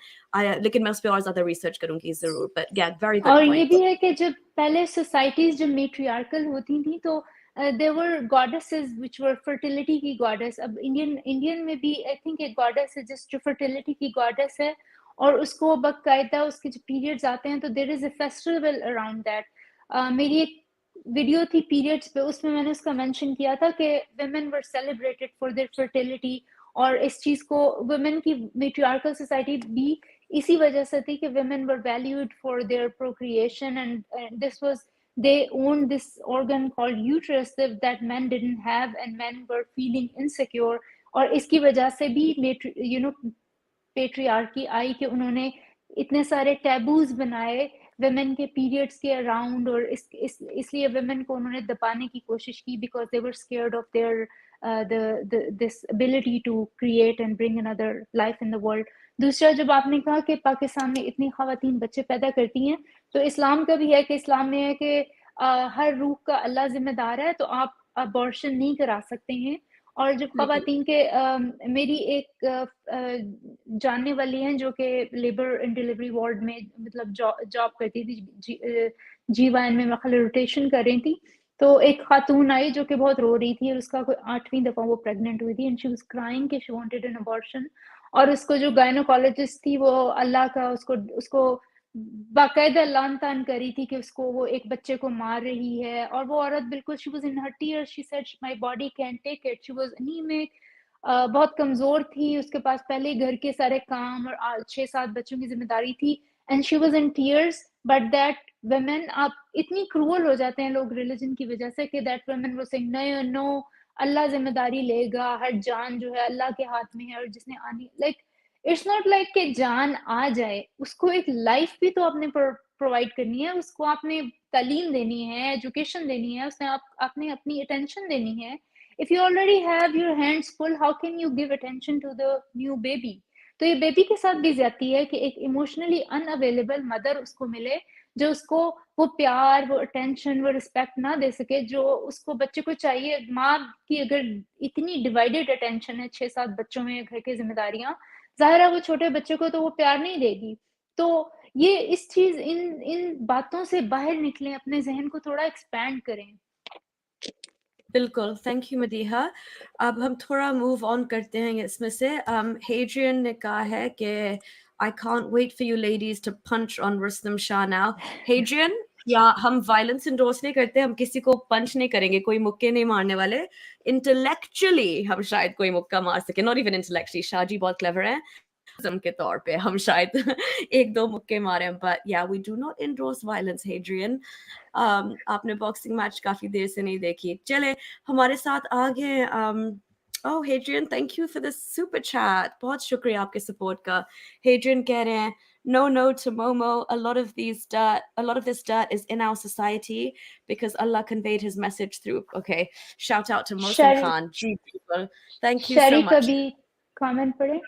लेकिन मैं उस पर और ज्यादा रिसर्च करूंगी जरूर। बट या, वेरी गुड और ये पॉइंट। भी है कि जब पहले सोसाइटीज जब मेट्रियार्कल होती थी तो there were goddesses which were fertility की गॉडेस। अब इंडियन में भी आई थिंक एक गॉडेस है जिस जो फर्टिलिटी की गॉडेस है, और उसको बकायदा उसके जो पीरियड्स आते हैं तो there is a festival around that. मेरी एक वीडियो थी पीरियड्स पे, उसमें मैंने उसका मेंशन किया था कि women were celebrated for their fertility, और इस चीज को वुमेन की मेट्रियार्कल सोसाइटी भी इसी वजह से थी कि women were valued for their procreation, and this was they owned this organ called uterus that men didn't have, and men were feeling insecure. اور اس کی وجہ سے بھی پیٹریارکی آئی کہ انہوں نے اتنے سارے ٹیبوز بنائے ویمن کے پیریڈس کے اراؤنڈ, اور اس لیے ویمن کو انہوں نے دبانے کی کوشش کی because they were scared of their this ability to create and bring another life in the world. دوسرا, جب آپ نے کہا کہ پاکستان میں اتنی خواتین بچے پیدا کرتی ہیں, تو اسلام کا بھی ہے کہ اسلام میں ہے کہ ہر روح کا اللہ ذمہ دار ہے, تو آپ ابارشن نہیں کرا سکتے ہیں. اور جب خواتین کے میری ایک جاننے والی ہیں جو کہ لیبر اینڈ ڈیلیوری وارڈ میں مطلب جاب کرتی تھی, جی وائن میں خالی روٹیشن کر رہی تھی, تو ایک خاتون آئی جو کہ بہت رو رہی تھی, اور اس کا کوئی 8ویں دفعہ وہ پریگننٹ ہوئی تھی, اینڈ شی واز کرائنگ کہ شی وانٹڈ این ابارشن. اور اس کو جو گائنوکالوجسٹ تھی وہ اللہ کا اس کو باقاعدہ لان تان کری تھی کہ اس کو وہ ایک بچے کو مار رہی ہے, اور وہ عورت بالکل she was in her tears, she said my body can't take it, she was anemic, بہت کمزور تھی, اس کے پاس پہلے گھر کے سارے کام اور 6-7 بچوں کی ذمہ داری تھی, and she was in tears. But that women, آپ اتنی کرول ہو جاتے ہیں لوگ ریلیجن کی وجہ سے کہ that women was saying no, اللہ ذمہ داری لے گا, ہر جان جو ہے اللہ کے ہاتھ میں ہے, اور جس نے آنی like اٹس ناٹ لائک کہ جان آ جائے, اس کو ایک لائف بھی تو آپ نے پرووائڈ کرنی ہے, اس کو آپ نے تعلیم دینی ہے, ایجوکیشن دینی ہے, اس نے آپ نے اپنی اٹینشن دینی ہے. If you already have your hands full, how can you give attention to the new baby? تو یہ بیبی کے ساتھ بھی زیادتی ہے کہ ایک ایموشنلی ان اویلیبل مدر اس کو ملے جو اس کو وہ پیار, وہ اٹینشن, وہ رسپیکٹ نہ دے سکے جو اس کو بچے کو چاہیے. ماں کی اگر اتنی ڈیوائڈیڈ اٹینشن ہے 6-7 بچوں میں, گھر کی ذمہ داریاں, ظاہر ہے وہ چھوٹے بچے کو تو وہ پیار نہیں دے گی. تو یہ اس چیز ان باتوں سے باہر نکلیں, اپنے ذہن کو تھوڑا ایکسپینڈ کریں. بالکل, تھینک یو مدیحہ. اب ہم تھوڑا موو آن کرتے ہیں اس میں سے. ہیڈرین نے کہا ہے کہ I can't wait for you ladies to punch on Rustam Shah now. Hadrian, یا ہم وائلنس انڈورس نہیں کرتے, ہم کسی کو پنچ نہیں کریں گے, کوئی مکے نہیں مارنے والے. انٹلیکچولی ہم شاید کوئی مکہ مار سکیں, ناٹ ایون انٹلیکچولی, شاہ جی بہت کلیور ہیں, کے طور پہ ہم شاید 1-2 مکے مارے, but yeah, we do not endorse violence, Hadrian. آپ نے باکسنگ میچ کافی دیر سے نہیں دیکھی. چلے ہمارے ساتھ آگے. Oh, Hadrian, thank you for the super chat. بہت شکریہ آپ کے سپورٹ کا. Hadrian کہہ رہے ہیں no to Momo. A lot of this dirt is in our society because Allah conveyed his message through. Okay, shout out to Mohsin Khan. Gee, people, thank you so شری کا much. بھی comment پڑھیں.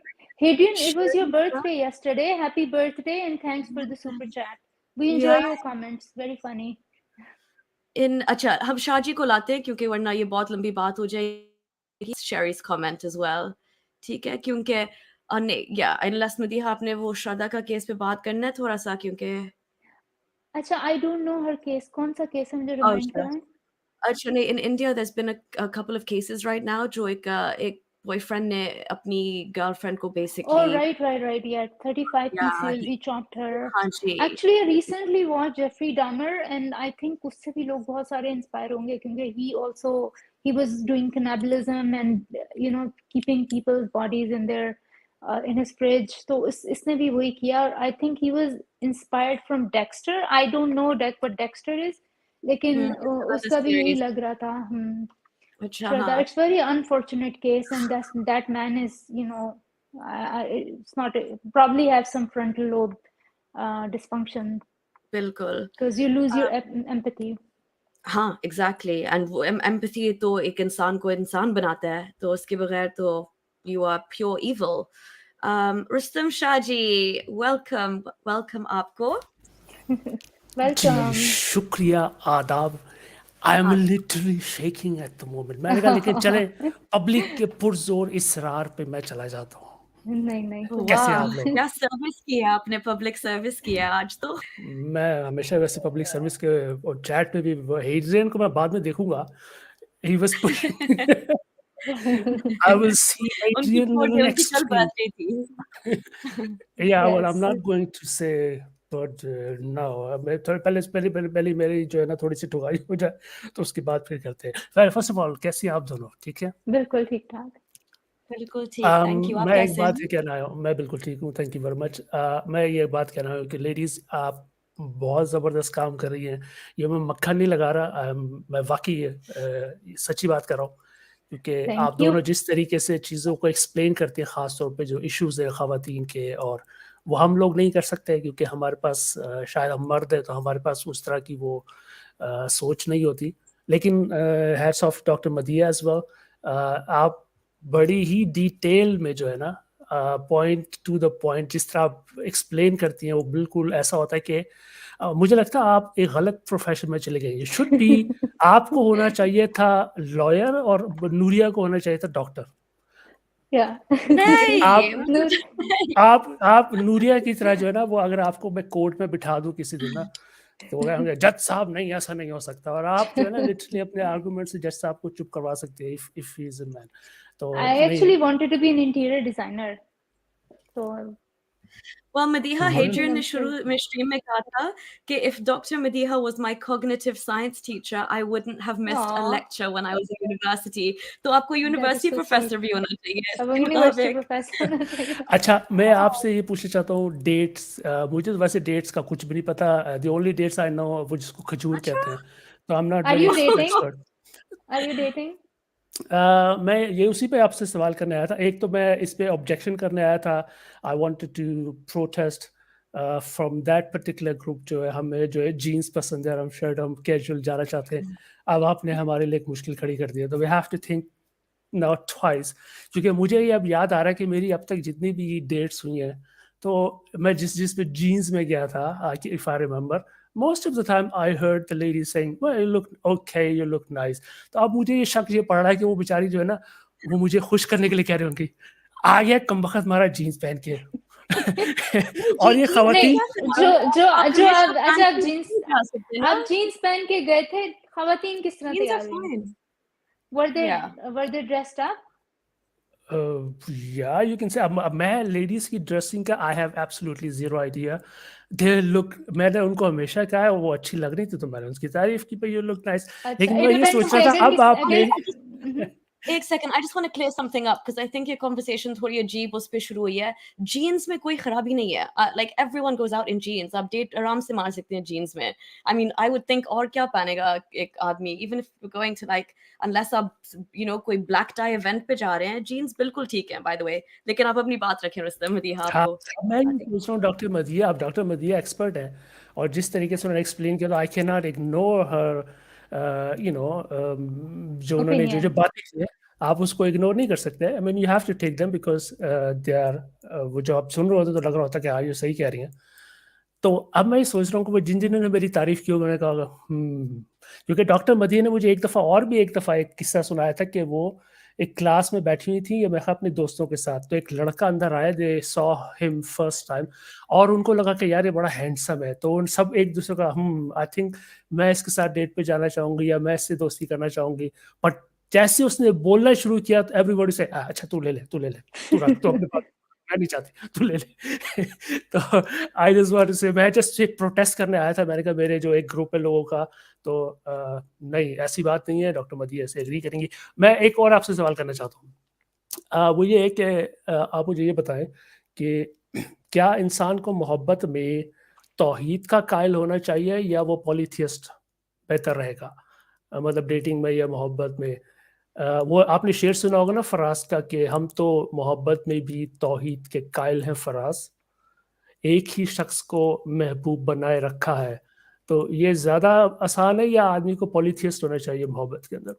Hadrian, it was your birthday yesterday. Happy birthday and thanks for the super chat. We enjoy Yeah. your comments. Very funny. اچھا ہم شاہ جی کو لاتے ہیں کیونکہ ورنہ یہ بہت لمبی بات ہو جائے گی. شیریز کامنٹ as well, ٹھیک ہے, کیونکہ یا انلیس مدیحہ آپ نے وہ شردا کا کیس پہ بات کرنا ہے تھوڑا سا, کیونکہ اچھا I don't know her case. کون سا کیس ہے, مجھے ریمائنڈ کرائیں. اچھا نہیں, in India there's been a couple of cases right now جو ایک بوائے فرینڈ نے اپنی گرل فرینڈ کو Oh, basically right. Yeah, 35 pieces. He chopped her. ہاں جی Actually, I recently watched Jeffrey Dahmer, and I think اس سے بھی لوگ بہت سارے انسپائر ہوں گے کیونکہ he was doing cannibalism and keeping people's bodies in his fridge. تو اس نے بھی وہی کیا. I think he was inspired from Dexter. I don't know what Dexter is, لیکن اس کا بھی یہی لگ رہا تھا. اچھا Shraddha, ہاں it's very unfortunate case, and that man is, it's not probably have some frontal lobe dysfunction بالکل because you lose your empathy. ہاں ایگزیکٹلی, اینڈ وہ ایمپتھی تو ایک انسان کو انسان بناتا ہے, تو اس کے بغیر تو you are pure evil. Rustam Shah ji, welcome آپ کو. جی Welcome. شکریہ, آداب. I am literally shaking at the moment. میں نے کہا لیکن چلے پبلک کے پرزور اصرار پہ میں چلا جاتا ہوں. نہیں کیسے واہ, آپ لوگ؟ کیا سروس کیا آپ نے, پبلک سروس کیا آج تو. میں ہمیشہ ویسے پبلک سروس کے اور چیٹ پہ بھی ہیڈرین کو میں بعد میں دیکھوں گا. He was I will see ان کی Adrian in the ان کی next کل stream. برتھ ڈے تھی. Yeah, well, I'm Yes. not going to say, but no. پہلے میری جو ہے نا تھوڑی سی ٹھگائی ہو جائے تو اس کے بعد پھر کرتے ہیں. فرسٹ آف آل کیسی ہیں آپ دونوں, ٹھیک ہے؟ بالکل ٹھیک ٹھاک. بالکل ٹھیک, تھینک یو. آپ میں ایک کیسے بات ہیں؟ یہ کہنا آیا ہوں. میں بالکل ٹھیک ہوں, تھینک یو ویری مچ. میں یہ بات کہنا ہوں کہ لیڈیز, آپ बहुत ज़बरदस्त काम कर रही हैं। ये मैं मक्खन नहीं लगा रहा, मैं वाक़ई सच्ची बात कर रहा हूँ, क्योंकि थैंक आप यू। दोनों जिस तरीके से चीज़ों को एक्सप्लेन करती हैं, ख़ास तौर पे जो इश्यूज़ हैं ख़वातीन के, और वो हम लोग नहीं कर सकते क्योंकि हमारे पास शायद हम मर्द हैं तो हमारे पास उस तरह की वो सोच नहीं होती। लेकिन hats off doctor Madiha as well, आप बड़ी ही डिटेल में जो है ना, पॉइंट टू द पॉइंट जिस तरह आप एक्सप्लेन करती हैं, वो बिल्कुल ऐसा होता है कि मुझे लगता है आप एक गलत प्रोफेशन में चले गए। शुड बी आपको होना चाहिए था लॉयर और नूरिया को होना चाहिए था डॉक्टर। या नहीं, आप नूर आप नूरिया की तरह जो है ना, वो अगर आपको मैं कोर्ट में बिठा दूं किसी दिन ना, तो वो कहेंगे जज साहब नहीं, ऐसा नहीं हो सकता, और आप जो है ना लिटरली अपने आर्गुमेंट से जज साहब को चुप करवा सकते हैं if he is a man. तो आई नहीं, actually wanted to be an interior designer, तो well, Madiha, मॉडल Hadrian ने शुरू में स्ट्रीम में कहा था कि if Dr. Madiha was my cognitive science teacher, I wouldn't have missed a Aw, lecture when I was at university. तो आपको that is university so professor sweet. भी होना चाहिए अब इसके यूनिवर्सिटी मुताबिक। प्रोफेसर होना चाहिए। अच्छा, मैं आपसे ये पूछना चाहता हूँ डेट्स। मुझे तो वैसे डेट्स का कुछ भी नहीं पता। The only dates I know वो जिसको खजूर अच्छा, कहते हैं, तो I am not Are very you dating? Expert. Are you dating? मैं ये उसी पे आपसे सवाल करने आया था। एक तो मैं इस पे ऑब्जेक्शन करने आया था, I wanted to protest from that particular group, जो है हमें जो है जीन्स पसंद है और हम शर्ट, हम कैजुअल जाना चाहते हैं। अब आपने हमारे लिए एक मुश्किल खड़ी कर दी है, तो we have to think not twice, क्योंकि मुझे ये अब याद आ रहा है कि मेरी अब तक जितनी भी डेट्स हुई हैं, तो मैं जिस जिस पे जीन्स में गया था, if I remember, most of the time I heard the lady saying, well, you look okay, you look nice. तो अब मुझे ये शक ये पड़ रहा है कि वो बेचारी जो है ना, वो मुझे खुश करने के लिए कह रही होंगी, आ गया कमबख्त हमारा जीन्स पहन के। नहीं और ये जीन्स में नहीं, खवातीन, क्या जो फिर जो आप जो हमेशा आप अच्छा, फैंसी नहीं जा सकते ना। आप जीन्स पहन के गए थे, खवातीन किस तरह Jeans are तैयार हुई fine. थी? Were they Yeah. were they dressed up? या यू कैन से, अब मैं लेडीज की ड्रेसिंग का I have absolutely zero idea. They look, मैंने उनको हमेशा कहा है वो अच्छी लग रही थी तो मैंने उसकी तारीफ की, भाई यू लुक नाइस। अच्छा, लेकिन it मैं ये depends सोच कि रहा था, अगर अब किस आपने अगर I just एक second, I just want to clear something up because I think your conversation थोड़ी अजीब उस पे शुरू हुई है। जीन्स में कोई खराबी नहीं है। Like everyone goes out in jeans. आप डेट आराम से मार सकते हैं जीन्स में। I mean, I would think और क्या पहनेगा एक आदमी, even if you're going to like, unless आप कोई black tie event पे जा रहे हैं, जीन्स बिल्कुल ठीक है by the way। लेकिन आप अपनी बात रखें रुस्तम मदीहा हाँ, आपको। अब मैं ये सोच रहा हूँ डॉक्टर मदिया, अब डॉक्टर मदिया एक्सपर्ट है, और जिस तरीके से उन्होंने एक्सप्लेन किया, तो I can not ignore her, जो उन्होंने जो जो opinion. बातें की है, आप उसको इग्नोर नहीं कर सकते। I mean you have to take them because they are, वो जो आप सुन रहे होते तो लग रहा होता कि हाँ ये सही कह रही हैं। तो अब मैं ये सोच रहा हूँ कि वो जिन जिन्होंने मेरी तारीफ की होगी, मैंने कहा क्योंकि डॉक्टर मदीहा ने मुझे एक दफ़ा और भी एक दफ़ा एक किस्सा सुनाया था कि वो एक क्लास में बैठी हुई थी, या मैं अपने दोस्तों के साथ, तो एक लड़का अंदर आया, they saw him first time, और उनको लगा कि यार ये बड़ा हैंडसम है, तो उन सब एक दूसरे का आई थिंक मैं इसके साथ डेट पे जाना चाहूंगी, या मैं इससे दोस्ती करना चाहूंगी। बट जैसे उसने बोलना शुरू किया तो एवरीबॉडी से, अच्छा तू ले ले, तू ले ले, तू रख, तू अपने पास, मैं नहीं चाहती, तू ले ले। तो आई जस्ट वांट टू से, मैं जस्ट एक प्रोटेस्ट करने आया था। मैंने कहा मेरे जो एक ग्रुप है लोगों का, तो नहीं ऐसी बात नहीं है, डॉक्टर मदीहा से एग्री करेंगी। मैं एक और आपसे सवाल करना चाहता हूँ। वो ये है कि आप मुझे ये बताएं कि क्या इंसान को मोहब्बत में तौहीद का कायल होना चाहिए, या वो पॉलीथियस्ट बेहतर रहेगा, मतलब डेटिंग में या मोहब्बत में। वो आपने शेर सुना होगा ना फराज का, कि हम तो मोहब्बत में भी तौहीद के कायल हैं फराज, एक ही शख्स को महबूब बनाए रखा है। तो ये ज्यादा आसान है, या आदमी को पॉलीथियस्ट होना चाहिए मोहब्बत के अंदर?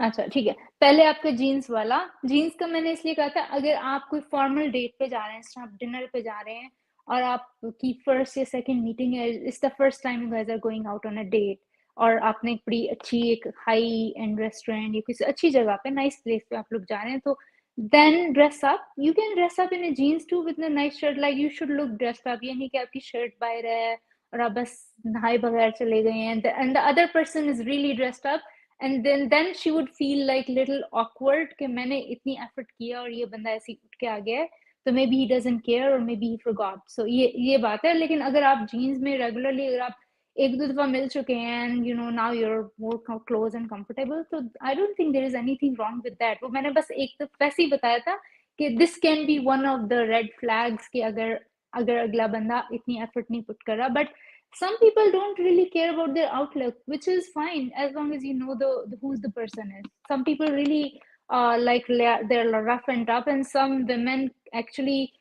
अच्छा ठीक है, पहले आपका जीन्स वाला, जीन्स का मैंने इसलिए कहा था, अगर आप कोई फॉर्मल डेट पे जा रहे हैं, आप डिनर पे जा रहे हैं, और आपकी फर्स्ट या सेकंड मीटिंग है, it's the first time you guys are going out on a date, और आपने एक बड़ी अच्छी एक हाई एंड रेस्टोरेंट या किसी अच्छी जगह पे, नाइस प्लेस पे आप लोग जा रहे हैं, तो then dress up, you can dress up in a jeans too with a nice shirt, like you should look dressed up, ये नहीं कि आपकी शर्ट बाहर है और आप बस नहाए बगैर चले गए हैं, and the other person is really dressed up, and then she would feel like little awkward कि मैंने इतनी effort किया और ये बंदा ऐसे उठ के आ गया है, तो maybe he doesn't care or maybe he forgot, so ये बात है। लेकिन अगर आप jeans में regularly, अगर आप एक दो दफा मिल चुके हैं and you know now you're more close and comfortable, so I don't think there is anything wrong with that। वो मैंने बस एक तो वैसे ही बताया था कि this can be one of the red flags कि अगर अगला बंदा इतनी effort नहीं put कर रहा, but some people don't really care about their outlook, which is fine as long as you know the who's the person is. Some people really like they're rough and tough, and some women actually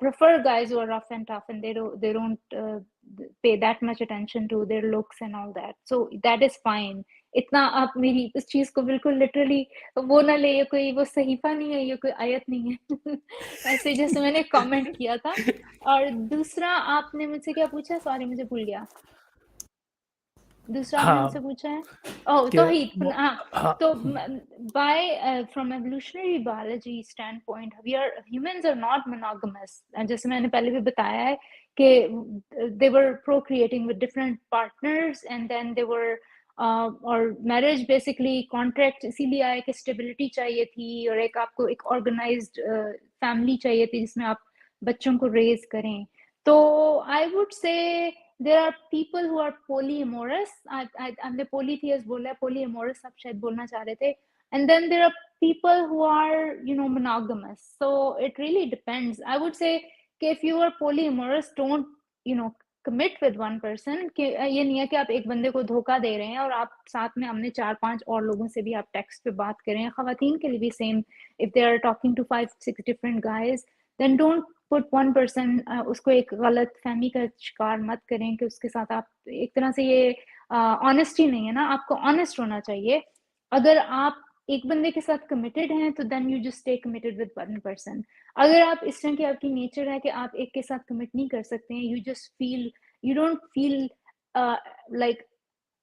prefer guys who are rough and tough, and they don't pay that much attention to their looks and all that. So that is fine. इतना आप मेरी इस चीज को बिल्कुल literally वो ना ले, ये कोई वो सहीफा नहीं है, ये कोई आयत नहीं है ऐसे जैसे मैंने कमेंट किया था. और दूसरा आपने मुझसे क्या पूछा, सॉरी मुझे भूल गया. दूसरा आपने मुझसे हाँ पूछा है, ओह कि तौहीद. हाँ, हाँ तो by from evolutionary biology standpoint, we are humans are not monogamous. जैसे मैंने पहले भी बताया है कि they were procreating with different partners, and then they were और मैरिज बेसिकली कॉन्ट्रैक्ट इसीलिए आया कि स्टेबिलिटी चाहिए थी, और एक आपको एक ऑर्गेनाइज्ड फैमिली चाहिए थी जिसमें आप बच्चों को रेज करें. तो I would say there are people who are polyamorous. हमने polytheist बोला है, polyamorous आप शायद बोलना चाह रहे थे. And then there are people who are, you know, monogamous. So it really depends. I would say कि if you are polyamorous, don't, you know, commit with one person. कि ये नहीं है कि आप एक बंदे को धोखा दे रहे हैं और आप साथ में हमने 4-5 और लोगों से भी आप टेक्स्ट पे बात कर रहे हैं. ख़वातीन के लिए भी same. If they are talking to 5-6 different guys, then don't put one person. उसको एक गलत फहमी का शिकार मत करें कि उसके साथ आप एक तरह से ये ऑनेस्टी नहीं है ना. आपको ऑनेस्ट होना चाहिए. अगर आप एक बंदे के साथ कमिटेड हैं तो then you just stay committed with one person. अगर आप इस तरह की आपकी नेचर है कि आप एक के साथ कमिट नहीं कर सकते हैं, you just feel you don't feel like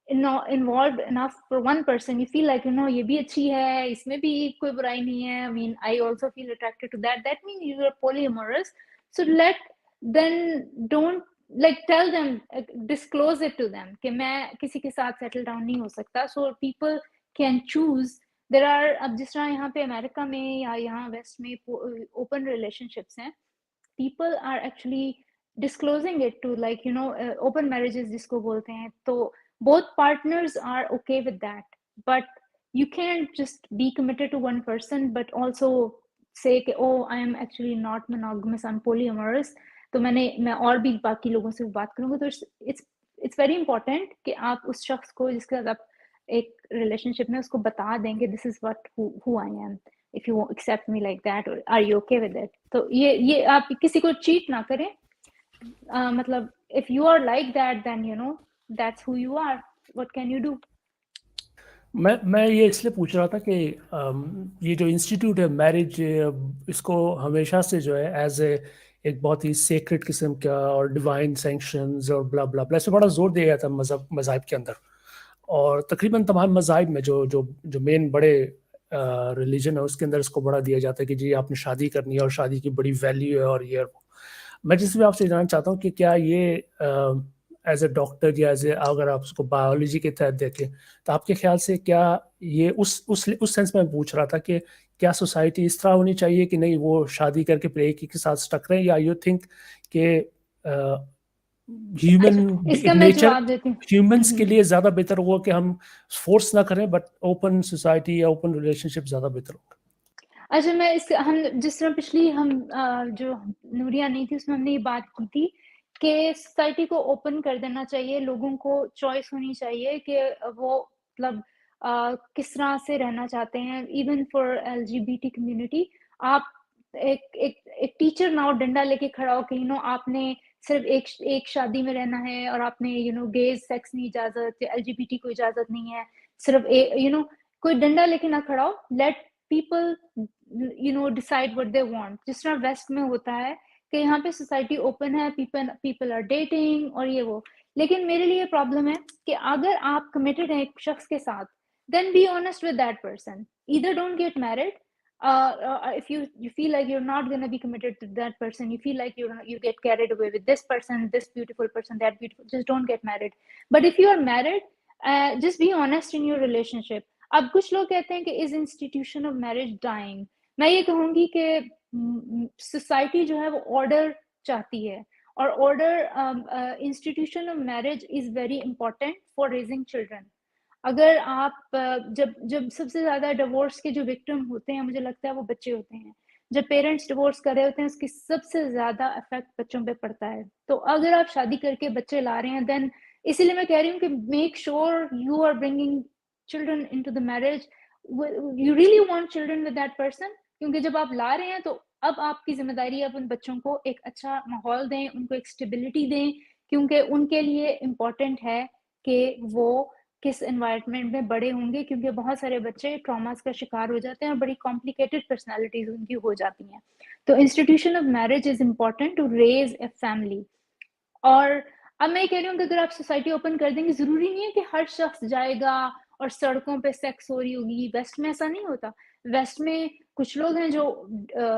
involved enough for one person, you feel like, you know, ये भी अच्छी है, इसमें भी कोई बुराई नहीं है. I mean, I also feel attracted to that. That means you are polyamorous. So then don't like tell them, disclose it to them कि मैं किसी के साथ settle down नहीं हो सकता. So people can choose. There are, अब जिस तरह यहाँ पे अमेरिका में या यहाँ वेस्ट में open relationships हैं, people are actually disclosing it to, like, you know, open marriages जिसको बोलते हैं. तो both partners are okay with that, but you can't just be committed to one person but also say कि oh I am actually not monogamous, I'm polyamorous. तो मैं और भी बाकी लोगों से बात करूँगी. तो it's very important कि आप उस शख्स को जिसके साथ आप एक रिलेशनशिप में उसको बता दें कि this is who I am, if you accept me like that, or are you okay with it. तो ये आप किसी को चीट ना करें. मतलब if you are like that, then you know that's who you are. What can you do? मैं ये इसलिए पूछ रहा था कि ये जो इंस्टीट्यूट है मैरिज, इसको हमेशा से जो है एज एक बहुत ही सेक्रेट किस्म का और डिवाइन सैंक्शंस और ब्ला ब्ला ब्ला, इसमें बड़ा जोर दिया गया था मज़हब के अंदर. और तकरीबन तमाम मज़ाहिब में जो मेन बड़े रिलीजन है उसके अंदर इसको बड़ा दिया जाता है कि जी आपने शादी करनी है और शादी की बड़ी वैल्यू है और ये. मैं जिसमें आपसे जानना चाहता हूँ कि क्या ये एज ए डॉक्टर या एज ए, अगर आप उसको बायोलॉजी के तहत देखें तो आपके ख्याल से क्या ये उस सेंस में पूछ रहा था कि क्या सोसाइटी इस तरह होनी चाहिए कि नहीं वो शादी करके फिर एक ही के साथ स्टक रहे, या यू थिंक कि ह्यूमन इसका मैं नेचर जवाब देती हूँ. ह्यूमंस के लिए ज्यादा बेहतर होगा कि हम फोर्स ना करें बट ओपन सोसाइटी या ओपन रिलेशनशिप ज्यादा बेहतर होगा? अच्छा, हम जिस तरह पिछली हम जो नूरिया नहीं थी उसमें हमने ये बात की थी कि सोसाइटी को ओपन कर देना चाहिए, लोगों को चॉइस होनी चाहिए कि वो मतलब किस तरह से रहना चाहते हैं. इवन फॉर LGBT कम्युनिटी, आप एक टीचर ना हो डंडा लेके खड़ा हो कि यू नो आपने सिर्फ एक शादी में रहना है और आपने यू नो गेज सेक्स नहीं इजाजत, LGBT को इजाजत नहीं है, सिर्फ यू नो कोई डंडा लेके ना खड़ा हो. Let people you know decide what they want. जिस तरह वेस्ट में होता है कि यहाँ पे सोसाइटी ओपन है, people are dating और ये वो. लेकिन मेरे लिए प्रॉब्लम है कि अगर आप कमिटेड हैं एक शख्स के साथ, then be honest with that person. Either don't get married. If you feel like you're not going to be committed to that person, you feel like you get carried away with this person, this beautiful person, that beautiful, just don't get married. But if you are married, just be honest in your relationship. अब कुछ लोग कहते हैं कि is institution of marriage dying. मैं ये कहूंगी कि सोसाइटी जो है वो ऑर्डर चाहती है, और order institution of marriage is very important for raising children. अगर आप जब सबसे ज्यादा डिवोर्स के जो विक्टिम होते हैं, मुझे लगता है वो बच्चे होते हैं. جب پیرنٹس ڈیورس کر رہے ہوتے ہیں اس کی سب سے زیادہ افیکٹ بچوں پہ پڑتا ہے. تو اگر آپ شادی کر کے بچے لا رہے ہیں دین اسی لیے میں کہہ رہی ہوں کہ make sure you are bringing children into the marriage, you really want children with that person, کیونکہ جب آپ لا رہے ہیں تو اب آپ کی ذمہ داری ہے ان بچوں کو ایک اچھا ماحول دیں, ان کو ایک اسٹیبلٹی دیں, کیونکہ ان کے لیے امپورٹنٹ ہے کہ وہ کس انوائرمنٹ میں بڑے ہوں گے, کیونکہ بہت سارے بچے ٹراماز کا شکار ہو جاتے ہیں اور بڑی کمپلیکیٹڈ پرسنالٹیز ان کی ہو جاتی ہیں. تو institution of marriage is important to raise a family. اور اب میں یہ کہہ رہی ہوں کہ اگر آپ سوسائٹی اوپن کر دیں گے, ضروری نہیں ہے کہ ہر شخص جائے گا اور سڑکوں پہ سیکس ہو رہی ہوگی. ویسٹ میں ایسا نہیں ہوتا. ویسٹ میں کچھ لوگ ہیں جو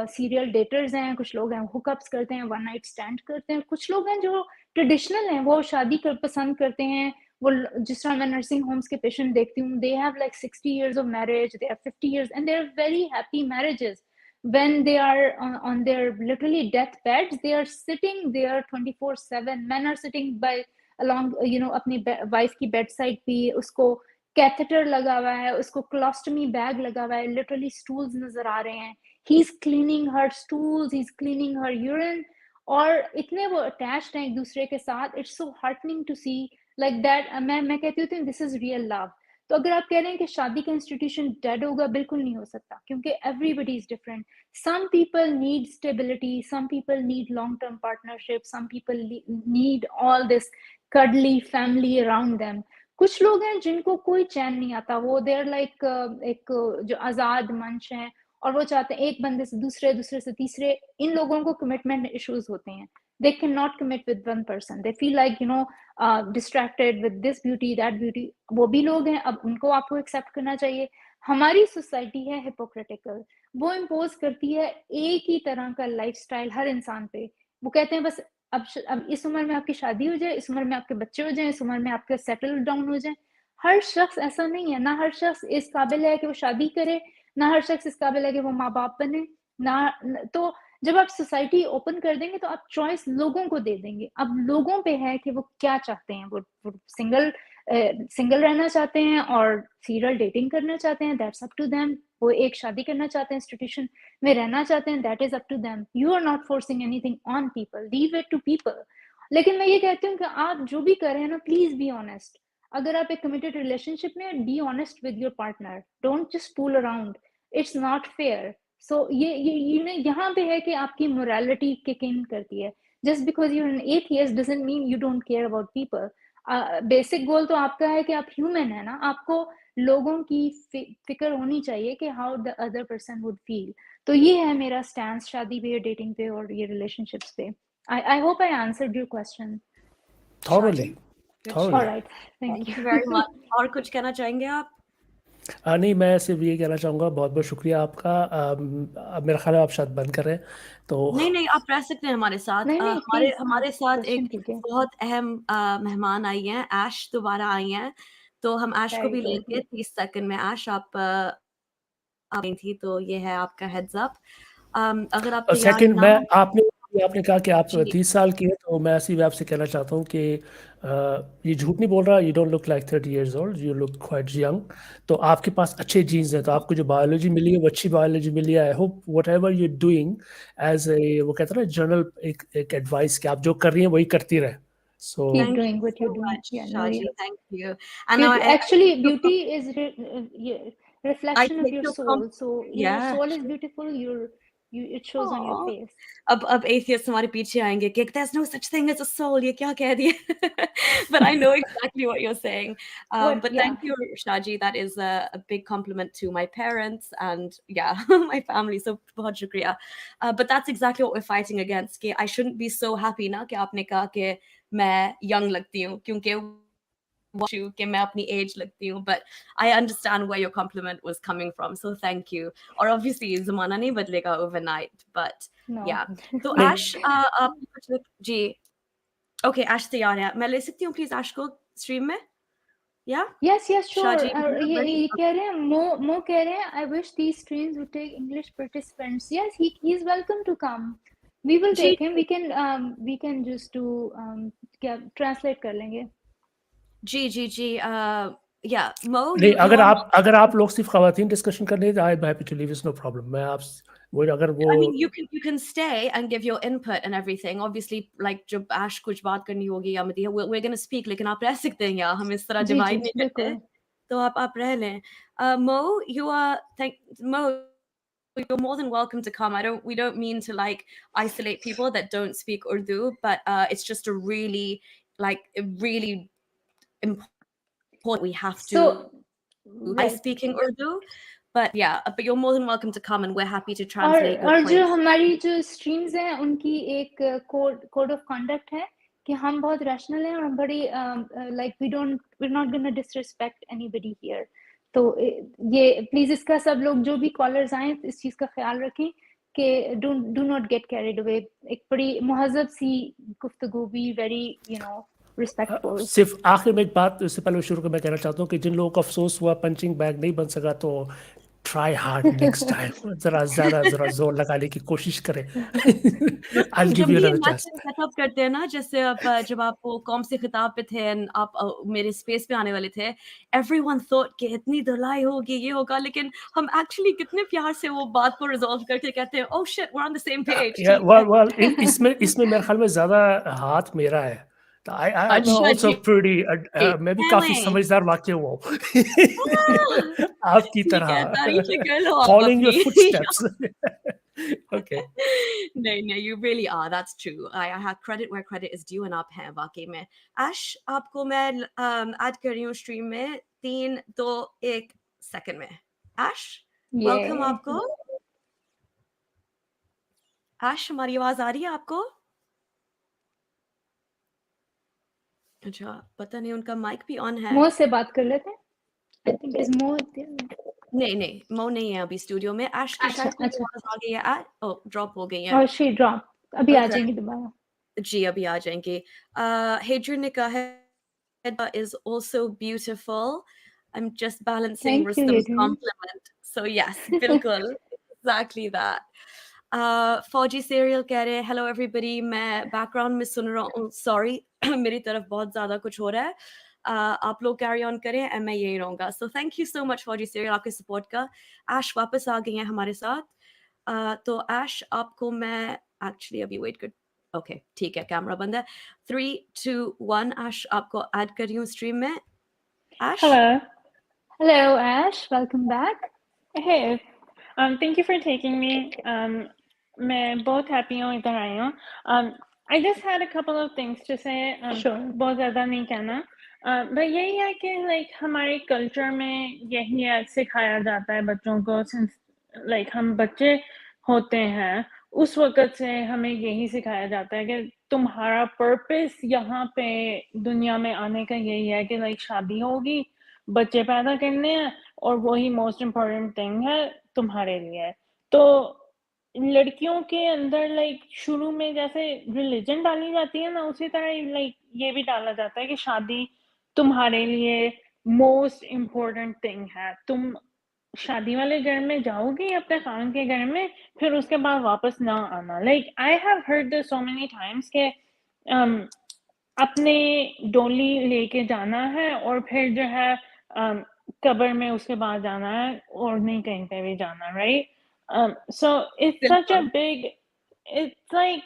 سیریل ڈیٹرز ہیں, کچھ لوگ ہیں ہک اپس کرتے ہیں, ون نائٹ اسٹینڈ کرتے ہیں, کچھ لوگ ہیں جو ٹریڈیشنل ہیں, وہ شادی پسند کرتے ہیں. وہ جس طرح میں نرسنگ ہومس کے پیشنٹ دیکھتی ہوں, they have like 60 years of marriage, they have 50 years and they are very happy marriages. When they are on their literally death beds, they are sitting there 24/7. Men are sitting by along اپنی wife کی bed side پہ, اس کو catheter لگا ہوا ہے, اس کو کلاسٹمی bag لگا ہوا ہے, لٹرلی اسٹولز نظر آ رہے ہیں. He is cleaning her stools, he is cleaning her urine, اور اتنے وہ اٹیچڈ ہیں ایک دوسرے کے ساتھ. It's so heartening to see like that. میں کہتی ہوتی ہوں دس از ریئل لو. تو اگر آپ کہہ رہے ہیں کہ شادی کا انسٹیٹیوشن ڈیڈ ہوگا, بالکل نہیں ہو سکتا, کیونکہ everybody is different. Some people need stability, some people need long-term partnership, some people need all this cuddly family around them. کچھ لوگ ہیں جن کو کوئی چین نہیں آتا, وہ دیر لائک ایک جو آزاد منچ ہیں, اور وہ چاہتے ہیں ایک بندے سے دوسرے, دوسرے سے تیسرے. ان لوگوں کو کمٹمنٹ ایشوز ہوتے ہیں. They cannot commit with one person. They feel like distracted with this beauty, that beauty. وہ بھی لوگ ہیں, اب ان کو آپ کو ایکسیپٹ کرنا چاہیے. ہماری سوسائٹی ہے ہپوکریٹیکل, وہ امپوز کرتی ہے ایک ہی طرح کا لائف سٹائل ہر انسان پہ. وہ کہتے ہیں بس اب اس عمر میں آپ کی شادی ہو جائے, اس عمر میں آپ کے بچے ہو جائیں, اس عمر میں آپ کے سیٹل ڈاؤن ہو جائیں. ہر شخص ایسا نہیں ہے. نہ ہر شخص اس قابل ہے کہ وہ شادی کرے, نہ ہر شخص اس قابل ہے کہ وہ ماں باپ بنے. تو جب آپ سوسائٹی اوپن کر دیں گے تو آپ چوائس لوگوں کو دے دیں گے. اب لوگوں پہ ہے کہ وہ کیا چاہتے ہیں. وہ سنگل رہنا چاہتے ہیں اور سیریل ڈیٹنگ کرنا چاہتے ہیں, دیٹس اپ ٹو دیم. وہ ایک شادی کرنا چاہتے ہیں, انسٹیٹیوشن میں رہنا چاہتے ہیں, that is up to them. You are not forcing anything on people, leave it to people. لیکن میں یہ کہتی ہوں کہ آپ جو بھی کر رہے ہیں نا, پلیز بی آنیسٹ. اگر آپ ایک کمیٹڈ ریلیشن شپ میں, be honest with your partner, don't just fool around. It's not fair. So یہ یہاں پہ ہے کہ آپ کی morality kick in کرتی ہے. Just because you're an atheist doesn't mean you don't care about people. Basic goal تو آپ کا ہے کہ آپ ہیومن ہے نا, آپ کو لوگوں کی فکر ہونی چاہیے کہ how the other person would feel. تو یہ ہے میرا سٹینس شادی پہ, ڈیٹنگ پہ اور یہ ریلیشن شپس پہ. I hope I answered your question. Thoroughly. All right, thank you you. very much. اور کچھ کہنا چاہیں گے آپ؟ نہیں, میں صرف یہ کہنا چاہوں گا, بہت بہت شکریہ آپ کا. اب میرا خیال ہے آپ شاید بند کر رہے ہیں. تو نہیں, آپ رہ سکتے ہیں ہمارے ساتھ. نہیں, ہمارے ساتھ ایک question کیجیے. بہت اہم مہمان آئی ہیں, ایش دوبارہ آئی ہیں, تو ہم ایش کو Very بھی لیں good. گے 30 سیکنڈ میں. ایش آپ گئی تھی, تو یہ ہے آپ کا ہیڈز اپ. اگر آپ تیار سیکنڈ, نہ میں ہوں. آپ نے کہا کہ آپ 30 سال کی ہیں, تو میں ایسی آپ سے کہنا چاہتا ہوں کہ یہ جھوٹ نہیں بول رہا, you don't look like 30 years old, you look quite young. تو آپ کے پاس اچھے جینز ہیں, تو آپ کو جو بایولوجی ملی ہے وہ اچھی بایولوجی ملی ہے. I hope what ever you doing as a, وہ کہتے ہیں نا جنرل ایک ایڈوائس, کہ آپ جو کر رہی ہیں وہی کرتی رہیں. So Keep Thank you doing what so you're doing. much, Yeah, Shaji. Nuriyah. Thank you. And now Actually, beauty is I reflection of take your your soul. So your yeah. soul is beautiful. It shows on your Aww. face. اب atheists ہمارے پیچھے آئیں گے کہ there's no such thing as a soul. یہ کیا کہہ دیا? But I know exactly what you're saying. But Yeah. thank you, Shaji. That is a big compliment to my parents and yeah, my family. So بہت شکریہ. But that's exactly what we're fighting against. کہ I shouldn't be so happy نا کہ آپ نے کہا کہ میں young لگتی ہوں, کیونکہ کہ میں اپنی ایج لگتی ہوں. But I understand where your compliment was coming from, so thank you. اور obviously زمانہ نہیں بدلے گا overnight, but No. yeah. تو ایش آپ کچھ جی اوکے, ایش تیار ہے, میں لے سکتی ہوں پلیز ایش کو اسٹریم میں؟ Yes, sure. شاجی یہ کہہ رہے ہیں, مو کہہ رہے ہیں, I wish these streams would take English participants. Yes, he's welcome to come. We will take him. We can just do کیا translate کر لیں گے. جی yeah, Mo, نہیں, you want اگر آپ لوگ صرف خواتین ڈسکشن کرنے, I am happy to leave, is no problem. میں آپ वो अगर वो I mean, you can stay and give your input and everything. Obviously, like जब Ash कुछ बात करनी होगी या Madiha, we're going to speak. लेकिन आप रह सकते हैं यहाँ, हम इस तरह जी जी divide नहीं करते. बिल्कुल तो आप रह लें. Mo, Mo, you're more than welcome to come. We don't mean to like isolate people that don't speak Urdu, but it's just a really important. We have so to by right speaking Urdu. But yeah, but you're more than welcome to come, and we're happy to translate your और जो points. हमारी जो streams हैं उनकी एक code of conduct है कि हम बहुत रैशनल हैं और हम बड़ी like we're not going to disrespect anybody here. तो ये प्लीज इसका सब लोग जो भी कॉलर्स आए इस चीज का ख्याल रखें कि do not get carried away. एक बड़ी मुहज़्ज़ब सी गुफ्तगू, बी वेरी रिस्पेक्टफुल. सिर्फ आखिर में एक बात इससे पहले शुरू कर मैं कहना चाहता हूँ कि जिन लोगों को अफसोस हुआ पंचिंग बैग नहीं बन सका तो ट्राई हार्ड नेक्स्ट टाइम, जरा जोर लगाने की कोशिश करें. I'll जब give you ये another chance. मैसेज सेटअप करते हैं ना, जैसे जब आप वो कौम से खिताब पे थे and आप मेरे स्पेस पे आने वाले थे, everyone thought कि इतनी धुलाई होगी, ये होगा, लेकिन हम एक्चुअली कितने प्यार से वो बात को रिजॉल्व करके कहते हैं, oh shit, we're on the same page. Yeah, ठीक है. well, इसमें मेरे ख्याल में ज्यादा हाथ मेरा है. I'm अच्छा also जी, pretty मैं भी काफी चलें. समझदार वाक्य हुआ हूँ. आपकी ठीक है, तारीफ तरह कर लो आप following your अपनी. footsteps. Okay. नहीं, you really are. That's true. I have credit where credit is due, and आप हैं वाकई में. Ash, आपको मैं ऐड कर रही हूँ स्ट्रीम में 3, 2, 1 सेकंड में. Ash, welcome ये आपको. Ash, हमारी आवाज आ रही है आपको? अच्छा, पता नहीं उनका माइक भी ऑन है. मो से बात कर लेते हैं. आई थिंक इज मो. नहीं, मो नहीं है अभी स्टूडियो में. Ash की शायद अच्छा आवाज आ गई है. ड्रॉप हो गई है. और शी ड्रॉप अभी आ Okay. जाएंगी दोबारा. जी, अभी आ जाएंगे. Hadrian ने कहा है is also beautiful. I'm just balancing thank you Rustam's Hayden. compliment. So yes, बिल्कुल. Exactly that. फौजी serial कह रहे हैं, hello everybody, मैं background में सुन रहा हूँ. Sorry, मेरी तरफ बहुत ज़्यादा कुछ हो रहा है. आप लोग carry on करें और मैं यही रहूँगा. So thank you so much फौजी serial आपके support का. Ash वापस आ गई हैं हमारे साथ. तो Ash आपको मैं actually अभी wait कर. ओके ठीक है, कैमरा बंद है. 3, 2, 1. Ash आपको ऐड कर रही हूँ स्ट्रीम में. Ash, Hello Ash, welcome back. Hey, thank you for taking me. मैं बहुत happy हूँ इधर आई हूँ. I just had a couple of things to say. Sure. बहुत ज़्यादा नहीं कहना. but यही है कि like हमारे culture में यही सिखाया जाता है बच्चों को, since like हम बच्चे होते हैं उस वक़्त से हमें यही सिखाया जाता है कि तुम्हारा पर्पस यहाँ पे दुनिया में आने का यही है कि like शादी होगी, बच्चे पैदा करने हैं और वही मोस्ट इम्पोर्टेंट थिंग है तुम्हारे लिए. तो लड़कियों के अंदर लाइक शुरू में जैसे रिलीजन डाली जाती है ना, उसी तरह लाइक ये भी डाला जाता है कि शादी तुम्हारे लिए मोस्ट इम्पोर्टेंट थिंग है. तुम शादी वाले घर में जाओगी अपने खान के घर में, फिर उसके बाद वापस ना आना. Like I have heard this so many times के अपने डोली लेके जाना है और फिर जो है कब्र में उसके बाद जाना है और नहीं कहीं पे भी जाना, right? So it's such a big, it's like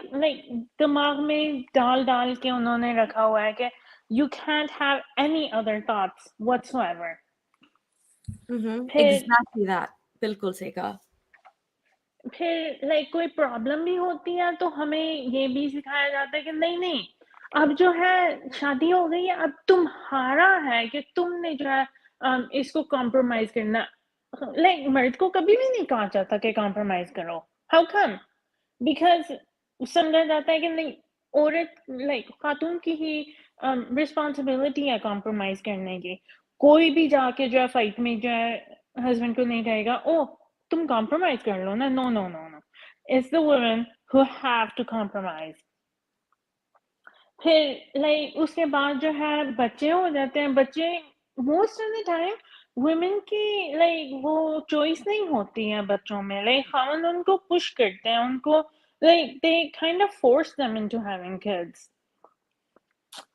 दिमाग में डाल के उन्होंने रखा हुआ है कि you can't have any other thoughts whatsoever. exactly that. बिल्कुल सही कहा. फिर लाइक कोई प्रॉब्लम भी होती है तो हमें ये भी सिखाया जाता है कि नहीं अब जो है शादी हो गई है, अब तुम्हारा है कि तुमने जो है इसको कॉम्प्रोमाइज करना. लाइक मर्द को कभी भी नहीं कहा जाता कि कॉम्प्रोमाइज करो. How come? बिकॉज समझा जाता है कि नहीं, औरत लाइक खातून की ही रिस्पॉन्सिबिलिटी है कॉम्प्रोमाइज करने की. कोई भी जाके जो है फाइट में जो है हस्बैंड को नहीं कहेगा ओ तुम कॉम्प्रोमाइज कर लो ना. No, it's the women who have to compromise. फिर लाइक उसके बाद जो है बच्चे हो जाते हैं. बच्चे most of the time women की लाइक वो चॉइस नहीं होती है बच्चों में. लाइक खान उनको पुश करते हैं, उनको like they kind of force them into having kids.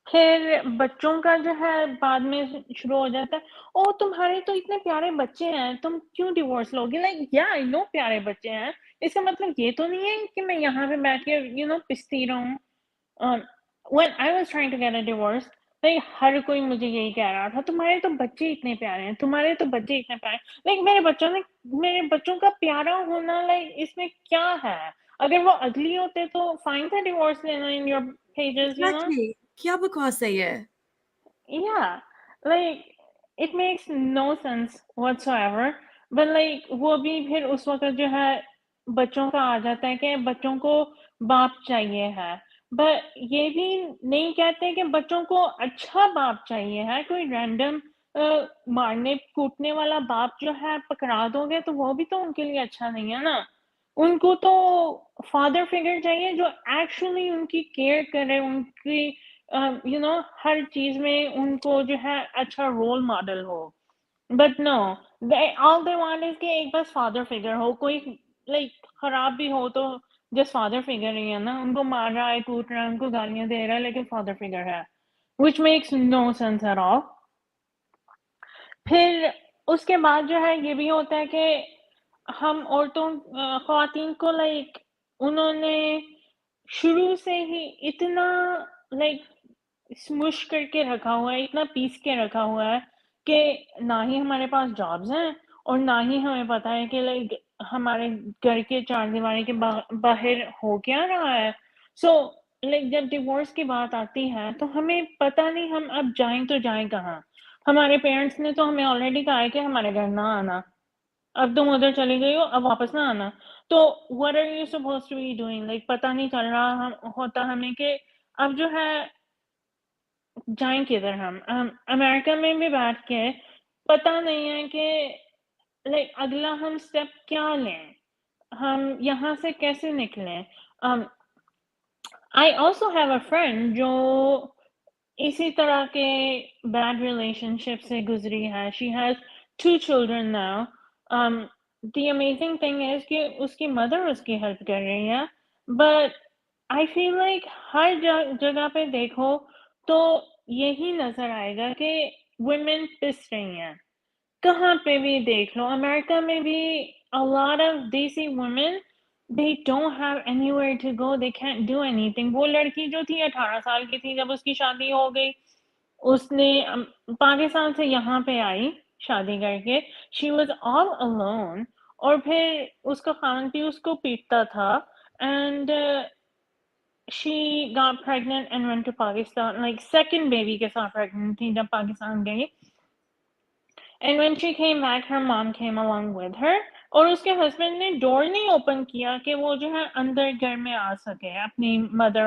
फिर बच्चों का जो है बाद में शुरू हो जाता है, ओ तुम्हारे तो इतने प्यारे बच्चे हैं, तुम क्यों डिवोर्स लोगे? लाइक या आई नो प्यारे बच्चे हैं, इसका मतलब ये तो नहीं है कि मैं यहाँ पे बैठ के पिसती रहूं। when I was trying to get a divorce, like हर कोई मुझे यही कह रहा था, तुम्हारे तो बच्चे इतने प्यारे हैं, तुम्हारे तो बच्चे इतने प्यारे हैं। लाइक मेरे बच्चों का प्यारा होना लाइक इसमें क्या है? अगर वो अगली होते तो फाइन था डिवोर्स लेना इन योर पेजेस, एग्जैक्टली, क्या बकवास है ये? Yeah, like it makes no sense whatsoever. But like वो भी फिर उस वक्त जो है बच्चों का आ जाता है कि बच्चों को बाप चाहिए है, but ये भी नहीं कहते कि बच्चों को अच्छा बाप चाहिए है। कोई रैंडम मारने कूटने वाला बाप जो है पकड़ा दोगे तो वो भी तो उनके लिए अच्छा नहीं है ना। उनको तो फादर फिगर चाहिए जो एक्चुअली उनकी केयर करे, उनकी हर चीज में उनको जो है अच्छा रोल मॉडल हो। But no, all they want is कि एक बस फादर फिगर हो, कोई लाइक खराब भी हो तो जस्ट फादर फिगर ही है ना, उनको मार रहा है, कूट रहा है, उनको गालियां दे रहा है, लेकिन फादर फिगर है, which makes no sense at all. फिर उसके बाद जो है ये भी होता है कि हम औरतों ख्वातीन को लाइक उन्होंने शुरू से ही इतना लाइक स्मुश करके रखा हुआ है, इतना पीस के रखा हुआ है कि ना ही हमारे पास जॉब्स हैं और ना ही हमें पता है कि लाइक हमारे घर के चार दीवारी के बाहर हो क्या रहा है। सो लाइक जब डिवोर्स की बात आती है तो हमें पता नहीं हम अब जाएं तो जाएं कहाँ। हमारे पेरेंट्स ने तो हमें ऑलरेडी कहा है कि हमारे घर ना आना, अब तुम उधर चली गई हो, अब वापस ना आना। तो what are you supposed to be doing? Like पता नहीं चल रहा होता हमें कि अब जो है जाएं किधर हम अमेरिका में भी बैठ के पता नहीं है कि लाइक अगला हम स्टेप क्या लें, हम यहाँ से कैसे निकलें। I also have a friend जो इसी तरह के बैड रिलेशनशिप से गुजरी है। She has 2 children now. The amazing thing is कि उसकी मदर उसकी हेल्प कर रही है, बट आई फील लाइक हर जगह पे देखो तो यही नजर आएगा कि वुमेन पिस रही हैं। कहाँ पे भी देख लो, अमेरिका में भी a lot of देसी women they don't have anywhere to go, they can't do anything। वो लड़की जो थी 18 साल की थी जब उसकी शादी हो गई, उसने पाकिस्तान से यहाँ पे आई शादी करके, she was all alone। और फिर उसका खान भी उसको पीटता था, and she got pregnant and went to Pakistan, like second baby के साथ pregnant थी जब पाकिस्तान गई। And when she came back, her mom came along with her। और उसके हस्बैंड ने डोर नहीं ओपन किया कि वो जो है अंदर घर में आ सके अपनी मदर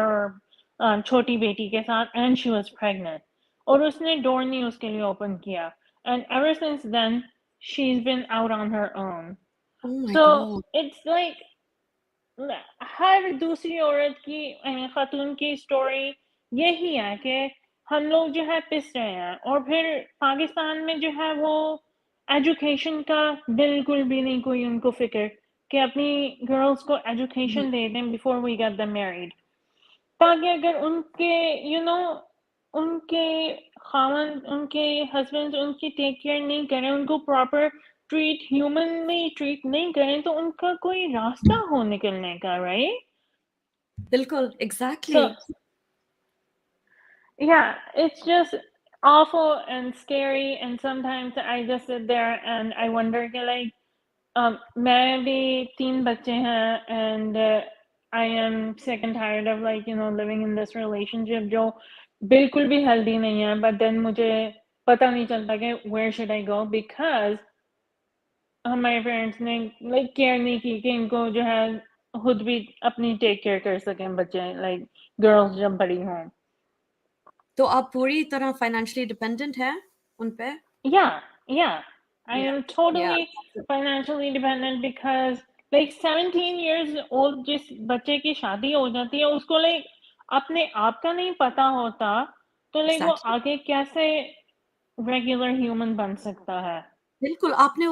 और छोटी बेटी के साथ, and she was pregnant। और उसने डोर नहीं उसके लिए ओपन किया, and ever since then she's been out on her own। Oh my So God. it's like हर दूसरी औरत की खातून की स्टोरी यही है कि हम लोग जो है पिस रहे हैं। और फिर पाकिस्तान में जो है वो एजुकेशन का बिल्कुल भी नहीं कोई उनको फिक्र कि अपनी गर्ल्स को एजुकेशन दे दें before we get them married, ताकि अगर उनके उनके खामन उनके हस्बैंड उनकी टेक केयर नहीं करें, उनको प्रॉपर ट्रीट ह्यूमनली ट्रीट नहीं करें, तो उनका कोई रास्ता हो निकलने का, राइट? बिल्कुल, So exactly. yeah, it's just awful and scary, and sometimes I just sit there and I wonder कि like मैं भी 3 बच्चे हैं, and I am sick and tired of like living in this relationship जो बिल्कुल भी healthy नहीं है, but then मुझे पता नहीं चलता कि where should I go, because हमारे पेरेंट्स ने लाइक केयर नहीं की कि इनको जो है खुद भी अपनी टेक केयर कर सकें बच्चे, लाइक गर्ल्स जब बड़ी हों। तो आप पूरी तरह फाइनेंशियली डिपेंडेंट हैं उन पे? Yeah, I Yeah, am yeah. totally financially dependent because like 17 years old जिस बच्चे की शादी हो जाती है उसको लाइक अपने आप का नहीं पता होता, तो लाइक वो Exactly. आगे कैसे रेगुलर ह्यूमन बन सकता है? बिल्कुल, आपने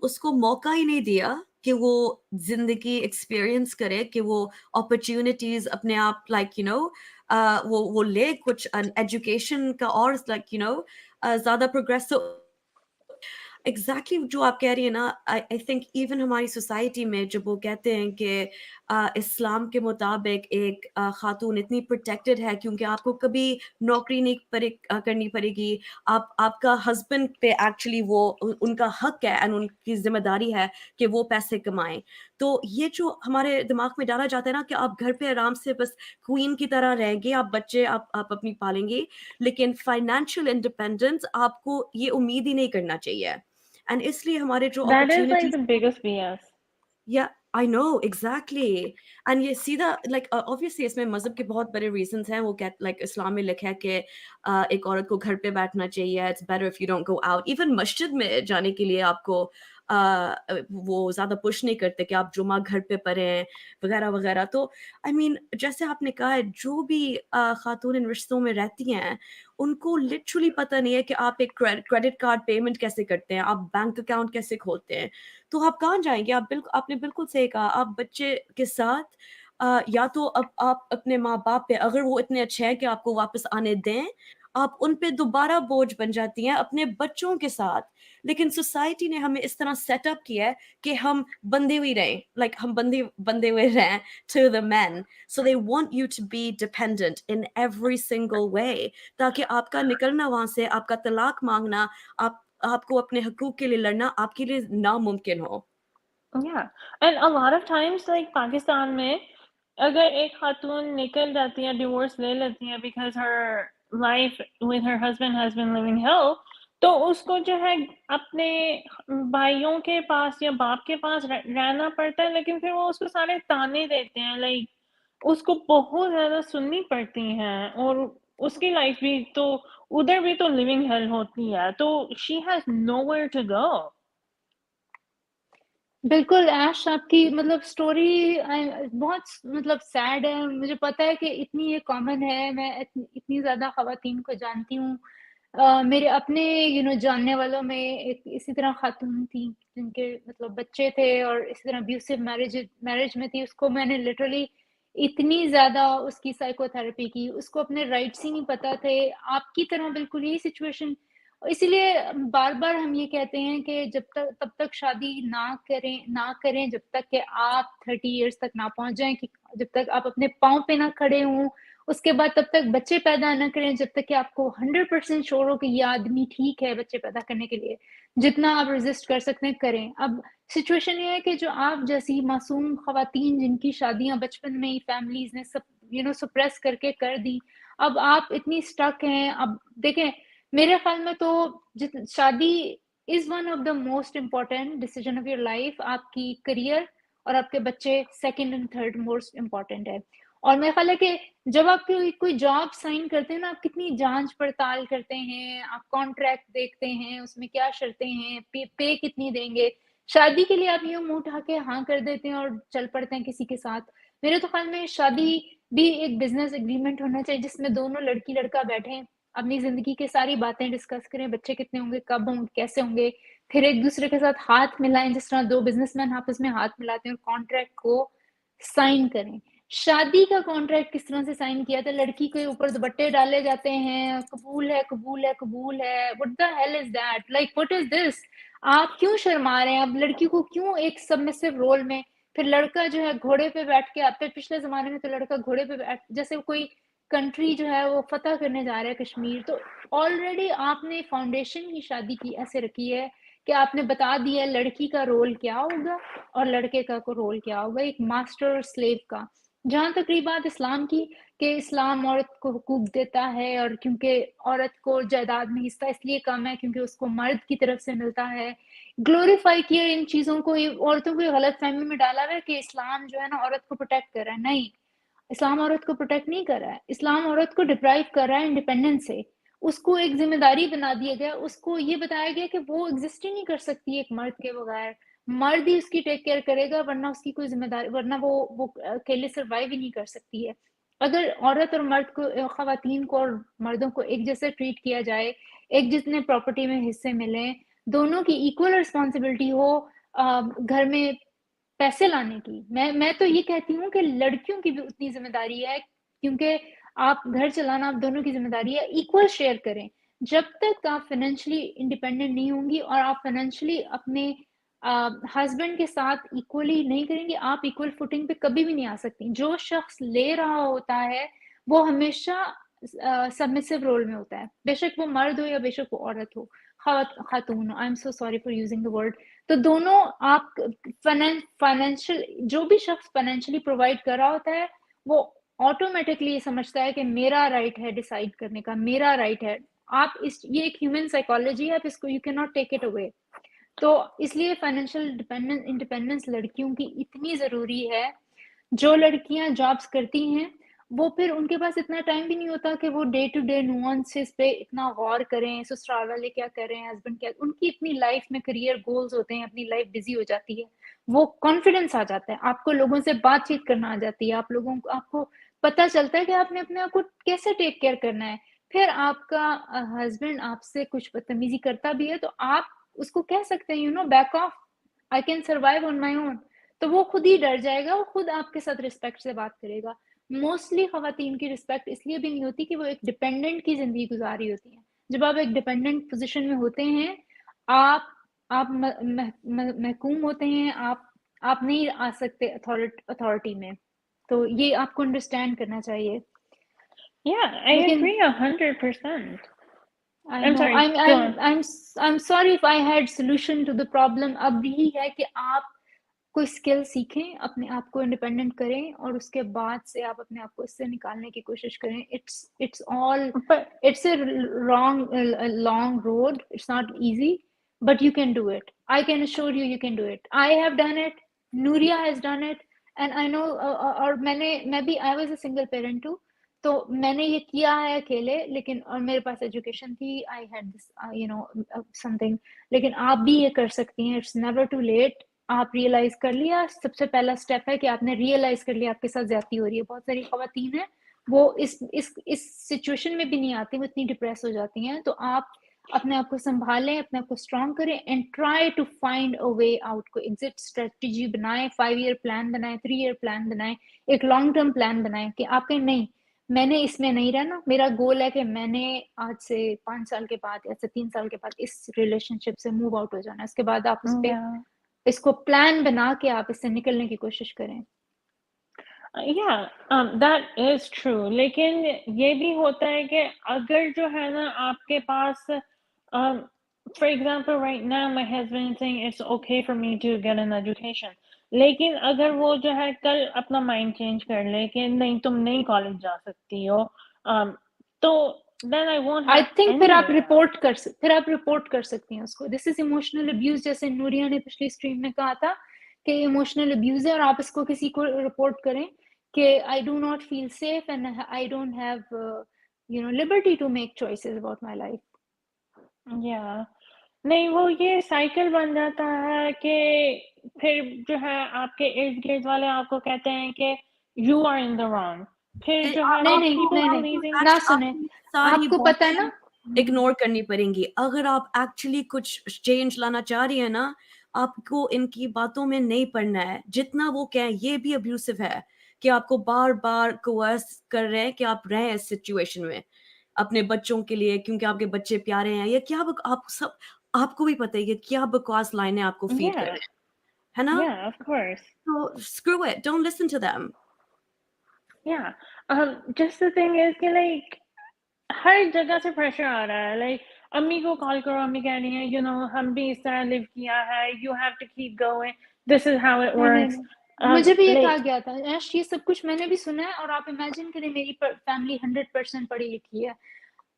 उसको मौका ही नहीं दिया कि वो ज़िंदगी एक्सपीरियंस करे, कि वो अपॉर्च्युनिटीज़ अपने आप वो ले कुछ एजुकेशन का और लाइक ज़्यादा प्रोग्रेस। तो एग्जैक्टली जो आप कह रही है ना, आई थिंक इवन हमारी सोसाइटी में जब वो कहते हैं कि इस्लाम के मुताबिक एक खातून इतनी प्रोटेक्टेड है क्योंकि आपको कभी नौकरी नहीं करनी पड़ेगी, आपका हस्बैंड पे एक्चुअली वो उनका हक है एंड उनकी जिम्मेदारी है कि वो पैसे कमाएं। तो ये जो हमारे दिमाग में डाला जाता है ना कि आप घर पे आराम से बस क्वीन की तरह रहेंगे, आप बच्चे आप अपनी पालेंगे, लेकिन फाइनेंशियल इंडिपेंडेंस आपको ये उम्मीद ही नहीं करना चाहिए। एंड इसलिए हमारे जो That is like opportunities, the biggest BS. या आई नो एग्जैक्टली। एंड ये सीधा लाइक ऑब्वियसली इसमें मजहब के बहुत बड़े रीजंस हैं। वो लाइक इस्लाम में लिखा है कि एक औरत को घर पे बैठना चाहिए, it's better if you don't go out. Even मस्जिद में जाने के लिए आपको वो ज़्यादा पुश नहीं करते कि आप जुमा घर पे पढ़ें वगैरह वगैरह। तो आई मीन जैसे आपने कहा है, जो भी खातून इन रिश्तों में रहती हैं उनको लिटरली पता नहीं है कि आप एक क्रेडिट कार्ड पेमेंट कैसे करते हैं, आप बैंक अकाउंट कैसे खोलते हैं। तो आप कहाँ जाएंगे? आपने बिल्कुल सही कहा, आप बच्चे के साथ या तो अब आप अपने माँ बाप पे, अगर वो इतने अच्छे हैं कि आपको वापस आने दें, आप उन पे दोबारा बोझ बन जाती हैं अपने बच्चों के साथ। लेकिन सोसाइटी ने हमें इस तरह सेटअप किया है कि हम बंधे हुए रहें, लाइक हम बंधे हुए रहें to the men, so they want you to be dependent in every single way, ताकि आपका निकलना वहां से, आपका तलाक मांगना, आपको अपने हकूक के लिए लड़ना आपके लिए नामुमकिन हो। Yeah, and a lot of times like Pakistan में अगर एक खातून निकल जाती है, डिवोर्स ले लेती है because her life with her husband has been living hell, तो उसको जो है अपने भाइयों के पास या बाप के पास रहना पड़ता है, लेकिन फिर वो उसको सारे ताने देते हैं, लाइक उसको बहुत ज़्यादा सुननी पड़ती हैं, और उसकी लाइफ भी तो उधर भी तो लिविंग हेल होती है, तो she has nowhere to go. बिल्कुल ऐश, आपकी मतलब स्टोरी बहुत मतलब सैड है। मुझे पता है कि इतनी ये कॉमन है, मैं इतनी ज़्यादा ख़वातीन को जानती हूँ। मेरे अपने जानने वालों में एक इसी तरह खातून थी जिनके मतलब बच्चे थे और इसी तरह अब्यूसिव मैरिज में थी। उसको मैंने लिटरली इतनी ज़्यादा उसकी साइकोथेरेपी की, उसको अपने राइट्स ही नहीं पता थे। आपकी तरह बिल्कुल यही सिचुएशन, इसीलिए बार-बार हम ये कहते हैं कि तब तक शादी ना करें जब तक कि आप 30 इयर्स तक ना पहुँच जाएँ, कि जब तक आप अपने पाँव पे ना खड़े हों। उसके बाद तब तक बच्चे पैदा ना करें जब तक कि आपको 100% श्योर हो कि ये आदमी ठीक है बच्चे पैदा करने के लिए। जितना आप रेज़िस्ट कर सकते हैं, करें। अब सिचुएशन ये है कि जो आप जैसी मासूम ख़वातीन जिनकी शादियाँ बचपन में ही फैमिलीज़ ने सब सप्रेस करके कर दी, अब आप इतनी स्टक हैं। अब देखें, मेरे ख्याल में तो शादी is one of the most important decision of your life. आपकी करियर और आपके बच्चे second and third most important है। और मेरा ख्याल है कि जब आप कोई जॉब साइन करते हैं ना, आप कितनी जांच पड़ताल करते हैं, आप कॉन्ट्रैक्ट देखते हैं, उसमें क्या शर्तें हैं, पे कितनी देंगे। शादी के लिए आप यूं मुंह उठा के हाँ कर देते हैं और चल पड़ते हैं किसी के साथ। मेरे तो ख्याल में शादी भी एक बिजनेस एग्रीमेंट होना चाहिए जिसमें दोनों लड़की लड़का बैठे, अपनी जिंदगी की सारी बातें डिस्कस करें, बच्चे कितने होंगे, कब होंगे, कैसे होंगे, फिर एक दूसरे के साथ हाथ मिलाएं जिस तरह दो बिजनेसमैन आपस में हाथ मिलाते हैं, और कॉन्ट्रैक्ट को साइन करें। शादी का कॉन्ट्रैक्ट किस तरह से साइन किया था? लड़की के ऊपर दुपट्टे डाले जाते हैं, कबूल है कबूल है कबूल है। What the hell is that? Like what is this? आप क्यों शर्मा रहे हैं? अब लड़की को क्यों एक सबमिसिव रोल में, फिर लड़का जो है घोड़े पे बैठ के, आप पिछले जमाने में तो लड़का घोड़े पे बैठ, जैसे कोई कंट्री जो है वो फतह करने जा रहा है कश्मीर, तो ऑलरेडी आपने फाउंडेशन की शादी की ऐसे रखी है कि आपने बता दिया लड़की का रोल क्या होगा और लड़के का को रोल क्या होगा, एक मास्टर और स्लेव का। जहां तक रही बात इस्लाम की, कि इस्लाम औरत को हुकूक देता है, और क्योंकि औरत को जायदाद में हिस्सा इसलिए कम है क्योंकि उसको मर्द की तरफ से मिलता है, ग्लोरीफाई किया इन चीजों को, औरतों को गलत फहमी में डाला हुआ है कि इस्लाम जो है ना औरत को प्रोटेक्ट कर रहा है। नहीं, इस्लाम औरत को प्रोटेक्ट नहीं कर रहा है, इस्लाम औरत को डिप्राइव कर रहा है इंडिपेंडेंस से। उसको एक जिम्मेदारी बना दिया गया, उसको ये बताया गया कि वो एग्जिस्ट ही नहीं कर सकती एक मर्द के बगैर, मर्द ही उसकी टेक केयर करेगा, वरना उसकी कोई जिम्मेदारी, वरना वो अकेले सर्वाइव ही नहीं कर सकती है। अगर औरत और मर्द को, खवातीन को और मर्दों को एक जैसे ट्रीट किया जाए, एक जितने प्रॉपर्टी में हिस्से मिले, दोनों की इक्वल रिस्पॉन्सिबिलिटी हो घर में पैसे लाने की, मैं तो ये कहती हूँ कि लड़कियों की भी उतनी जिम्मेदारी है, क्योंकि آپ گھر چلانا آپ دونوں کی ذمہ داری ہے, ایکول شیئر کریں. جب تک آپ فائنینشلی انڈیپینڈنٹ نہیں ہوں گی اور آپ فائنینشلی اپنے ہسبینڈ کے ساتھ ایکولی نہیں کریں گے, آپ ایکول فوٹنگ پہ کبھی بھی نہیں آ سکتی. جو شخص لے رہا ہوتا ہے وہ ہمیشہ سبمسو رول میں ہوتا ہے, بے شک وہ مرد ہو یا بے شک وہ عورت ہو, خاتون ہو. I am so sorry for using the word. تو دونوں آپ فائنینشیل, جو بھی شخص فائنینشلی پرووائڈ کر رہا ہوتا ہے وہ آٹومیٹکلی یہ سمجھتا ہے کہ میرا رائٹ ہے ڈیسائیڈ کرنے کا, میرا رائٹ ہے. آپ یہ ایک ہیومن سائیکالوجی ہے, آپ اس کو you can not take it away. تو اس لیے فائنینشیل انڈیپینڈنس لڑکیوں کی اتنی ضروری ہے. جو لڑکیاں جابس کرتی ہیں وہ پھر ان کے پاس اتنا ٹائم بھی نہیں ہوتا کہ وہ ڈے ٹو ڈے نوانسز پہ اتنا غور کریں, سسرال والے کیا کر رہے ہیں, ہسبینڈ کیا. ان کی اپنی لائف میں کریئر گولز ہوتے ہیں, اپنی لائف بزی ہو جاتی ہے, وہ کانفیڈنس آ جاتا ہے, آپ کو لوگوں سے بات چیت کرنا آ جاتی ہے, آپ کو پتہ چلتا ہے کہ آپ نے اپنے آپ کو کیسے ٹیک کیئر کرنا ہے. پھر آپ کا ہسبینڈ آپ سے کچھ بدتمیزی کرتا بھی ہے تو آپ اس کو کہہ سکتے ہیں, you know back off, I can survive on my own. تو وہ خود ہی ڈر جائے گا, وہ خود آپ کے ساتھ رسپیکٹ سے بات کرے گا. موسٹلی خواتین کی رسپیکٹ اس لیے بھی نہیں ہوتی کہ وہ ایک ڈیپینڈنٹ کی زندگی گزار رہی ہوتی ہیں. جب آپ ایک ڈیپینڈنٹ پوزیشن میں ہوتے ہیں, آپ محکوم ہوتے ہیں, آپ نہیں آ سکتے اتھارٹی میں. تو یہ آپ کو انڈرسٹینڈ کرنا چاہیے. Yeah, I لیکن agree 100%. I I'm know, sorry, go on. I'm sorry if I had solution to the problem. اب یہی ہے کہ آپ کوئی اسکل سیکھیں, اپنے آپ کو انڈیپینڈنٹ کریں, اور اس کے بعد سے آپ اپنے آپ کو اس سے نکالنے کی کوشش کریں. But It's a long road. It's not easy, but you can do it. I can assure you can do it. I have done it. Nuriyah has done it, and I know. اور میں بھی I was a single parent too. تو میں نے یہ کیا ہے اکیلے, لیکن اور میرے پاس ایجوکیشن تھی, I had this you know something. لیکن آپ بھی یہ کر سکتی ہیں, اٹس نیور ٹو لیٹ. آپ ریئلائز کر لیا, سب سے پہلا اسٹیپ ہے کہ آپ نے ریئلائز کر لیا آپ کے ساتھ زیادتی ہو رہی ہے. بہت ساری خواتین ہیں وہ اس سچویشن میں بھی نہیں آتی, وہ اتنی ڈپریس ہو جاتی ہیں. تو آپ اپنے آپ کو سنبھالیں, اپنے آپ کو اسٹرانگ کریں, and try to find a way out. کو ایگزٹ اسٹریٹجی بنائیں, 5 ایئر پلان بنائیں, 3 ایئر پلان بنائیں, ایک لانگ ٹرم پلان بنائیں کہ آپ کہیں نہیں, میں نے اس میں نہیں رہنا. میرا گول ہے کہ میں نے آج سے 5 سال کے بعد یا 3 سال کے بعد اس ریلیشن شپ سے موو آؤٹ ہو جانا. اس کے بعد آپ اس پہ yeah, اس کو پلان بنا کے آپ اس سے نکلنے کی کوشش کریں. that is true. لیکن یہ بھی ہوتا ہے کہ اگر جو ہے نا آپ کے پاس for example right now my husband is saying it's okay for me to get an education. لیکن اگر وہ جو ہے کل اپنا مائنڈ چینج کر لے کہ نہیں تم نہیں کالج جا سکتی ہو, تو then I won't I have think پھر any آپ way رپورٹ کر سکتی ہیں اس کو. دس از ایموشنل ابیوز, جیسے نوریہ نے پچھلی اسٹریم میں کہا تھا کہ ایموشنل ابیوز ہے, اور آپ اس کو کسی کو رپورٹ کریں کہ I do not feel safe and I don't have liberty to make choices about my life. yeah. نہیں وہ یہ سائیکل بن جاتا ہے کہ پھر جو ہے آپ کے ارد گرد والے آپ کو کہتے ہیں کہ you are in the wrong. پھر جو ہے وہ پیپل پلیزنگ. نہ سنیں, ساری آپ کو پتہ ہے نا, اگنور کرنی پڑیں گی. اگر آپ ایکچولی کچھ چینج لانا چاہ رہی ہیں نا, آپ کو ان کی باتوں میں نہیں پڑنا ہے. جتنا وہ کہیں یہ بھی ابیوسو ہے کہ آپ کو بار بار کوئرس کر رہے ہیں کہ آپ رہیں اس سچویشن میں اپنے بچوں کے لیے, کیونکہ آپ کے بچے پیارے ہیں. یہ کیا آپ کو بھی پتہ ہے یہ کیا بکواس لائنیں آپ کو فیڈ کر رہے ہیں, ہے نا؟ Yeah, of course. So screw it, don't listen to them. Yeah. Just the thing is کہ like ہر جگہ سے پریشر آ رہا ہے. لائک امی کو کال کرو, امی کہہ رہی ہیں ہم بھی اس طرح لیو کیا ہے, you have to keep going, this is how it works. مجھے بھی یہ کہا گیا تھا. یہ سب کچھ میں نے بھی سنا ہے, اور آپ امیجن کریں میری فیملی 100% پڑھی لکھی ہے,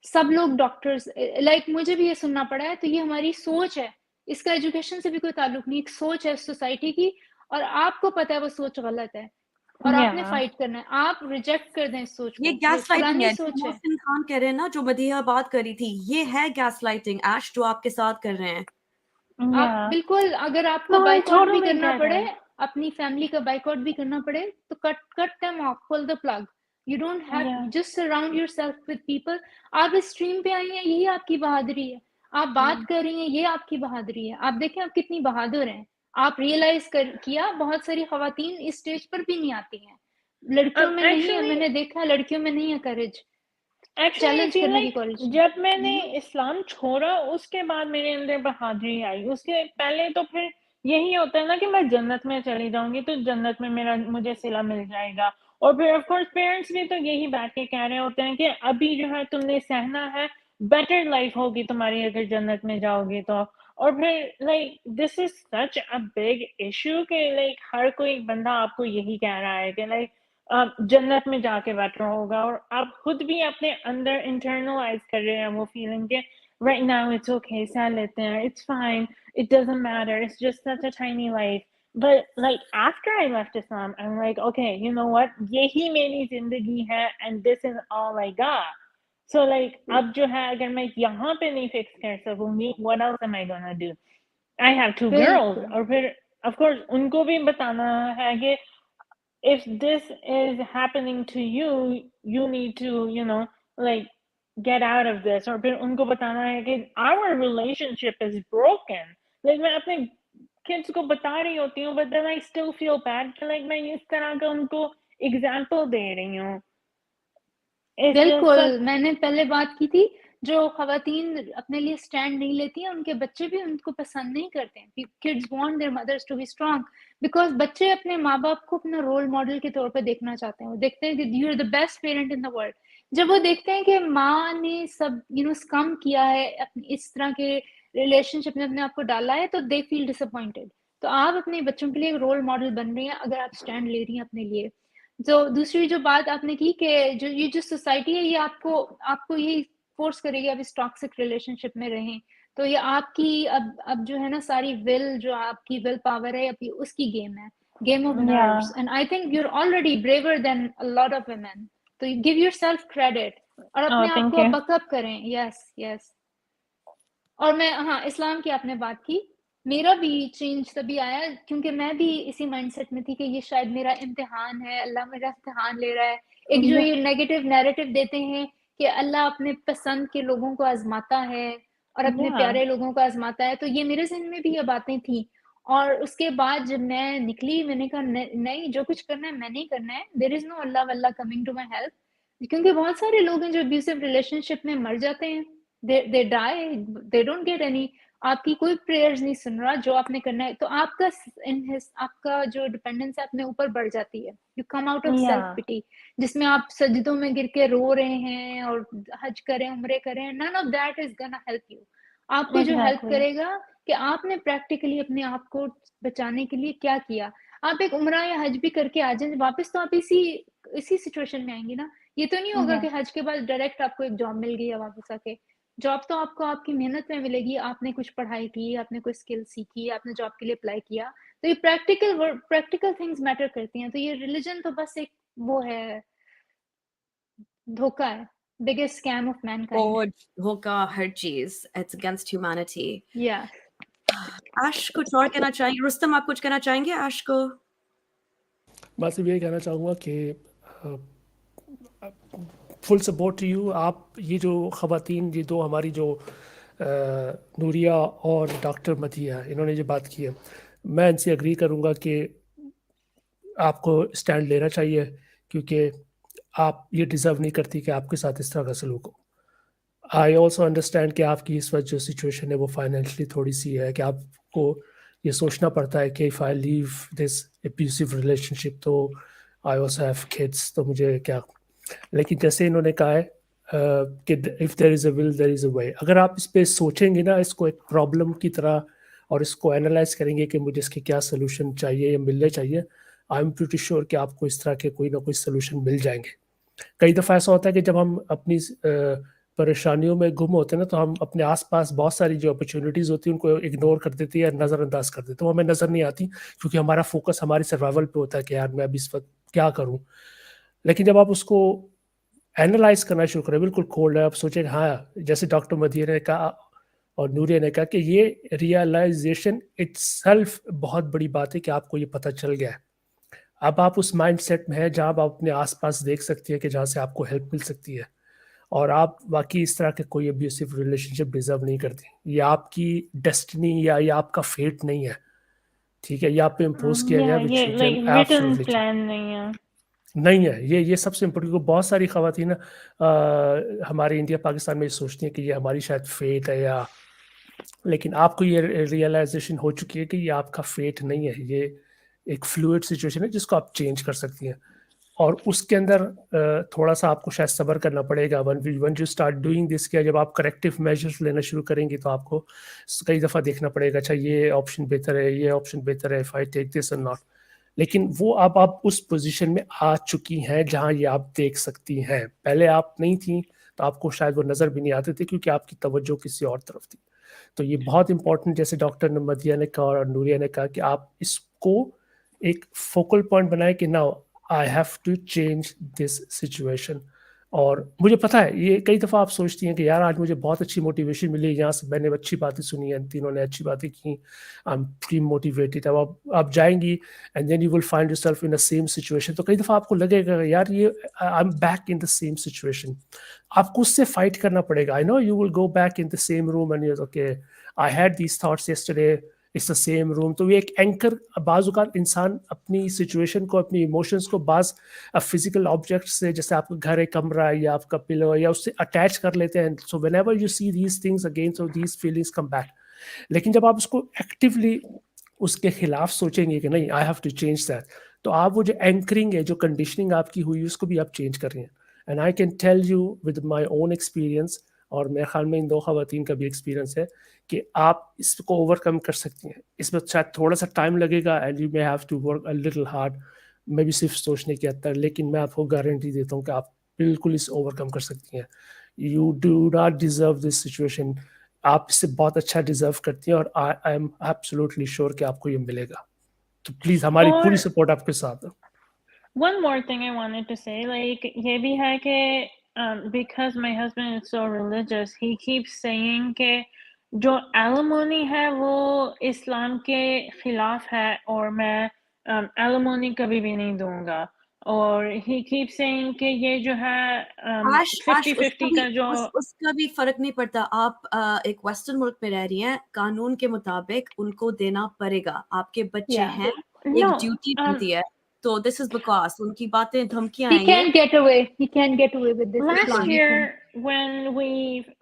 سب لوگ ڈاکٹرز, لائک مجھے بھی یہ سننا پڑا ہے. تو یہ ہماری سوچ ہے, اس کا ایجوکیشن سے بھی کوئی تعلق نہیں, ایک سوچ ہے سوسائٹی کی, اور آپ کو پتہ ہے وہ سوچ غلط ہے, اور آپ نے فائٹ کرنا ہے. آپ ریجیکٹ کر دیں اس سوچ کو, یہ گیس لائٹنگ پرانی ہے. سوچ ہے. محسن خان کہہ رہے ہیں نا, جو مدیحہ بات کر رہی تھی, یہ ہے گیس لائٹنگ ایش جو آپ کے ساتھ کر رہے ہیں. آپ بالکل, اگر آپ کو بائک آؤٹ بھی کرنا پڑے, اپنی فیملی کا بائک آؤٹ بھی کرنا پڑے, تو کٹ them off, pull the plug. You don't have, just surround yourself with people. آپ اس اسٹریم پہ آئی ہیں, یہی آپ کی بہادری ہے. آپ بات کر رہی ہیں, یہ آپ کی بہادری ہے. آپ دیکھیں آپ کتنی بہادر ہیں. آپ ریئلائز کیا, بہت ساری خواتین اس اسٹیج پر بھی نہیں آتی ہیں. लड़कियों में नहीं है, Actually, मैंने देखा है लड़कियों में नहीं है करेज actually I चैलेंज feel करने की like कॉलेज में। जब मैंने इस्लाम छोड़ा उसके बाद मेरे अंदर बहादुरी आई। उसके पहले तो फिर यही होता है ना कि मैं जन्नत में चली जाऊंगी तो जन्नत में मेरा मुझे सिला मिल जाएगा। और फिर ऑफ कोर्स पेरेंट्स भी तो यही बैठ के कह रहे होते हैं कि अभी जो है तुमने सहना है, बेटर लाइफ होगी तुम्हारी अगर जन्नत में जाओगी तो। और फिर like this is such a big issue कि लाइक हर कोई बंदा आपको यही कह रहा है कि लाइक आप जन्नत में जाके बेटर होगा। और आप खुद भी अपने अंदर इंटरनलाइज कर रहे हैं वो फीलिंग के राइट नाउ इट्स ओके, सह लेते हैं, it's fine, it doesn't matter, it's just such a tiny life. But like after I left Islam, I'm like, okay, you know what? यही मेरी जिंदगी है and this is all I got. So like अब जो है अगर मैं यहाँ पे नहीं फिक्स कर सकूंगी, what else am I gonna do? I have 2 girls बिल्कुल और फिर of course उनको भी बताना है कि if this is happening to you, you need to, you know, like get out of this. और फिर उनको बताना है कि our relationship is broken. Like मैं अपने kids को बता रही होती हूँ but then I still feel bad कि like मैं इस तरह का उनको example दे रही हूँ। It's just बिल्कुल, such, मैंने पहले बात की थी, जो ख़वातीन अपने लिए स्टैंड नहीं लेती हैं, उनके बच्चे भी उनको पसंद नहीं करते हैं। Kids want their mothers to be strong because बच्चे अपने माँ-बाप को अपना रोल मॉडल के तौर पे देखना चाहते हैं। वो देखते हैं कि you are the best parent in the world. जब वो देखते हैं कि माँ ने सब कम किया है, अपनी इस तरह के रिलेशनशिप में अपने आप को डाला है, तो दे फील डिसअपॉइंटेड। तो आप अपने बच्चों के लिए एक रोल मॉडल बन रही हैं, अगर आप स्टैंड ले रही हैं अपने लिए। जो दूसरी जो बात आपने की कि जो सोसाइटी है ये आपको आपको यही फोर्स करेगी आप इस टॉक्सिक रिलेशनशिप में रहें। तो ये आपकी अब जो है ना सारी विल जो आपकी विल पावर है अभी उसकी गेम है, game of yeah. Nerves. And I think you are already braver than a lot of women. तो गिव योरसेल्फ क्रेडिट और अपने Oh, आप thank को you. बकअप करें। Yes yes. और मैं हाँ इस्लाम की आपने बात की, मेरा भी चेंज तभी आया क्योंकि मैं भी इसी माइंडसेट में थी कि ये शायद मेरा इम्तिहान है, अल्लाह मेरा इम्तिहान ले रहा है। एक जो Yeah. ये नेगेटिव नैरेटिव देते हैं कि अल्लाह अपने पसंद के लोगों को आजमाता है और अपने Yeah. प्यारे लोगों को आजमाता है, तो ये मेरे ज़हन में भी ये बातें थी। और उसके बाद जब मैं निकली मैंने कहा नहीं, जो कुछ करना है मैंने ही करना है, देयर इज नो अल्लाह वल्लाह कमिंग टू माई हेल्प। क्योंकि बहुत सारे लोग हैं जो अब्यूसिव रिलेशनशिप में मर जाते हैं, they die, they don't get any, आपकी कोई प्रेयर्स नहीं सुन रहा, जो आपने करना है तो आपका जो डिपेंडेंस है अपने ऊपर बढ़ जाती है। You come out of self Yeah. पिटी, जिसमें आप सजदों में गिर के रो रहे हैं और हज करें उम्रे करें, none of that is gonna help you. आपको जो हेल्प Exactly. करेगा कि आपने प्रैक्टिकली अपने आप को बचाने के लिए क्या किया। आप एक उम्रा या हज भी करके आ जाए वापस तो आप इसी सिचुएशन में आएंगी ना। ये तो नहीं होगा Yeah. कि हज के बाद डायरेक्ट आपको एक जॉब मिल गई है वापस आके। जॉब तो आपको आपकी मेहनत में मिलेगी, आपने कुछ पढ़ाई की, आपने कोई स्किल सीखी, आपने जॉब के लिए अप्लाई किया, तो ये प्रैक्टिकल थिंग्स मैटर करती हैं। तो ये रिलीजन तो बस एक वो है, धोखा है, बिगेस्ट स्कैम ऑफ मैनकाइंड। और होगा हर चीज, इट्स अगेंस्ट ह्यूमैनिटी। या आश कुछ और कहना चाहेंगे? रुस्तम आप कुछ कहना चाहेंगे आश को? बस सिर्फ ये कहना चाहूँगा कि फुल सपोर्ट टू यू। आप ये जो ख़वातीन, ये दो हमारी जो नूरिया और डॉक्टर मदिहा इन्होंने जो बात की है, मैं इनसे एग्री करूँगा कि आपको स्टैंड लेना चाहिए, क्योंकि आप ये डिज़र्व नहीं करती कि आपके साथ इस तरह का सलूक हो। आई ऑल्सो अंडरस्टैंड कि आपकी इस वक्त जो सिचुएशन है वो फाइनेंशियली थोड़ी सी है कि आपको ये सोचना पड़ता है कि if I leave this abusive relationship तो आई ऑल्सो हैव किड्स, तो मुझे क्या। लेकिन जैसे इन्होंने कहा है कि if there is a will there is a way. अगर आप इस पे सोचेंगे ना, इसको एक प्रॉब्लम की तरह, और इसको एनालाइज करेंगे कि मुझे इसके क्या सोल्यूशन चाहिए या मिलने चाहिए, आई एम प्रीटी श्योर कि आपको इस तरह के कोई ना कोई सोल्यूशन मिल जाएंगे। कई दफ़ा ऐसा होता है कि जब हम अपनी परेशानियों में गुम होते हैं ना, तो हम अपने आसपास बहुत सारी जो अपॉर्चुनिटीज़ होती हैं उनको इग्नोर कर देते हैं या नज़रअंदाज कर देते हैं, तो हमें नज़र नहीं आती, क्योंकि हमारा फोकस हमारे सर्वाइवल पे होता है कि यार मैं अभी इस वक्त क्या करूं। लेकिन जब आप उसको एनालाइज करना शुरू करें, बिल्कुल कोल्ड है, आप सोचें हाँ, जैसे डॉक्टर मदीहा ने कहा और नूरिया ने कहा कि ये रियलाइजेशन इटसेल्फ बहुत बड़ी बात है कि आपको ये पता चल गया है। अब आप उस माइंडसेट में हैं जहाँ आप अपने आसपास देख सकती है कि जहाँ से आपको हेल्प मिल सकती है, और आप वाकई इस तरह के कोई अब्यूसिव रिलेशनशिप डिजर्व नहीं करती। ये आपकी डेस्टिनी या ये आपका फेट नहीं है, ठीक है, ये आप पे इम्पोज किया गया, Yeah, विच ये you like can written absolutely. plan नहीं है। نہیں ہے یہ سب سے امپورٹنٹ. کیونکہ بہت ساری خواتین ہمارے انڈیا پاکستان میں سوچتی ہیں کہ یہ ہماری شاید فیٹ ہے یا, لیکن آپ کو یہ ریئلائزیشن ہو چکی ہے کہ یہ آپ کا فیٹ نہیں ہے, یہ ایک فلوئڈ سچویشن ہے جس کو آپ چینج کر سکتی ہیں. اور اس کے اندر تھوڑا سا آپ کو شاید صبر کرنا پڑے گا. When you start doing this, کیا جب آپ کریکٹیو میجرس لینا شروع کریں گے تو آپ کو کئی دفعہ دیکھنا پڑے گا, اچھا یہ آپشن بہتر ہے, یہ آپشن بہتر ہے, if I take this or not. لیکن وہ اب آپ اس پوزیشن میں آ چکی ہیں جہاں یہ آپ دیکھ سکتی ہیں. پہلے آپ نہیں تھیں تو آپ کو شاید وہ نظر بھی نہیں آتے تھے کیونکہ آپ کی توجہ کسی اور طرف تھی. تو یہ بہت امپورٹنٹ, جیسے ڈاکٹر مدیہ نے کہا اور نوریہ نے کہا, کہ آپ اس کو ایک فوکل پوائنٹ بنائے کہ now I have to change this situation. اور مجھے پتا ہے یہ کئی دفعہ آپ سوچتی ہیں کہ یار آج مجھے بہت اچھی موٹیویشن ملی, یہاں سے میں نے اچھی باتیں سنی ہیں, تینوں نے اچھی باتیں کی, آئی ایم پری موٹیویٹیڈ. اب آپ جائیں گی and then you will find yourself in the same situation. تو کئی دفعہ آپ کو لگے گا یار یہ I am back in the same situation. آپ کو اس سے فائٹ کرنا پڑے گا. I know you will go back in the same room and you okay I had these thoughts yesterday, it's the same room. تو یہ ایک اینکر, بعض اوقات انسان اپنی سچویشن کو, اپنی ایموشنس کو بعض فزیکل آبجیکٹ سے, جیسے آپ کا گھر ہے, کمرہ ہے یا آپ کا پلو ہے, یا اس سے اٹیچ کر لیتے ہیں. So when ever you see these things again, so these feelings come back. لیکن جب آپ اس کو ایکٹیولی اس کے خلاف سوچیں گے کہ نہیں I have to change that, تو آپ وہ جو اینکرنگ ہے, جو کنڈیشننگ آپ کی ہوئی, اس کو بھی آپ چینج کر رہے ہیں. And I can tell you with my own experience, اور میرے خیال میں ان دو خواتین کا بھی ایکسپیرینس ہے, کہ آپ اس کو اوور کم کر سکتی ہیں. اس میں شاید تھوڑا سا ٹائم لگے گا and you may have to work a little hard, میں بھی صرف سوچنے کی حد تک, لیکن میں آپ کو گارنٹی دیتا ہوں کہ آپ بالکل اس اوور کم کر سکتی ہیں. You do not deserve this situation, آپ اس سے بہت اچھا ڈیزرو کرتی ہیں, اور آئی ایم ایبسولوٹلی شیور کہ آپ کو یہ ملے گا. تو پلیز ہماری اور پوری سپورٹ آپ کے ساتھ ہے. one more thing I wanted to say, like یہ بھی ہے کہ because my husband is so religious, he keeps saying کہ جو alimony ہے وہ اسلام کے خلاف ہے, اور میں alimony کبھی بھی نہیں دوں گا. اور he keeps saying کہ یہ جو ہے آش 50-50 کا جو اس کا بھی فرق نہیں پڑتا. آپ ایک ویسٹرن ملک میں رہ رہی ہیں, قانون کے مطابق ان کو دینا پڑے گا. آپ کے بچے Yeah. ہیں, ایک no ڈیوٹی بنتی ہے. تو دس از بیکاز ان کی باتیں دھمکیاں He ہیں یہ. can't get away. He can't get away with this last Islamic year thing.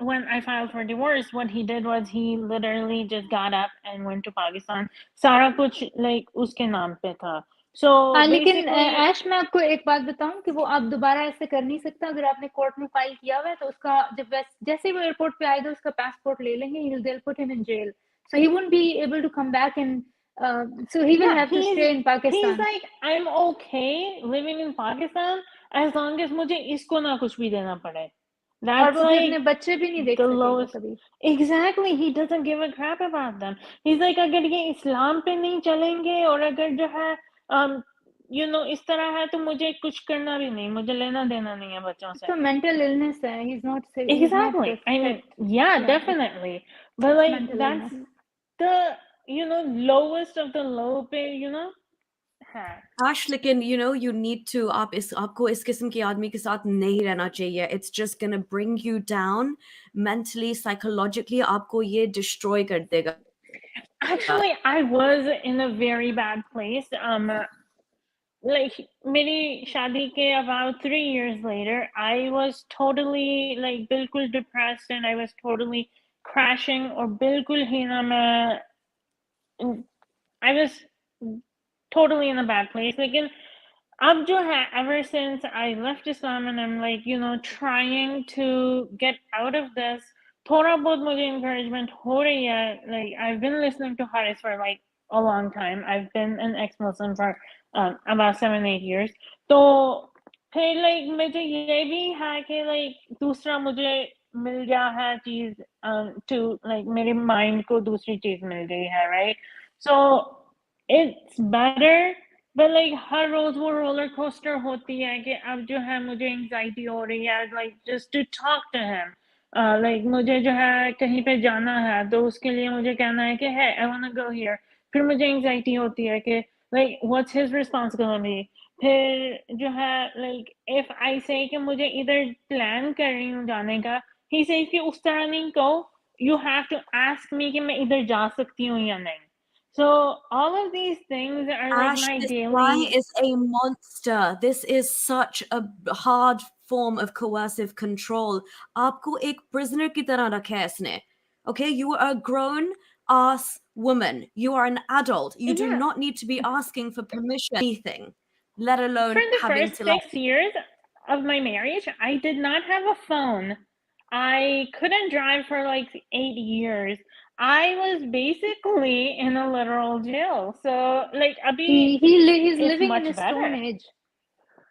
when I filed for divorce, what he did was he literally just got up and went to Pakistan. سارا کچھ like اس کے نام پہ تھا. So لیکن basically ایش میں آپ کو ایک بات بتاؤں کہ وہ آپ دوبارہ ایسے کر نہیں سکتا. اگر آپ نے کورٹ میں فائل کیا ہوا ہے تو اس کا جب جیسے وہ ایئرپورٹ پہ آئے گا اس کا پاسپورٹ لے لیں گے, they'll put him in jail. So he won't be able to come back, and so he will yeah, have to stay in he's Pakistan. like I'm okay living in Pakistan as long as مجھے اس کو نہ کچھ بھی دینا پڑے. اور That's وہ پھر اپنے like بچے بھی نہیں دیکھ the سکے گا lowest. کبھی. Exactly, he doesn't give a crap about them. He's like اگر یہ اسلام پہ نہیں چلیں گے اور اگر جو ہے you know اس طرح ہے تو مجھے کچھ کرنا بھی نہیں, مجھے لینا دینا نہیں ہے بچوں سے. تو mental illness ہے. He's not Exactly, I mean fit. yeah, Yeah, definitely, but it's like mental that's illness. the you know lowest of the low pay, you know. ہاں آش لیکن you need to, آپ کو اس قسم کے آدمی کے ساتھ نہیں رہنا چاہیے. It's just gonna bring you down mentally, psychologically. آپ کو یہ destroy کر دے گا. actually I was in a very bad place. Like میری شادی کے about 3 years later I was totally like بالکل depressed and I was totally crashing, اور بالکل ہی نا میں I was totally in a bad place. لیکن اب جو ہے ever since I left Islam and I'm like you know trying to get out of this, تھوڑا بہت مجھے encouragement ہو رہی ہے. Like I've been listening to Haris for like a long time. I've been an ex-Muslim for about 7-8 years. تو پھر like مجھے یہ بھی ہے کہ like دوسرا مجھے مل گیا ہے چیز to like میرے مائنڈ کو دوسری چیز مل گئی ہے, right? So it's better, but like ہر روز وہ رولر کوسٹر ہوتی ہے کہ اب جو ہے مجھے انگزائٹی ہو رہی ہے like just to talk to him. like مجھے جو ہے کہیں پہ جانا ہے تو اس کے لیے مجھے کہنا ہے کہ hey I wanna go here. پھر مجھے انگزائٹی ہوتی ہے کہ like what's his response gonna be. پھر جو ہے like if I say کہ مجھے ادھر پلان کر رہی ہوں جانے کا, he says کہ اس طرح نہیں کہو, you have to ask me کہ میں ادھر جا سکتی ہوں یا نہیں. So all of these things are like Ash, my this daily. guy is a monster. This is such a hard form of coercive control. आपको एक prisoner की तरह रखा है इसने. Okay, you are a grown ass woman. You are an adult. You do Yeah. not need to be asking for permission, anything, let alone For the having first to 6 years of my marriage, I did not have a phone. I couldn't drive for like 8 years. I was basically in a literal jail. So like abhi He's it's living in much a better. stone age.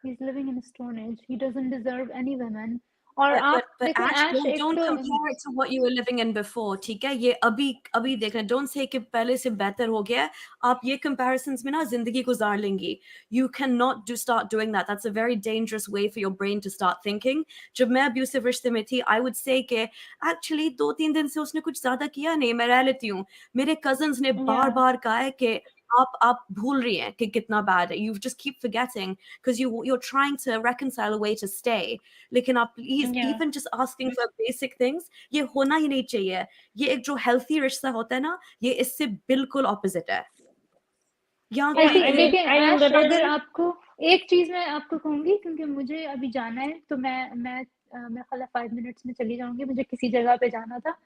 He's living in a stone age. He doesn't deserve any women. और But आप देखो Ash, Ash एक don't तो compare it to what you were living in before, ठीक है? ये अभी देखना, don't say कि पहले से बेहतर हो गया है. आप ये comparisons में ना जिंदगी गुजार लेंगी. You cannot start doing that. That's a very dangerous way for your brain to start thinking. जब मैं abusive रिश्ते में थी, I would say कि actually 2-3 दिन से उसने कुछ ज़्यादा किया नहीं, मैं रह लेती हूँ. मेरे cousins ने बार-बार कहा है कि आप भूल रही हैं कि कितना bad है. You just keep forgetting because you're trying to reconcile a way to stay. लेकिन आप please even just asking for basic things, ये होना ही नहीं चाहिए. ये एक जो healthy रिश्ता होता है ना, ये इससे बिल्कुल opposite है. यहाँ I कोई think ये देखिए I Ash, literally अगर आपको एक चीज मैं आपको कहूंगी क्योंकि मुझे अभी जाना है तो मैं खाली 5 मिनट्स में चली जाऊंगी, मुझे किसी जगह पे जाना था.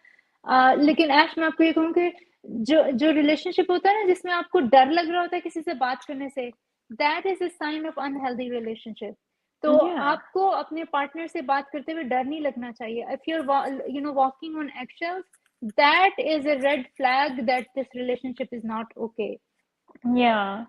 लेकिन ऐश मैं आपको ये कहूँ कि जो रिलेशनशिप होता है ना जिसमें आपको डर लग रहा होता है किसी से बात करने से, that is a sign of unhealthy relationship. तो आपको अपने पार्टनर से बात करते हुए डर नहीं लगना चाहिए. If you are walking on eggshells, that is a red flag that this relationship is not okay. Yeah.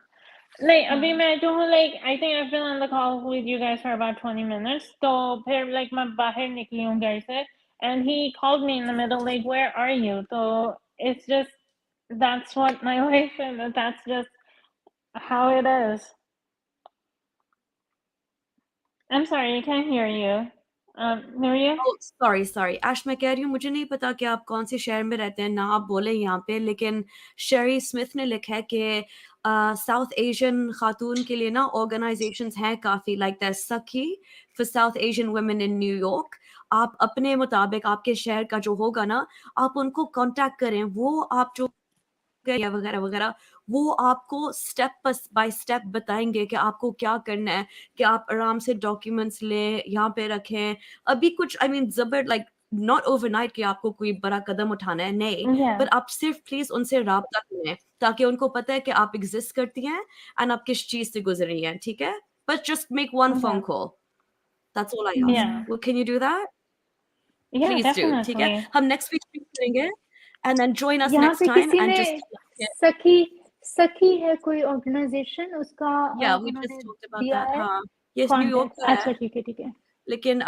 Like अभी मैं जो हूँ like I think I've been on the call with you guys for about 20 minutes. तो फिर like मैं बाहर निकली हूँ घर से and he called me in the middle like where are you? So it's just that's what my life is. That's just how it is. I'm sorry, I can't hear you. Nuriyah? Oh, sorry. Ash, मैं कह रही हूँ मुझे नहीं पता कि आप कौन से शहर में रहते हैं, ना आप बोले यहाँ पे, लेकिन शेरी स्मिथ ने लिखा है कि साउथ एशियन खातून के लिए ना ऑर्गेनाइजेशंस हैं काफ़ी, लाइक दैट सखी for south Asian women in New York. आप अपने मुताबिक आपके शहर का जो होगा ना, आप उनको कांटेक्ट करें. वो आप जो वगैरह वगैरह वो आपको स्टेप बाय स्टेप बताएंगे कि आपको क्या करना है, कि आप आराम से डॉक्यूमेंट्स लें, यहाँ पे रखें. अभी कुछ आई मीन जबर लाइक नॉट ओवरनाइट कि आपको कोई बड़ा कदम उठाना है, नहीं, पर आप सिर्फ प्लीज उनसे राब्ता करें ताकि उनको पता है कि आप एग्जिस्ट करती हैं एंड आप किस चीज से गुजर रही हैं, ठीक है? बस just make one phone call, that's all I ask. Can you do that? Yeah, please do, ठीक है? definitely. हम नेक्स्ट वीक करेंगे and then join us यहाँ next पे time किसी and ने just सखी है कोई ऑर्गेनाइजेशन उसका yeah, we उन्होंने just talked about दिया that. है हाँ, yes, New York कॉन्टेक्ट. का अच्छा है. ठीक है. लेकिन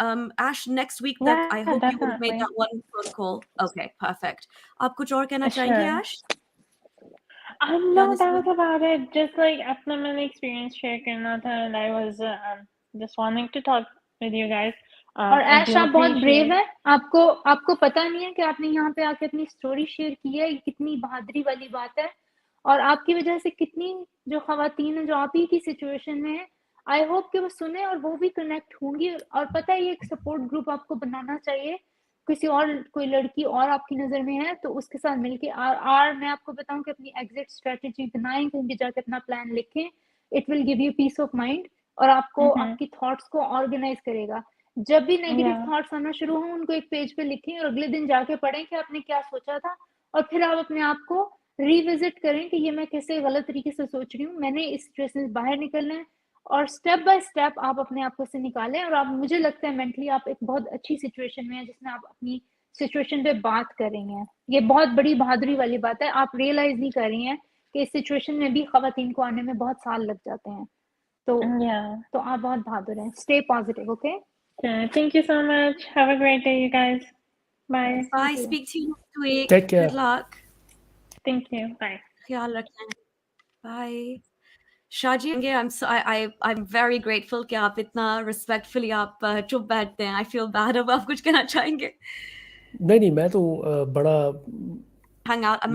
Ash, next week तक Yeah, I hope you would have made definitely. that one phone call. Okay, perfect. आप कुछ और कहना चाहेंगे, Sure. Ash? No, that was about it. Just like अपना मैंने experience share करना था and I was just wanting to talk with you guys. और I ऐश do आप बहुत ब्रेव appreciate. है. आपको पता नहीं है कि आपने यहाँ पे आके अपनी स्टोरी शेयर की है. ये कितनी बहादुरी वाली बात है और आपकी वजह से कितनी जो खवातीन है जो आप ही की सिचुएशन में है, आई होप कि वो सुने और वो भी कनेक्ट होंगी. और पता है ये एक सपोर्ट ग्रुप आपको बनाना चाहिए. किसी और कोई लड़की और आपकी नजर में है तो उसके साथ मिलके और मैं आपको बताऊं कि अपनी एग्जिट स्ट्रेटेजी बनाएं, कहीं भी जाके अपना प्लान लिखें. It will give you peace of mind और आपको आपकी थॉट्स को ऑर्गेनाइज करेगा. जब भी नेगेटिव थॉट्स आना शुरू हो उनको एक पेज पे लिखें और अगले दिन जाके पढ़ें कि आपने क्या सोचा था और फिर आप अपने आप को रिविजिट करें कि ये मैं कैसे गलत तरीके से सोच रही हूँ, मैंने इस सिचुएशन से बाहर निकलना है. और स्टेप बाय स्टेप आप अपने आप को से निकालें और आप मुझे लगता है मेंटली आप एक बहुत अच्छी सिचुएशन में है जिसमें आप अपनी सिचुएशन पे बात कर रही हैं. ये बहुत बड़ी बहादुरी वाली बात है. आप रियलाइज नहीं कर रही हैं कि इस सिचुएशन में भी खवातीन को आने में बहुत साल लग जाते हैं. तो आप बहुत बहादुर हैं. Stay positive. Okay, Thank you so much. Have a great day, you guys. Bye. Bye. Speak to you next week. Take care. Good luck. Thank you. Bye. ख्याल रखें. Bye. Shaji, I'm very grateful कि आप इतना respectfully आप चुप बैठते हैं. I feel bad. अब आप कुछ कहना चाहेंगे? नहीं मैं तो बड़ा Hang out.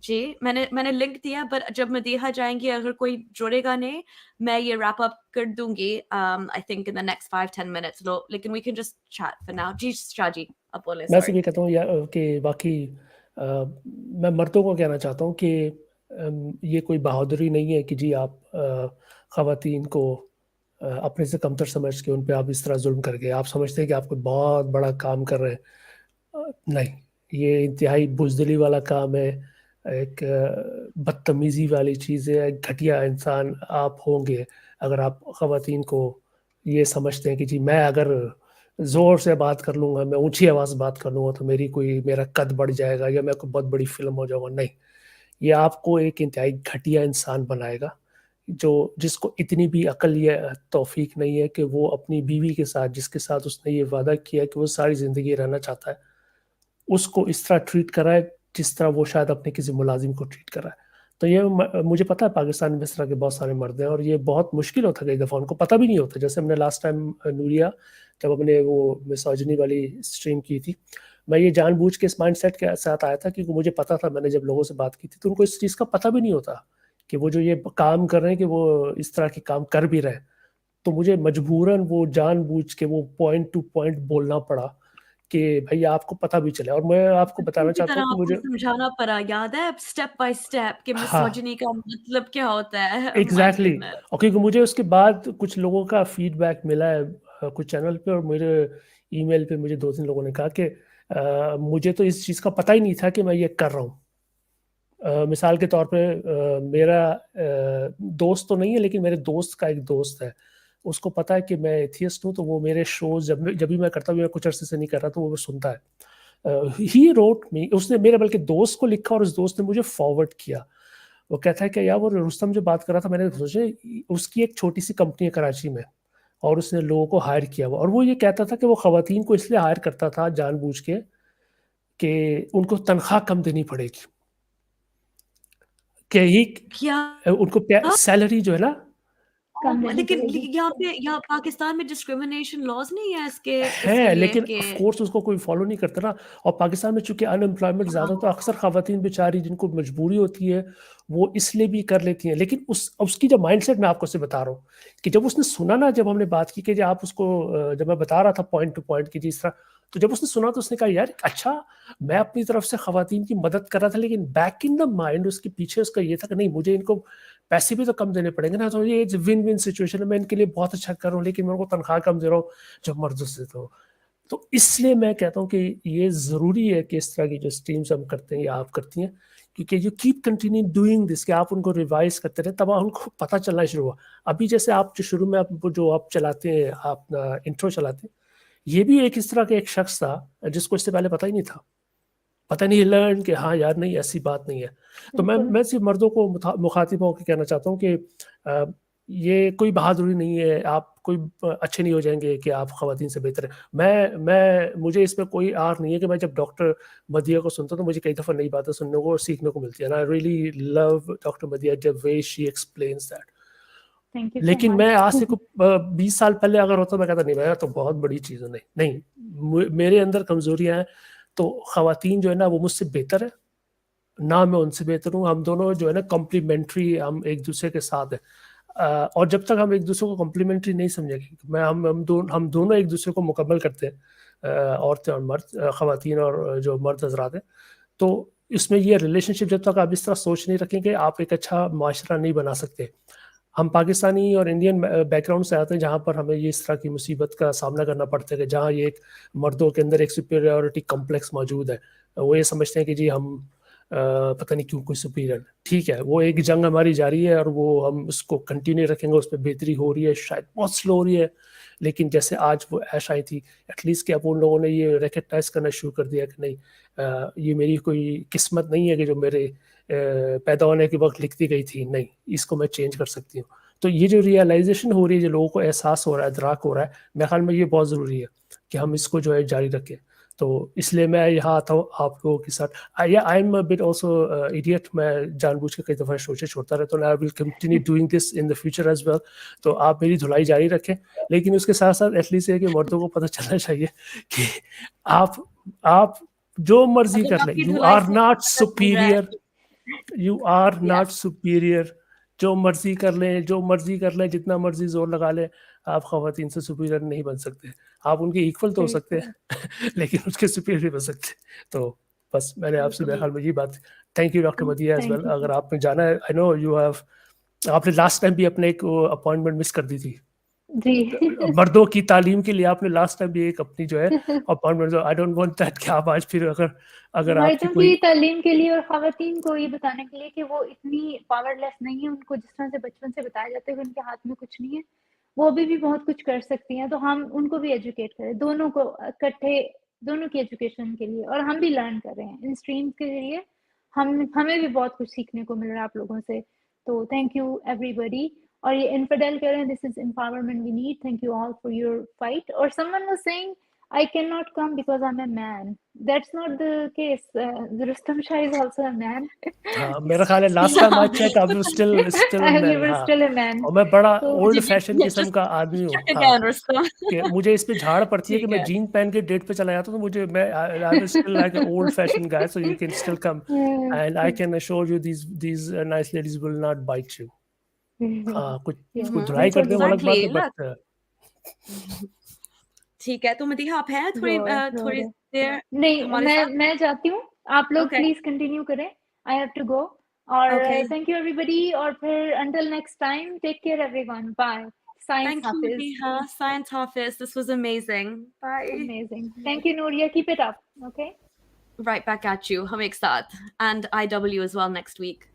मैंने लिंक दिया, but जब मदीहा जाएंगी अगर कोई जुड़ेगा नहीं मैं ये wrap up कर दूंगी. I think in the next 5-10 minutes. लेकिन we can just chat for now. जी शाजी आप बोले. मैं सिर्फ ये कहता हूँ यार कि बाकी मैं मर्दों को कहना चाहता हूँ कि یہ کوئی بہادری نہیں ہے کہ جی آپ خواتین کو اپنے سے کمتر سمجھ کے ان پہ آپ اس طرح ظلم کر کے آپ سمجھتے ہیں کہ آپ کوئی بہت بڑا کام کر رہے ہیں. نہیں، یہ انتہائی بزدلی والا کام ہے، ایک بدتمیزی والی چیز ہے، ایک گھٹیا انسان آپ ہوں گے اگر آپ خواتین کو یہ سمجھتے ہیں کہ جی میں اگر زور سے بات کر لوں گا، میں اونچی آواز بات کر لوں گا تو میرا قد بڑھ جائے گا یا میں کوئی بہت بڑی فلم ہو جاؤں گا. نہیں، یہ آپ کو ایک انتہائی گھٹیا انسان بنائے گا جس کو اتنی بھی عقل یا توفیق نہیں ہے کہ وہ اپنی بیوی کے ساتھ، جس کے ساتھ اس نے یہ وعدہ کیا کہ وہ ساری زندگی رہنا چاہتا ہے، اس کو اس طرح ٹریٹ کرائے جس طرح وہ شاید اپنے کسی ملازم کو ٹریٹ کرائے. تو یہ مجھے پتا ہے پاکستان میں اس طرح کے بہت سارے مرد ہیں، اور یہ بہت مشکل ہوتا ہے، کئی دفعہ ان کو پتہ بھی نہیں ہوتا. جیسے ہم نے لاسٹ ٹائم نوریہ جب ہم نے وہ مسوجنی والی اسٹریم کی تھی، میں یہ جان بوجھ کے اس مائنڈ سیٹ کے ساتھ آیا تھا کیونکہ مجھے پتا تھا، میں نے جب لوگوں سے بات کی تھی تو ان کو اس چیز کا پتہ بھی نہیں ہوتا کہ وہ جو یہ کام کر رہے ہیں کہ وہ اس طرح کے کام کر بھی رہے. تو مجھے مجبوراً وہ جان بوجھ کے وہ پوائنٹ ٹو پوائنٹ بولنا پڑا کہ بھائی آپ کو پتہ بھی چلے. اور میں آپ کو بتانا کی چاہتا طرح ہوں کہ آپ کو مجھے سمجھانا پڑا، یاد ہے اسٹیپ بائی اسٹیپ کہ ہاں مسوجنی کا مطلب کیا ہوتا ہے. مائی ایگزیکٹلی. گڈنس. اور کیونکہ مجھے اس کے بعد کچھ لوگوں کا فیڈ بیک ملا ہے کچھ چینل پہ، اور میرے ای میل پہ مجھے 2-3 لوگوں نے کہا کہ مجھے تو اس چیز کا پتہ ہی نہیں تھا کہ میں یہ کر رہا ہوں. مثال کے طور پہ میرا دوست تو نہیں ہے لیکن میرے دوست کا ایک دوست ہے، اس کو پتا ہے کہ میں ایتھیسٹ ہوں، تو وہ میرے شوز جب بھی میں کرتا ہوں، میں کچھ عرصے سے نہیں کر رہا تو وہ سنتا ہے. ہی روٹ می، اس نے میرے بلکہ دوست کو لکھا اور اس دوست نے مجھے فارورڈ کیا. وہ کہتا ہے کہ یار وہ رستم جو بات کر رہا تھا، میں نے سوچا اس کی ایک چھوٹی سی کمپنی ہے کراچی میں اور اس نے لوگوں کو ہائر کیا ہوا، اور وہ یہ کہتا تھا کہ وہ خواتین کو اس لیے ہائر کرتا تھا جان بوجھ کے کہ ان کو تنخواہ کم دینی پڑے گی، کہ ہی کیا ان کو سیلری جو ہے نا. کم دینی لیکن پڑے گی. یہاں پاکستان میں ڈسکریمنیشن لاز نہیں ہے اس ہے لیے لیکن کہ آف کورس اس کو کوئی فالو نہیں کرتا نا. اور پاکستان میں چونکہ ان امپلائمنٹ زیادہ، تو اکثر خواتین بیچاری جن کو مجبوری ہوتی ہے وہ اس لیے بھی کر لیتی ہیں. لیکن اس کی جو مائنڈ سیٹ میں آپ کو سے بتا رہا ہوں کہ جب اس نے سنا نا، جب ہم نے بات کی کہ آپ اس کو، جب میں بتا رہا تھا پوائنٹ ٹو پوائنٹ کی جس طرح، تو جب اس نے سنا تو اس نے کہا یار اچھا میں اپنی طرف سے خواتین کی مدد کر رہا تھا، لیکن بیک ان دا مائنڈ اس کے پیچھے اس کا یہ تھا کہ نہیں مجھے ان کو پیسے بھی تو کم دینے پڑیں گے نا. تو یہ ون ون سچویشن ہے، میں ان کے لیے بہت اچھا کر رہا ہوں لیکن میں ان کو تنخواہ کم دے رہا ہوں جب مردوں سے. تو اس لیے میں کہتا ہوں کہ یہ ضروری ہے کہ اس طرح کی جو اسٹریمز ہم کرتے ہیں یا آپ کرتی ہیں، کیونکہ یو کیپ کنٹینیو ڈوئنگ دس، کہ آپ ان کو ریوائز کرتے رہے، تب ان کو پتہ چلنا شروع ہوا. ابھی جیسے آپ جو شروع میں آپ چلاتے ہیں، آپ انٹرو چلاتے ہیں، یہ بھی ایک اس طرح کا ایک شخص تھا جس کو اس سے پہلے پتہ ہی نہیں تھا، پتہ نہیں لرن کہ ہاں یار نہیں ایسی بات نہیں ہے. تو میں صرف مردوں کو مخاطب ہو کے کہنا چاہتا ہوں کہ یہ کوئی بہادری نہیں ہے، آپ کوئی اچھے نہیں ہو جائیں گے کہ آپ خواتین سے بہتر ہیں. مجھے اس میں کوئی آر نہیں ہے کہ میں جب ڈاکٹر مدیہ کو سنتا ہوں تو مجھے کئی دفعہ نئی باتیں سننے کو اور سیکھنے کو ملتی ہے. And I really love doctor Madiha the way she explains that. Thank you so لیکن میں much. آج سے 20 سال پہلے اگر ہوتا میں کہتا نہیں میں تو بہت بڑی چیز ہے. نہیں میرے اندر کمزوریاں ہیں، تو خواتین جو ہے نا وہ مجھ سے بہتر ہے نہ میں ان سے بہتر ہوں. ہم دونوں جو ہے نا کمپلیمنٹری، ہم ایک دوسرے کے ساتھ ہیں. اور جب تک ہم ایک دوسرے کو کمپلیمنٹری نہیں سمجھیں گے، ہم دونوں ایک دوسرے کو مکمل کرتے ہیں، عورتیں اور مرد، خواتین اور جو مرد حضرات ہیں. تو اس میں یہ ریلیشن شپ جب تک آپ اس طرح سوچ نہیں رکھیں گے آپ ایک اچھا معاشرہ نہیں بنا سکتے. ہم پاکستانی اور انڈین بیک گراؤنڈ سے آتے ہیں جہاں پر ہمیں یہ اس طرح کی مصیبت کا سامنا کرنا پڑتا ہے کہ جہاں یہ ایک مردوں کے اندر ایک سپیریورٹی کمپلیکس موجود ہے. وہ یہ سمجھتے ہیں کہ جی ہم پتہ نہیں کیوں کوئی سپیریئر. ٹھیک ہے، وہ ایک جنگ ہماری جاری ہے اور وہ ہم اس کو کنٹینیو رکھیں گے. اس پہ بہتری ہو رہی ہے، شاید بہت سلو ہو رہی ہے، لیکن جیسے آج وہ ایش آئی تھی ایٹ لیسٹ کہ اب ان لوگوں نے یہ ریکگنائز کرنا شروع کر دیا کہ نہیں یہ میری کوئی قسمت نہیں ہے کہ جو میرے پیدا ہونے کے وقت لکھتی گئی تھی، نہیں اس کو میں چینج کر سکتی ہوں. تو یہ جو ریئلائزیشن ہو رہی ہے، جو لوگوں کو احساس ہو رہا ہے، ادراک ہو رہا ہے، میرے خیال میں یہ بہت ضروری ہے کہ ہم اس کو جو ہے جاری رکھیں. تو اس لیے میں یہاں آتا ہوں آپ لوگوں کے ساتھ. I am a bit also idiot, میں جان بوجھ کے کئی دفعہ سوچے چھوڑتا رہتا ہوں. I will continue doing this in the future as well. تو آپ میری دھلائی جاری رکھیں، لیکن اس کے ساتھ ساتھ ایٹ لیسٹ یہ کہ مردوں کو پتہ چلنا چاہیے کہ آپ جو مرضی مطلب کر آپ لیں، کی یو دھلائی آر سے ناٹ پتہ چل رہا سپیریئر، یو آر ہے. Not superior. جو مرضی کر لیں، جو مرضی کر لیں، جتنا مرضی زور لگا لیں، آپ خواتین سے سپیریئر نہیں بن سکتے. آپ ان کے ایکول تو ہو سکتے ہیں لیکن اس کے سپیریئر نہیں بن سکتے. تو بس میں نے آپ سے میرے خیال میں یہ بات thank you doctor Madiha as Thank well. you. अगर आपने जाना है, आई नो यू हैव, आपने लास्ट टाइम भी अपने एक अपॉइंटमेंट मिस कर दी थी जी मर्दों की तालीम के लिए। आपने लास्ट टाइम भी एक अपनी जो है appointment, I don't want that कि आप आज फिर अगर आपकी मर्दों कोई की तालीम के लिए और ख़वातीन को ये बताने के लिए कि वो इतनी पावरलेस नहीं है, उनको जिस तरह से बचपन से बताया जाता है कि उनके हाथ में कुछ नहीं है, वो अभी भी बहुत कुछ कर सकती हैं। तो हम उनको भी एजुकेट करें, दोनों को इकट्ठे, दोनों की एजुकेशन के लिए। और हम भी लर्न कर रहे हैं इन स्ट्रीम्स के जरिए, हमें भी बहुत कुछ सीखने को मिल रहा है आप लोगों से। तो थैंक यू एवरीबॉडी। और ये इन्फिडेल कह रहे हैं, this is empowerment we need, thank you all for your fight. और someone was saying I cannot come because I'm a man. That's not the case. Rustam Shah is also a man. हाँ, मेरा ख्याल है last time I check आप still You man. were हाँ, still a man. और मैं बड़ा So old Did fashion you किस्म just का आदमी हूँ। check हाँ, again, Rustam? कि मुझे इस पे झाड़ पड़ती है कि ठीक मैं है। जीन पहन के डेट पे चला जाता हूँ, तो मुझे मैं I am still like a old fashion guy, so you can still come and I can assure you these nice ladies will not bite you. हाँ, कुछ yeah, कुछ हम्म, बुराई बिल्कुल करते हैं वो अलग बात exactly. है, Look. बट ठीक है, तो मदीहा आप हैं थोड़ी थोड़ी गौर देर नहीं, हमारे साथ? मैं जाती हूँ, आप लोग Okay. प्लीज कंटिन्यू करें, आई हैव टू गो। और Okay. थैंक यू एवरीबॉडी, और फिर until next time, take care everyone, bye. Science Thank you, Hafiz. Madiha. Science Hafiz. This was amazing. Bye. Amazing. Thank you, Nuria. Keep it up. Okay. Right back at you. हम एक साथ. And IW as well next week.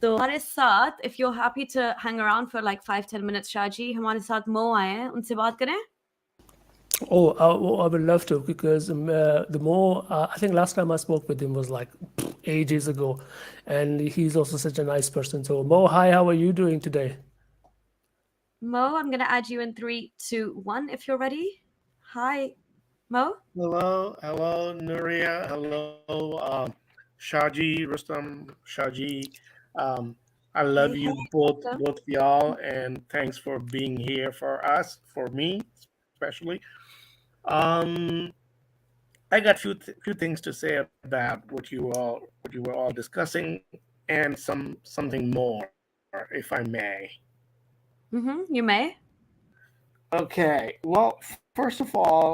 तो हमारे साथ, if you're happy to hang around for like 5-10 minutes, Shaji, हमारे साथ मो आए हैं, उनसे बात करें? I would love to, because the more I think last time I spoke with him was like ages ago, and he's also such a nice person. So Mo, hi, how are you doing today? Mo, I'm going to add you in 3, 2, 1 if you're ready. Hi, Mo. Hello, Nuriyah. Hello, Shaji, Rustam, Shaji. I love Hey, you hey, both, welcome. both y'all, and thanks for being here for us, for me especially. Um, I got few things to say about what you were all discussing, and something more, if I may. You may. Okay. Well, first of all,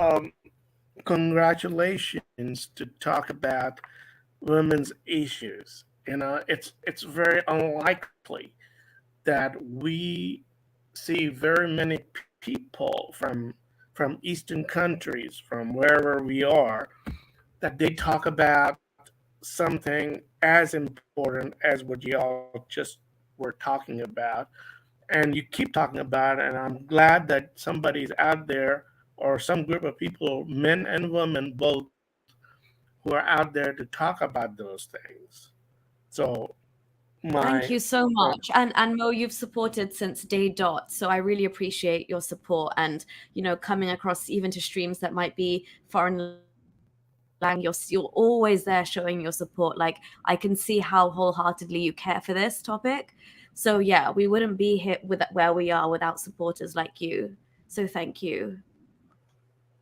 um, congratulations to talk about women's issues. It's very unlikely that we see very many people from Eastern countries, from wherever we are, that they talk about something as important as what y'all just were talking about, and you keep talking about it. And I'm glad that somebody's out there, or some group of people, men and women both, who are out there to talk about those things. So Thank my you so much. And Mo, you've supported since day dot. So I really appreciate your support and, coming across even to streams that might be foreign language. You're always there showing your support. Like, I can see how wholeheartedly you care for this topic. So yeah, we wouldn't be here with where we are without supporters like you. So thank you.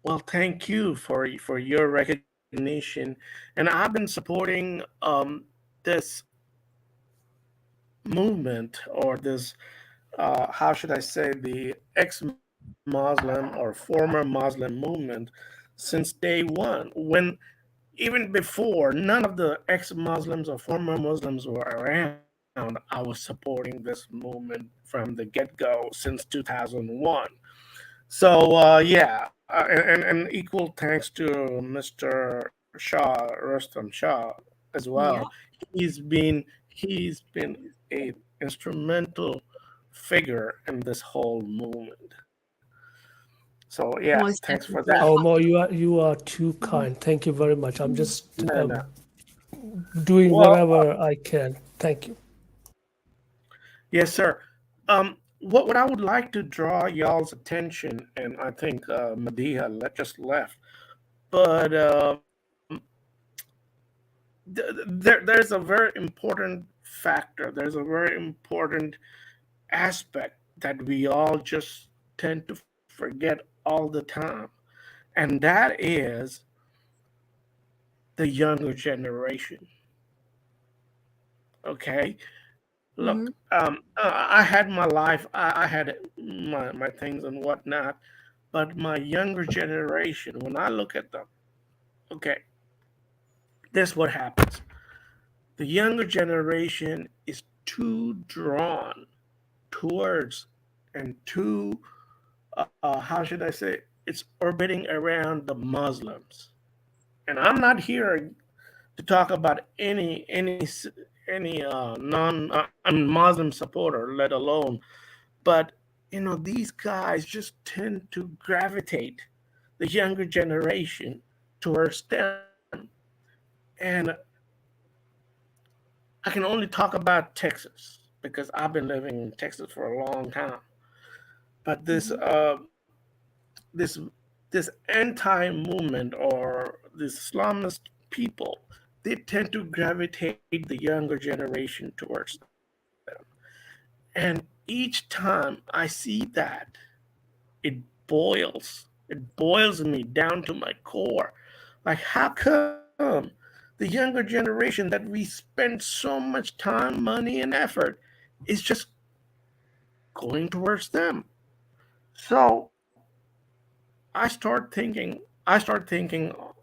well, thank you for your recognition, and I've been supporting this movement, or this, how should I say, the ex-Muslim or former Muslim movement since day one. When, even before, none of the ex-Muslims or former Muslims were around, I was supporting this movement from the get-go since 2001. So yeah, and equal thanks to Mr. Shah, Rustam Shah, as well. Yeah. He's been a instrumental figure in this whole movement. So yes, Most thanks for that. definitely. Oh, Mo, you are too kind. Thank you very much. I'm just No, no. doing Well, whatever I can. Thank you. yes, sir. What I would like to draw y'all's attention, and I think Madiha just left, but there's a very important factor. There's a very important aspect that we all just tend to forget all the time, and that is the younger generation. Okay, look, Mm-hmm. I had my life, I had my things and whatnot, but my younger generation, when I look at them, okay, This what happens. The younger generation is too drawn towards and too, how should I say, it's orbiting around the Muslims. And I'm not here to talk about any non Muslim supporter, let alone. But these guys just tend to gravitate the younger generation towards them. And I can only talk about Texas because I've been living in Texas for a long time. But this this anti-movement or this Islamist people, they tend to gravitate the younger generation towards them. And each time I see that, it boils me down to my core. Like, how come the younger generation that we spend so much time, money, and effort is just going towards them? So I start thinking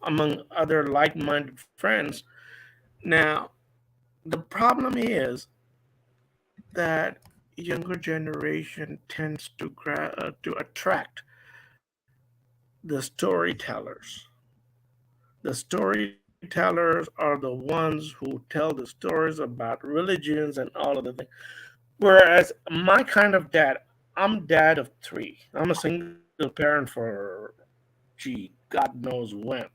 among other like-minded friends. Now, the problem is that younger generation tends to attract the storytellers. The storytellers are the ones who tell the stories about religions and all of the things. Whereas my kind of dad, I'm dad of three. I'm a single parent for, God knows when.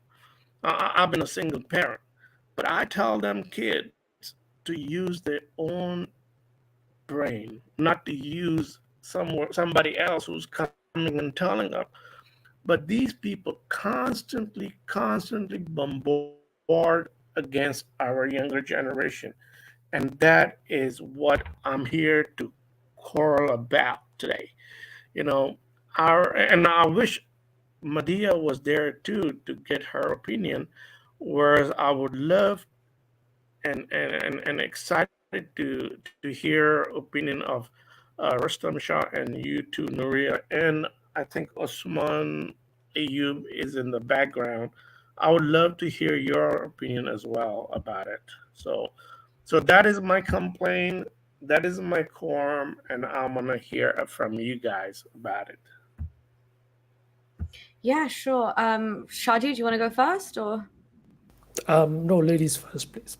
I've been a single parent. But I tell them kids to use their own brain, not to use somebody else who's coming and telling them. But these people constantly bombard against our younger generation. And that is what I'm here to quarrel about today. You know, and I wish Madiha was there too to get her opinion. Whereas I would love and excited to hear opinion of Rustam Shah and you too, Nuria, and I think Osman Ayub is in the background. I would love to hear your opinion as well about it. So that is my complaint. That is my quorum, and I'm gonna hear from you guys about it. Yeah, sure. Shadi, do you want to go first or? No, ladies first, please.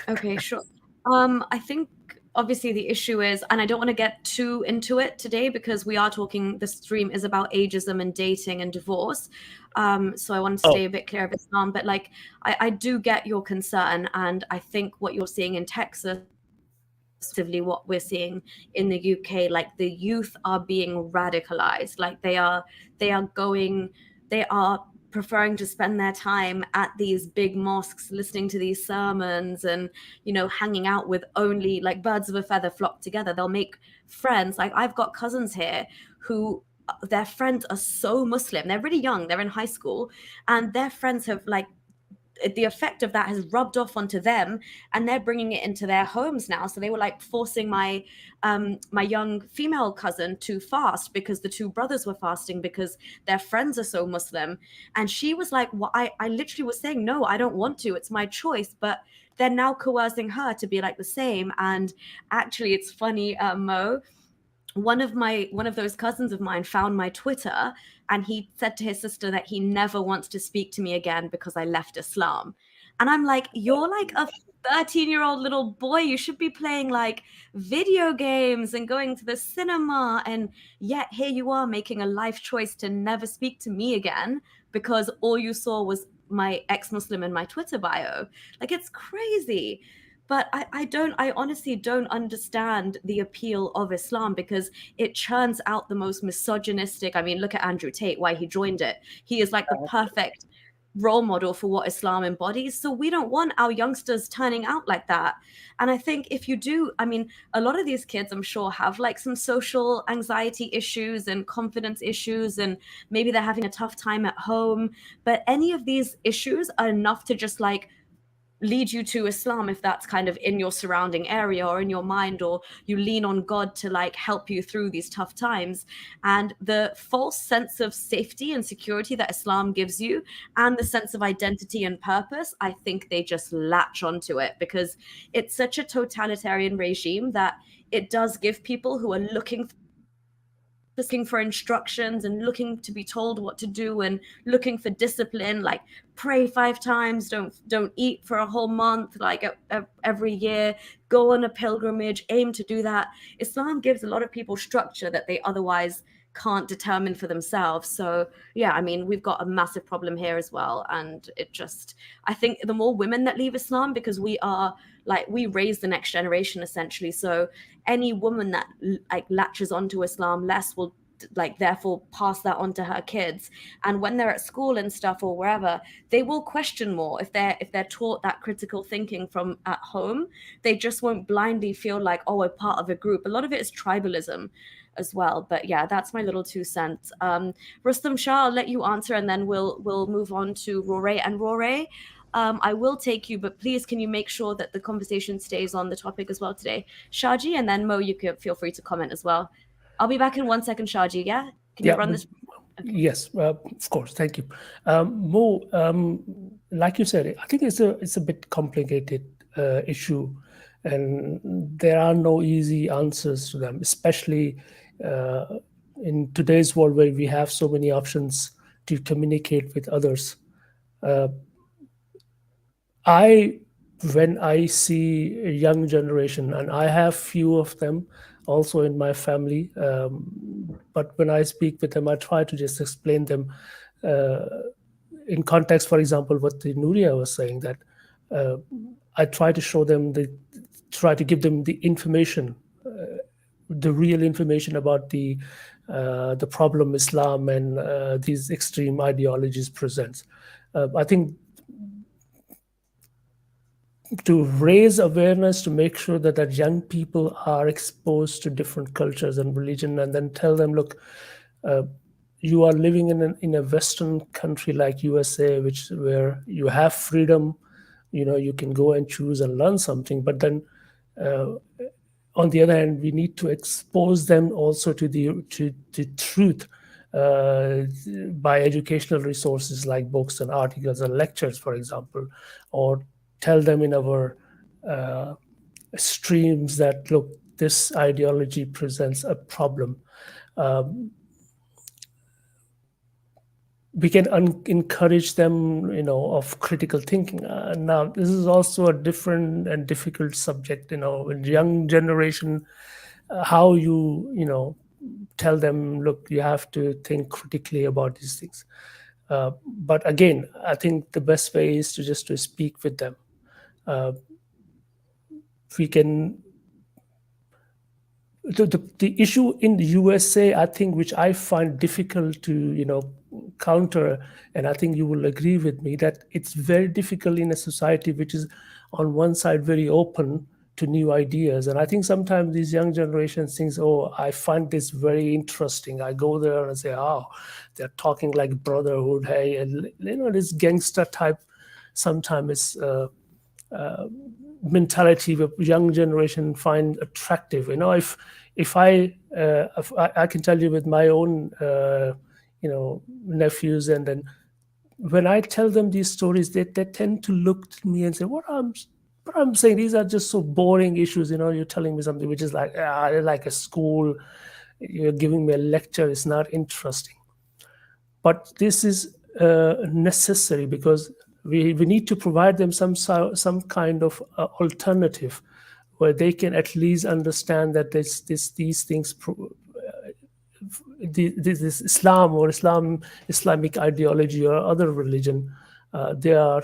Okay, sure. I think obviously the issue is, and I don't want to get too into it today because we are talking, the stream is about ageism and dating and divorce. So I want to stay a bit clear of Islam, but like I do get your concern, and I think what you're seeing in Texas, what we're seeing in the UK, like the youth are being radicalized, like they are preferring to spend their time at these big mosques listening to these sermons and hanging out with only like birds of a feather flock together. They'll make friends. Like I've got cousins here who their friends are so Muslim, they're really young, they're in high school, and their friends have like the effect of that has rubbed off onto them, and they're bringing it into their homes now. So they were like forcing my my young female cousin to fast because the two brothers were fasting because their friends are so Muslim. And she was like, well, I literally was saying, no, I don't want to, it's my choice. But they're now coercing her to be like the same. And actually it's funny, Mo, one of those cousins of mine found my Twitter, and he said to his sister that he never wants to speak to me again because I left Islam. And I'm like, you're like a 13-year-old little boy, you should be playing like video games and going to the cinema, and yet here you are making a life choice to never speak to me again because all you saw was my ex-Muslim in my Twitter bio. Like, it's crazy. But I honestly don't understand the appeal of Islam because it churns out the most misogynistic. I mean, look at Andrew Tate, why he joined it. He is like the perfect role model for what Islam embodies. So we don't want our youngsters turning out like that. And I think if you do, I mean, a lot of these kids, I'm sure, have like some social anxiety issues and confidence issues, and maybe they're having a tough time at home. But any of these issues are enough to just like lead you to Islam if that's kind of in your surrounding area or in your mind, or you lean on God to like help you through these tough times. And the false sense of safety and security that Islam gives you, and the sense of identity and purpose, I think they just latch onto it because it's such a totalitarian regime that it does give people who are looking for instructions and looking to be told what to do and looking for discipline, like pray 5 times, don't eat for a whole month, like every year, go on a pilgrimage, aim to do that. Islam gives a lot of people structure that they otherwise can't determine for themselves. So yeah, I mean, we've got a massive problem here as well. And it just, I think the more women that leave Islam, because we are like, we raise the next generation essentially. So any woman that like latches onto Islam less will like therefore pass that on to her kids, and when they're at school and stuff or wherever, they will question more if they're taught that critical thinking from at home. They just won't blindly feel like, oh, we're part of a group. A lot of it is tribalism as well. But yeah, that's my little 2 cents. Rustam Shah, I'll let you answer, and then we'll move on to Rore. And Rore, I will take you, but please can you make sure that the conversation stays on the topic as well today? Shaji, and then Mo, you can feel free to comment as well. I'll be back in 1 second, Shaji, yeah? Can you run this? Okay. Yes, of course, thank you. Mo, like you said, I think it's a bit complicated issue, and there are no easy answers to them, especially in today's world where we have so many options to communicate with others. When I see a young generation, and I have few of them also in my family, but when I speak with them, I try to just explain them in context. For example, what the Nuriyah was saying, that I try to show them, try to give them the information, the real information about the problem Islam and these extreme ideologies presents. I think to raise awareness, to make sure that young people are exposed to different cultures and religion, and then tell them, look, you are living in a Western country like USA, where you have freedom, you can go and choose and learn something. But then on the other hand, we need to expose them also to the truth by educational resources like books and articles and lectures, for example, or tell them in our streams that, look, this ideology presents a problem. We can encourage them, of critical thinking. Now, this is also a different and difficult subject, in young generation, how you tell them, look, you have to think critically about these things. But again, I think the best way is to speak with them. We can. The issue in the USA, I think, which I find difficult to counter, and I think you will agree with me, that it's very difficult in a society which is on one side very open to new ideas. And I think sometimes these young generations think, oh, I find this very interesting. I go there and say, oh, they're talking like brotherhood, hey, and this gangster type sometimes is mentality that young generation find attractive. If I can tell you with my own nephews, and then when I tell them these stories, they tend to look at me and say, what I'm saying, these are just so boring issues. You're telling me something which is like a school, you're giving me a lecture, it's not interesting. But this is necessary, because we need to provide them some kind of alternative where they can at least understand that these things, this Islam or Islamic ideology or other religion, they are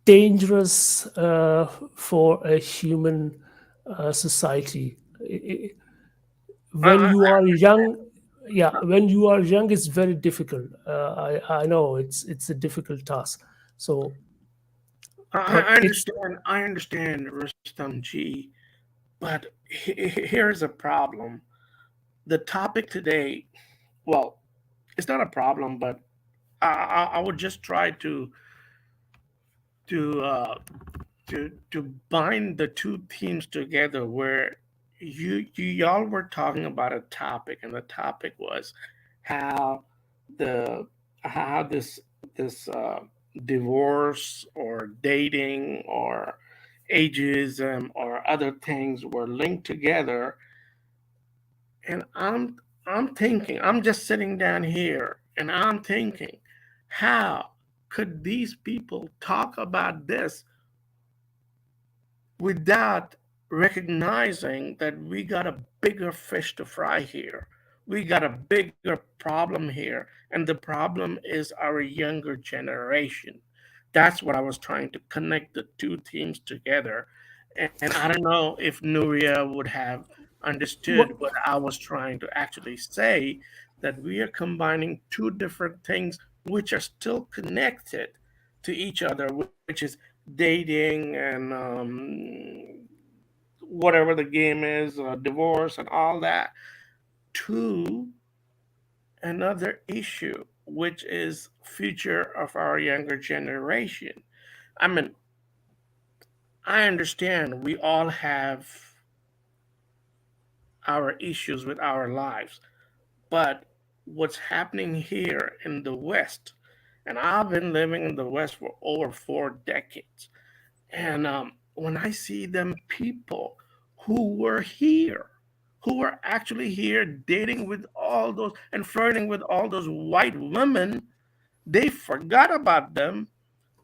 dangerous for a human society. When you are young, it's very difficult. I know it's a difficult task. So I understand, Rustam G, but here's a problem. The topic today, well, it's not a problem, but I would just try to uh, to bind the two themes together, where y'all were talking about a topic, and the topic was how the how this divorce or dating or ageism or other things were linked together. And I'm thinking, I'm just sitting down here and I'm thinking, how could these people talk about this without recognizing that we got a bigger fish to fry here? We got a bigger problem here, and the problem is our younger generation. That's what I was trying to connect the two themes together. And I don't know if Nuria would have understood What, what I was trying to actually say, that we are combining two different things which are still connected to each other, which is dating and whatever the game is, divorce and all that, to another issue, which is future of our younger generation. I mean, I understand we all have our issues with our lives, but what's happening here in the West, and I've been living in the West for over 4 decades, and when I see them people who were here, who were actually here dating with all those and flirting with all those white women, they forgot about them.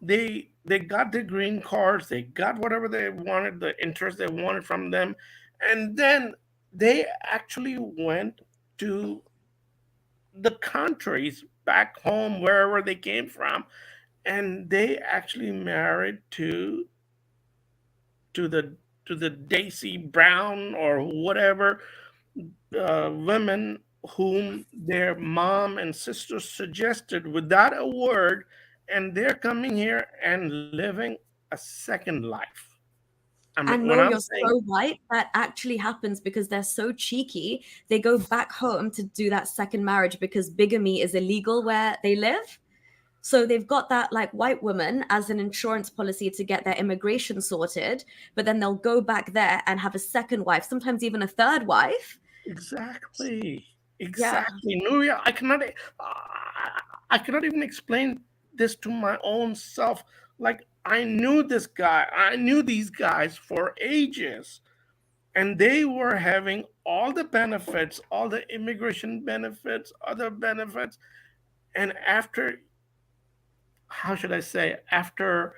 They got their green cards, they got whatever they wanted, the interest they wanted from them, and then they actually went to the countries back home, wherever they came from, and they actually married to the to the Daisy Brown or whatever women whom their mom and sister suggested without a word, and they're coming here and living a second life. I mean, And when no, I'm you're saying so right. That actually happens because they're so cheeky. They go back home to do that second marriage because bigamy is illegal where they live. So they've got that like white woman as an insurance policy to get their immigration sorted, but then they'll go back there and have a second wife, sometimes even a third wife. exactly, Yeah. exactly, Nuria, I cannot even explain this to my own self. Like, I knew these guys for ages, and they were having all the benefits, all the immigration benefits, other benefits. And after, how should I say, after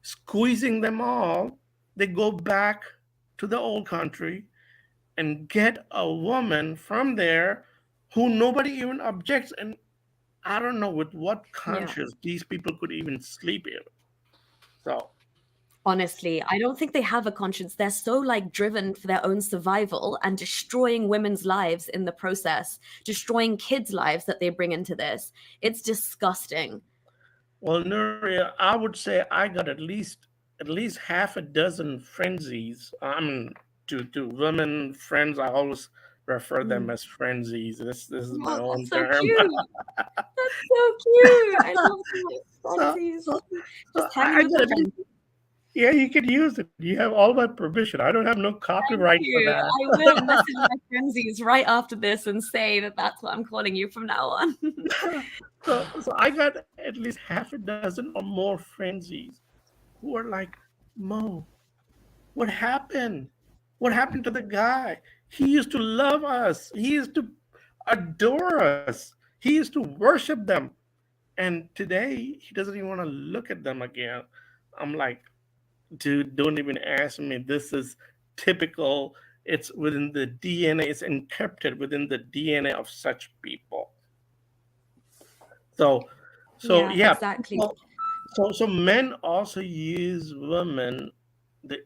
squeezing them all, they go back to the old country and get a woman from there who nobody even objects. And I don't know with what Yeah. conscience these people could even sleep in. So, Honestly, I don't think they have a conscience. They're so like driven for their own survival and destroying women's lives in the process, destroying kids' lives that they bring into this. It's disgusting. well, Nuria, I would say I got at least half a dozen frenzies. I mean, to women friends, I always refer them Mm. as frenzies. This is my Oh, own that's so term. cute. That's so cute. I love the like so, frenzies. so, so Just tell me I with got the at least, frenzies. yeah, you can use it. You have all my permission. I don't have no Thank copyright for you. that. I will message my frenzies right after this and say that that's what I'm calling you from now on. So I got at least half a dozen or more frenzies who are like, Mo, what happened? What happened to the guy? He used to love us. He used to adore us. He used to worship them. And today he doesn't even want to look at them again. I'm like, dude, don't even ask me. This is typical. It's within the DNA, it's encrypted within the DNA of such people. So, so Yeah, yeah, exactly. people, so men also use women, the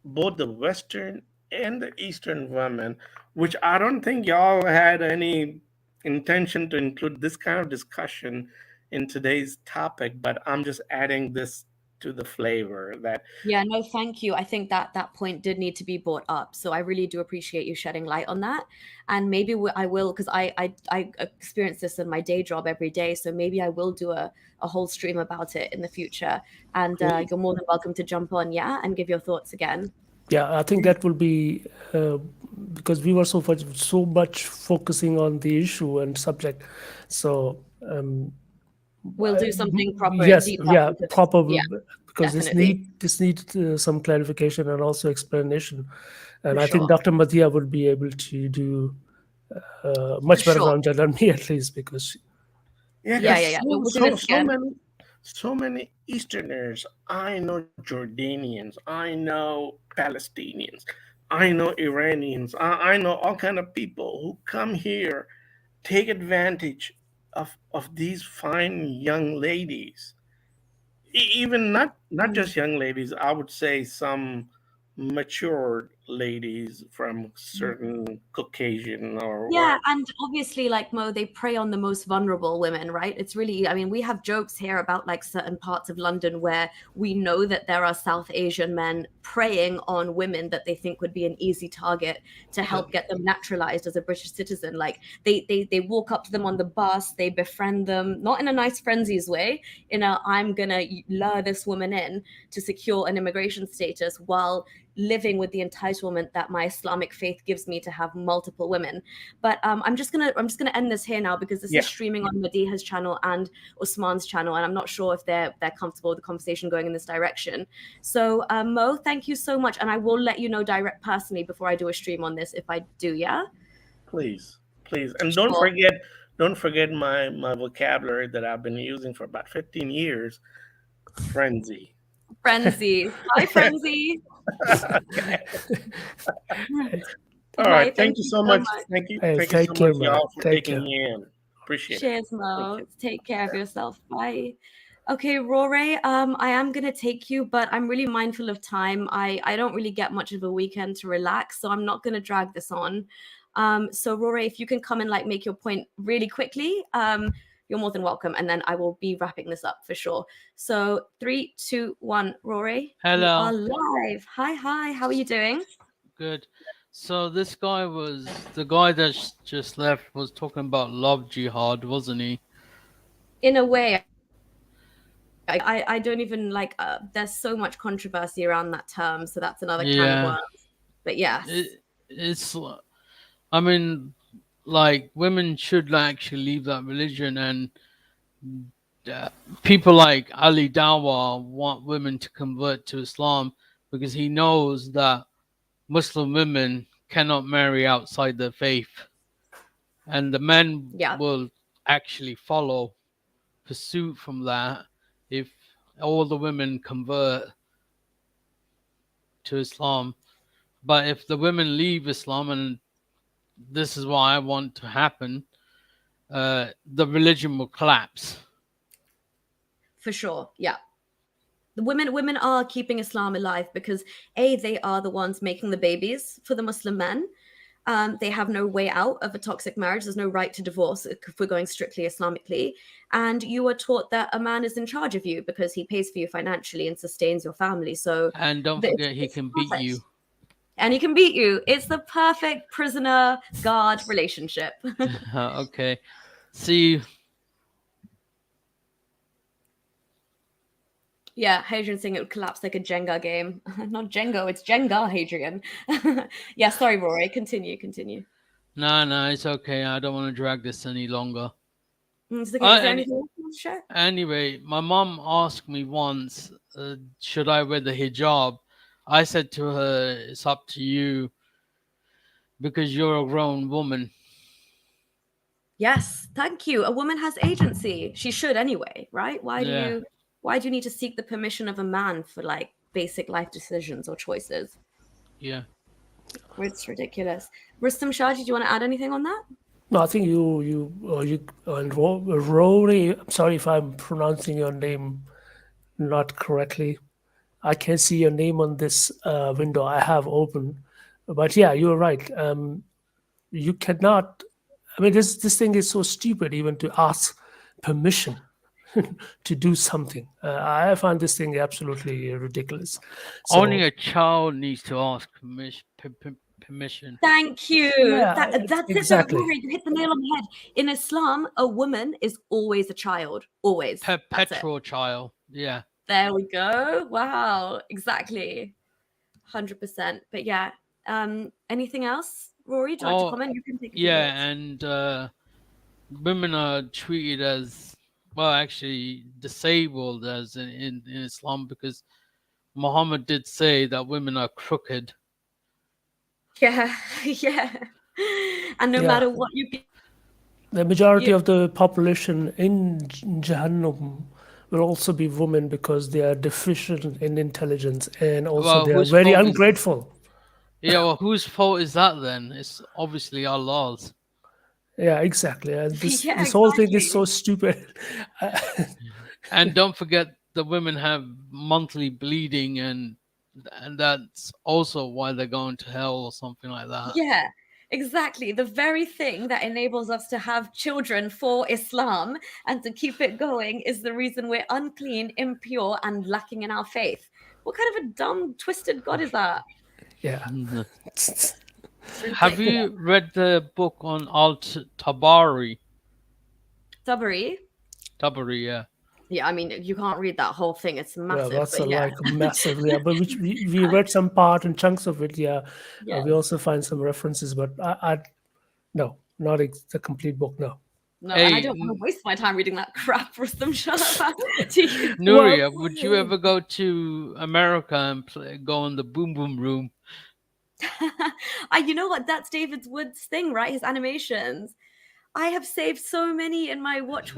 both the Western and the Eastern women, which I don't think y'all had any intention to include this kind of discussion in today's topic, but I'm just adding this to the flavor that Yeah, no, thank you. I think that point did need to be brought up. So I really do appreciate you shedding light on that. And maybe I will, because I experience this in my day job every day. So maybe I will do a whole stream about it in the future. And please. you're more than welcome to jump on, yeah, and give your thoughts again. Yeah, I think that will be because we were so much focusing on the issue and subject. So We'll do something proper and yes, deep dive yeah, into this. proper, Yeah, because definitely. this needs some clarification and also explanation. And For I think sure. Dr. Madiha would be able to do For much better sure. than me, at least, because Yeah, Yeah, because yeah, yeah. No, we'll do this again. so many Easterners. I know Jordanians. I know Palestinians. I know Iranians. I know all kind of people who come here, take advantage of these fine young ladies. Even not just young ladies. I would say some matured ladies from certain Caucasian or Yeah, where. and obviously, like Mo, they prey on the most vulnerable women, right? It's really, I mean, we have jokes here about like certain parts of London where we know that there are South Asian men preying on women that they think would be an easy target to help get them naturalized as a British citizen. Like they walk up to them on the bus, they befriend them, not in a nice frenzies way, in a I'm gonna lure this woman in to secure an immigration status while living with the entitlement that my Islamic faith gives me to have multiple women. But I'm just gonna end this here now because this Yeah, is streaming on Madiha's channel and Usman's channel, and I'm not sure if they're comfortable with the conversation going in this direction. So Mo, thank you so much, and I will let you know direct personally before I do a stream on this if I do. Yeah. please, please, and Sure. don't forget my vocabulary that I've been using for about 15 years. Frenzy. Frenzy. Hi, Frenzy. Okay. All Bye. right. Thank Thank you you so so much. much. hey, Thank you so take care, much, man. y'all, for Take taking care. me in. Appreciate it. Cheers, Mo. Thank you. Take care of yourself. Bye. Okay, Rory, I am gonna take you, but I'm really mindful of time. I don't really get much of a weekend to relax, so I'm not gonna drag this on. So Rory, if you can come and like make your point really quickly, you're more than welcome, and then I will be wrapping this up for sure. So 3, 2, 1, Rory, you are Hello. live. Hi, how are you doing? Good. So this guy was the guy that just left was talking about love jihad, wasn't he? In a way, I don't even like. There's so much controversy around that term, so that's another can of Yeah. worms. But yes, It's I mean, like women should actually leave that religion, and uh, people like Ali Dawah want women to convert to Islam because he knows that Muslim women cannot marry outside their faith, and the men yeah, will actually follow pursuit from that if all the women convert to Islam. But if the women leave Islam, and this is what I want to happen, the religion will collapse. for sure. Yeah. The women are keeping Islam alive because they are the ones making the babies for the Muslim men. They have no way out of a toxic marriage. There's no right to divorce if we're going strictly Islamically. And you are taught that a man is in charge of you because he pays for you financially and sustains your family. So And don't forget, he it's can beat perfect. you. And he can beat you. It's the perfect prisoner guard relationship. Okay. See, Yeah, Hadrian saying it would collapse like a Jenga game. Not Jenga, it's Jenga, Hadrian. Yeah, sorry, Rory. Continue. no, it's okay. I don't want to drag this any longer. It's okay. Is there And anything else you want to share? anyway, my mom asked me once, should I wear the hijab? I said to her, it's up to you because you're a grown woman. Yes, thank you. A woman has agency. She should anyway, right? Why do Yeah. you need to seek the permission of a man for like basic life decisions or choices? Yeah. It's ridiculous. Rustam Shah, did you want to add anything on that? No, I think you and Rory. I'm sorry if I'm pronouncing your name not correctly. I can't see your name on this window I have open, but yeah, you're right. You cannot. I mean, this thing is so stupid even to ask permission. to do something. I find this thing absolutely ridiculous. Only So a child needs to ask permission. Thank you. yeah, That's it though, exactly. Rory, you hit the nail on the head. In Islam, a woman is always a child. Always. That's it. Perpetual child. Yeah. There we go. Wow. Exactly. 100%. But yeah. Anything else? Rory, do you like to comment? You can take a few minutes. and women are treated as, well, actually disabled as in Islam, because Muhammad did say that women are crooked. Yeah. Yeah. And no Yeah. matter what you The majority of the population in Jahannam will also be women because they are deficient in intelligence, and also Well, they are whose very fault is- ungrateful. Yeah, well, whose fault is that then? It's obviously Allah's. Yeah, exactly. This Yeah, this whole thing is exactly. so stupid. And don't forget the women have monthly bleeding, and that's also why they're going to hell or something like that. Yeah, exactly. The very thing that enables us to have children for Islam and to keep it going is the reason we're unclean, impure, and lacking in our faith. What kind of a dumb, twisted God is that? Yeah. Have you read the book on Tabari? Tabari? Tabari, yeah. Yeah, I mean, you can't read that whole thing. It's massive. Well, that's but yeah. like massive, yeah. But which we read some part and chunks of it, yeah. Yeah. We also find some references, but I no, not the complete book, no. No, and I don't want to waste my time reading that crap, Rustam. Shut up. Nuriyah, would you ever go to America and go in the Boom Boom Room? You know what? That's David Wood's thing, right? His animations. I have saved so many in my watch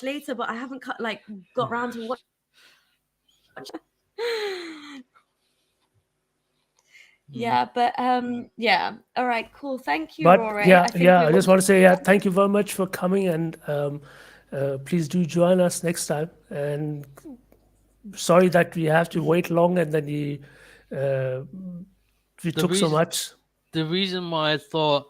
later, but I haven't got around to watch. Yeah, but yeah. All right, cool. Thank you, But Rory. yeah, I I just want to say, yeah, thank you very much for coming, and please do join us next time. And sorry that we have to wait long, and then we took so much. The reason why I thought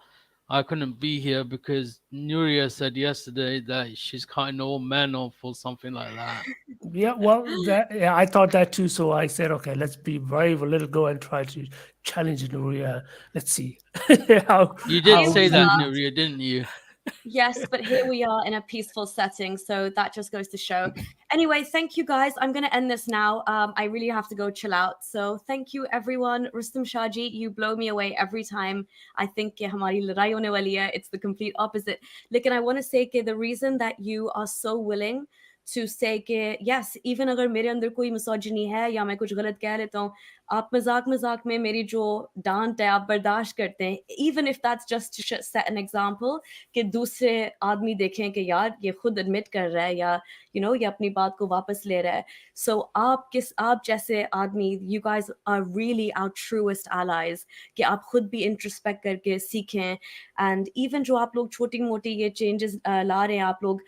I couldn't be here, because Nuriyah said yesterday that she's cutting all men off or something like that. Yeah, well, I thought that too. So I said, okay, let's be brave a little, go and try to challenge Nuriyah. Let's see how. You did say that, Nuriyah, didn't you? Yes, but here we are in a peaceful setting, so that just goes to show. Anyway, thank you guys. I'm going to end this now. I really have to go chill out. So thank you, everyone. Rustam Shaji, you blow me away every time. I think कि हमारी लड़ाई होने वाली है. It's the complete opposite. Lekin I want to say कि the reason that you are so willing to say कि yes, even अगर मेरे अंदर कोई misogyny है या मैं कुछ गलत कह लेता हूँ, आप मजाक में मेरी जो डांट है आप बर्दाश्त करते हैं, even if that's just to set an example कि दूसरे आदमी देखें कि यार ये खुद admit कर रहा है या ये अपनी बात को वापस ले रहा है. So आप जैसे आदमी, you guys are really our truest allies कि आप खुद भी introspect करके सीखें, and even जो आप लोग छोटी मोटी ये changes ला रहे हैं, आप लोग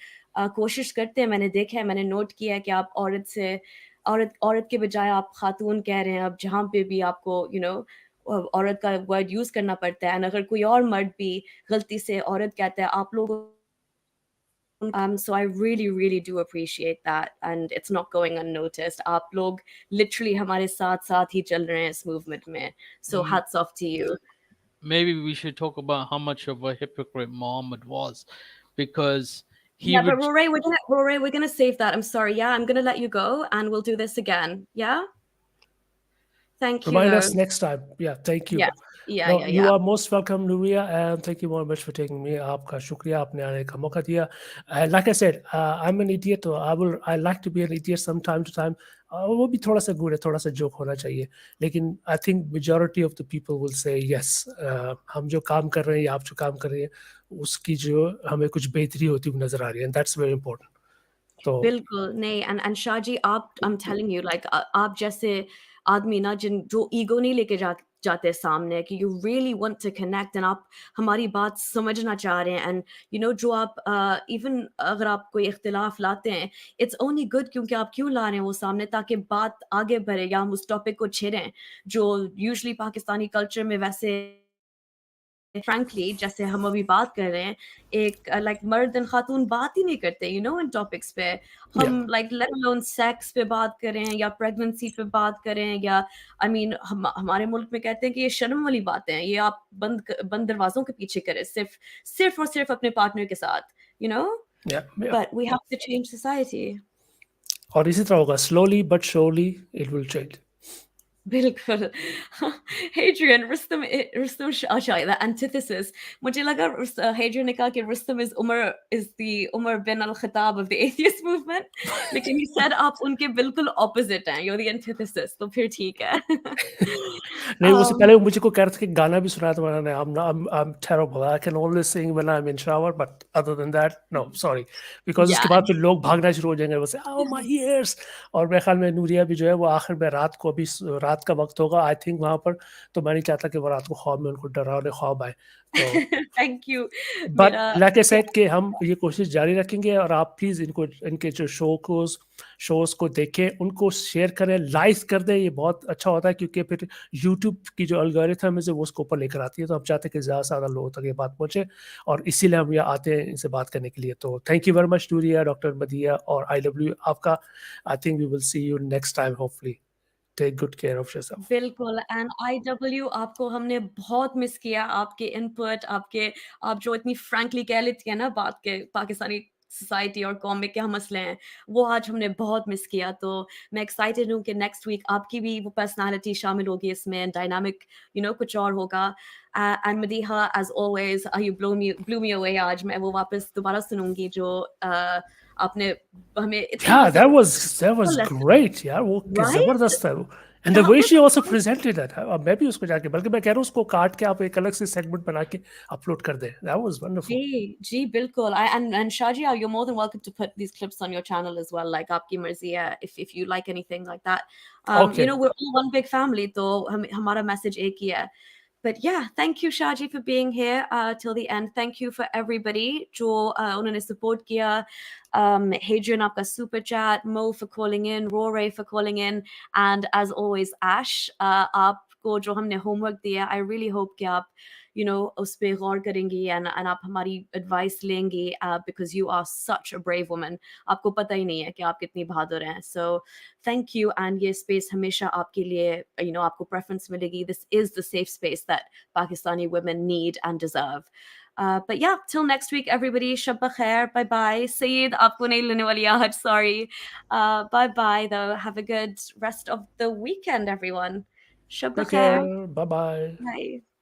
कोशिश करते हैं. मैंने देखा है, मैंने नोट किया है कि आप औरत के बजाय आप खातून कह रहे हैं. अब जहाँ पे भी आपको औरत का वर्ड यूज करना पड़ता है, और अगर कोई और मर्द भी गलती से औरत कहता है, आप लोग so I really do appreciate that, and it's not going unnoticed. आप लोग literally हमारे साथ ही चल रहे हैं इस movement में. So hats off to you. Maybe we should talk about how much of a hypocrite Muhammad was, because but Rory, we're gonna save that. I'm sorry. Yeah, I'm gonna let you go, and we'll do this again. Yeah. Thank you. Remind us next time. Yeah, thank you. Yeah. You are most welcome, Nuriyah, and thank you very much for taking me. आपका शुक्रिया, आपने आने का मौका दिया. Like I said, I'm an idiot, so I like to be an idiot from time to time. वो भी थोड़ा सा गुड है, थोड़ा सा जोक होना चाहिए. लेकिन I think majority of the people will say yes. हम जो काम कर रहे हैं या आप जो काम कर रहे हैं, उसकी जो हमें कुछ बेहतरी होती हुई नजर आ रही है, and that's very important. तो बिल्कुल नहीं, and Shaji, I'm telling you, like आप जैसे आदमी ना जो ईगो नहीं लेके जाते सामने, कि you really want to connect and आप हमारी बात समझना चाह रहे हैं, and जो आप even अगर आप कोई इख्तिलाफ लाते हैं, it's only good क्योंकि आप क्यों ला रहे हैं वो सामने, ताकि बात आगे बढ़े या हम उस टॉपिक को छेड़ें, जो usually पाकिस्तानी कल्चर में वैसे frankly جیسے ہم ابھی بات کر رہے ہیں ایک like مرد and خاتون بات ہی نہیں کرتے you know ان ٹاپکس پہ ہم like let alone sex پہ بات کریں یا pregnancy پہ بات کریں یا I mean ہمارے ملک میں کہتے ہیں کہ یہ شرم والی باتیں ہیں یہ آپ بند دروازوں کے پیچھے کریں صرف اور صرف اپنے پارٹنر کے ساتھ you know but we have to change society. اور اسی طرح ہوگا slowly but surely it will change. بالکل. Hadrian, Rustam اچھا the antithesis. مجھے لگا Hadrian نے کہا کہ Rustam is the Umar bin al-Khattab of the atheist movement. لیکن he said آپ ان کے بالکل opposite ہیں. You're the antithesis. تو پھر ٹھیک ہے. نہیں اس سے پہلے مجھے کو کہہ رہا تھا کہ گانا بھی سنایا تھا میں نے I'm terrible. I can only sing when I'm in shower but other than that no sorry because اس کے بعد پھر لوگ بھاگنا شروع ہو جائیں گے وہ سے oh my ears. اور میرے خیال میں نوریہ بھی جو ہے وہ آخر میں رات کو ابھی رات کا وقت ہوگا آئی تھنک وہاں پر تو میں نہیں چاہتا کہ وہ رات کو خواب میں ان کو ڈراؤنے خواب آئے تو thank you. But like I said کہ ہم یہ کوشش جاری رکھیں گے اور آپ پلیز ان کے جو شوز کو دیکھیں ان کو شیئر کریں لائک کر دیں یہ بہت اچھا ہوتا ہے کیونکہ پھر یوٹیوب کی جو الگورتھم ہے وہ اس کو اوپر لے کر آتی ہے تو ہم چاہتے ہیں کہ زیادہ سے زیادہ لوگوں تک یہ بات پہنچے اور اسی لیے ہم یہ آتے ہیں ان سے بات کرنے کے لیے تو thank you very much Nooria doctor Madiha اور IW آپ کا I think we will see you next time hopefully take good care of yourself. بالکل اینڈ IW آپ کو ہم نے بہت مس کیا آپ کے انپٹ آپ جو اتنی فرینکلی کہہ لیتی ہیں نا بات کے پاکستانی سوسائٹی اور قوم میں کیا مسئلے ہیں وہ آج ہم نے بہت مس کیا تو میں ایکسائٹیڈ ہوں کہ نیکسٹ ویک آپ کی بھی وہ پرسنالٹی شامل ہوگی اس میں ڈائنامک کچھ اور ہوگا and Madiha as always you blew me away آج میں وہ واپس دوبارہ سنوں گی جو آپ نے ہمیں that was great یار وہ زبردست ہے and the way she also presented that میں بھی اس کو جا کے بلکہ میں کہہ رہا ہوں اس کو کاٹ کے آپ ایک الگ سے سیگمنٹ بنا کے اپلوڈ کر دیں that was wonderful. جی بالکل and Shajia you're more than welcome to put these clips on your channel as well like آپ کی مرضی ہے if you like anything like that we're all one big family تو ہمارا message ایک ہی ہے. But yeah, thank you Shaji for being here till the end. Thank you for everybody جو انہوں نے support کیا. Hadrian آپ کا super chat, Mo for calling in, Rory for calling in, and as always Ash آپ کو جو ہم نے ہوم ورک دیا I really hope کہ آپ اس پہ غور کریں گی and آپ ہماری ایڈوائس لیں گی because you are such a brave woman. آپ کو پتہ ہی نہیں ہے کہ آپ کتنی بہادر ہیں. So thank you and یہ اسپیس ہمیشہ آپ کے لیے آپ کو پریفرنس ملے گی. This is the safe space that Pakistani women need and deserve. But yeah, till next week everybody. Shab bakhair. Bye bye. Saeed آپ کو نہیں لینے والی آج sorry. Bye bye though. Have a good rest of the weekend everyone. Shab bakhair. Bye bye. Bye.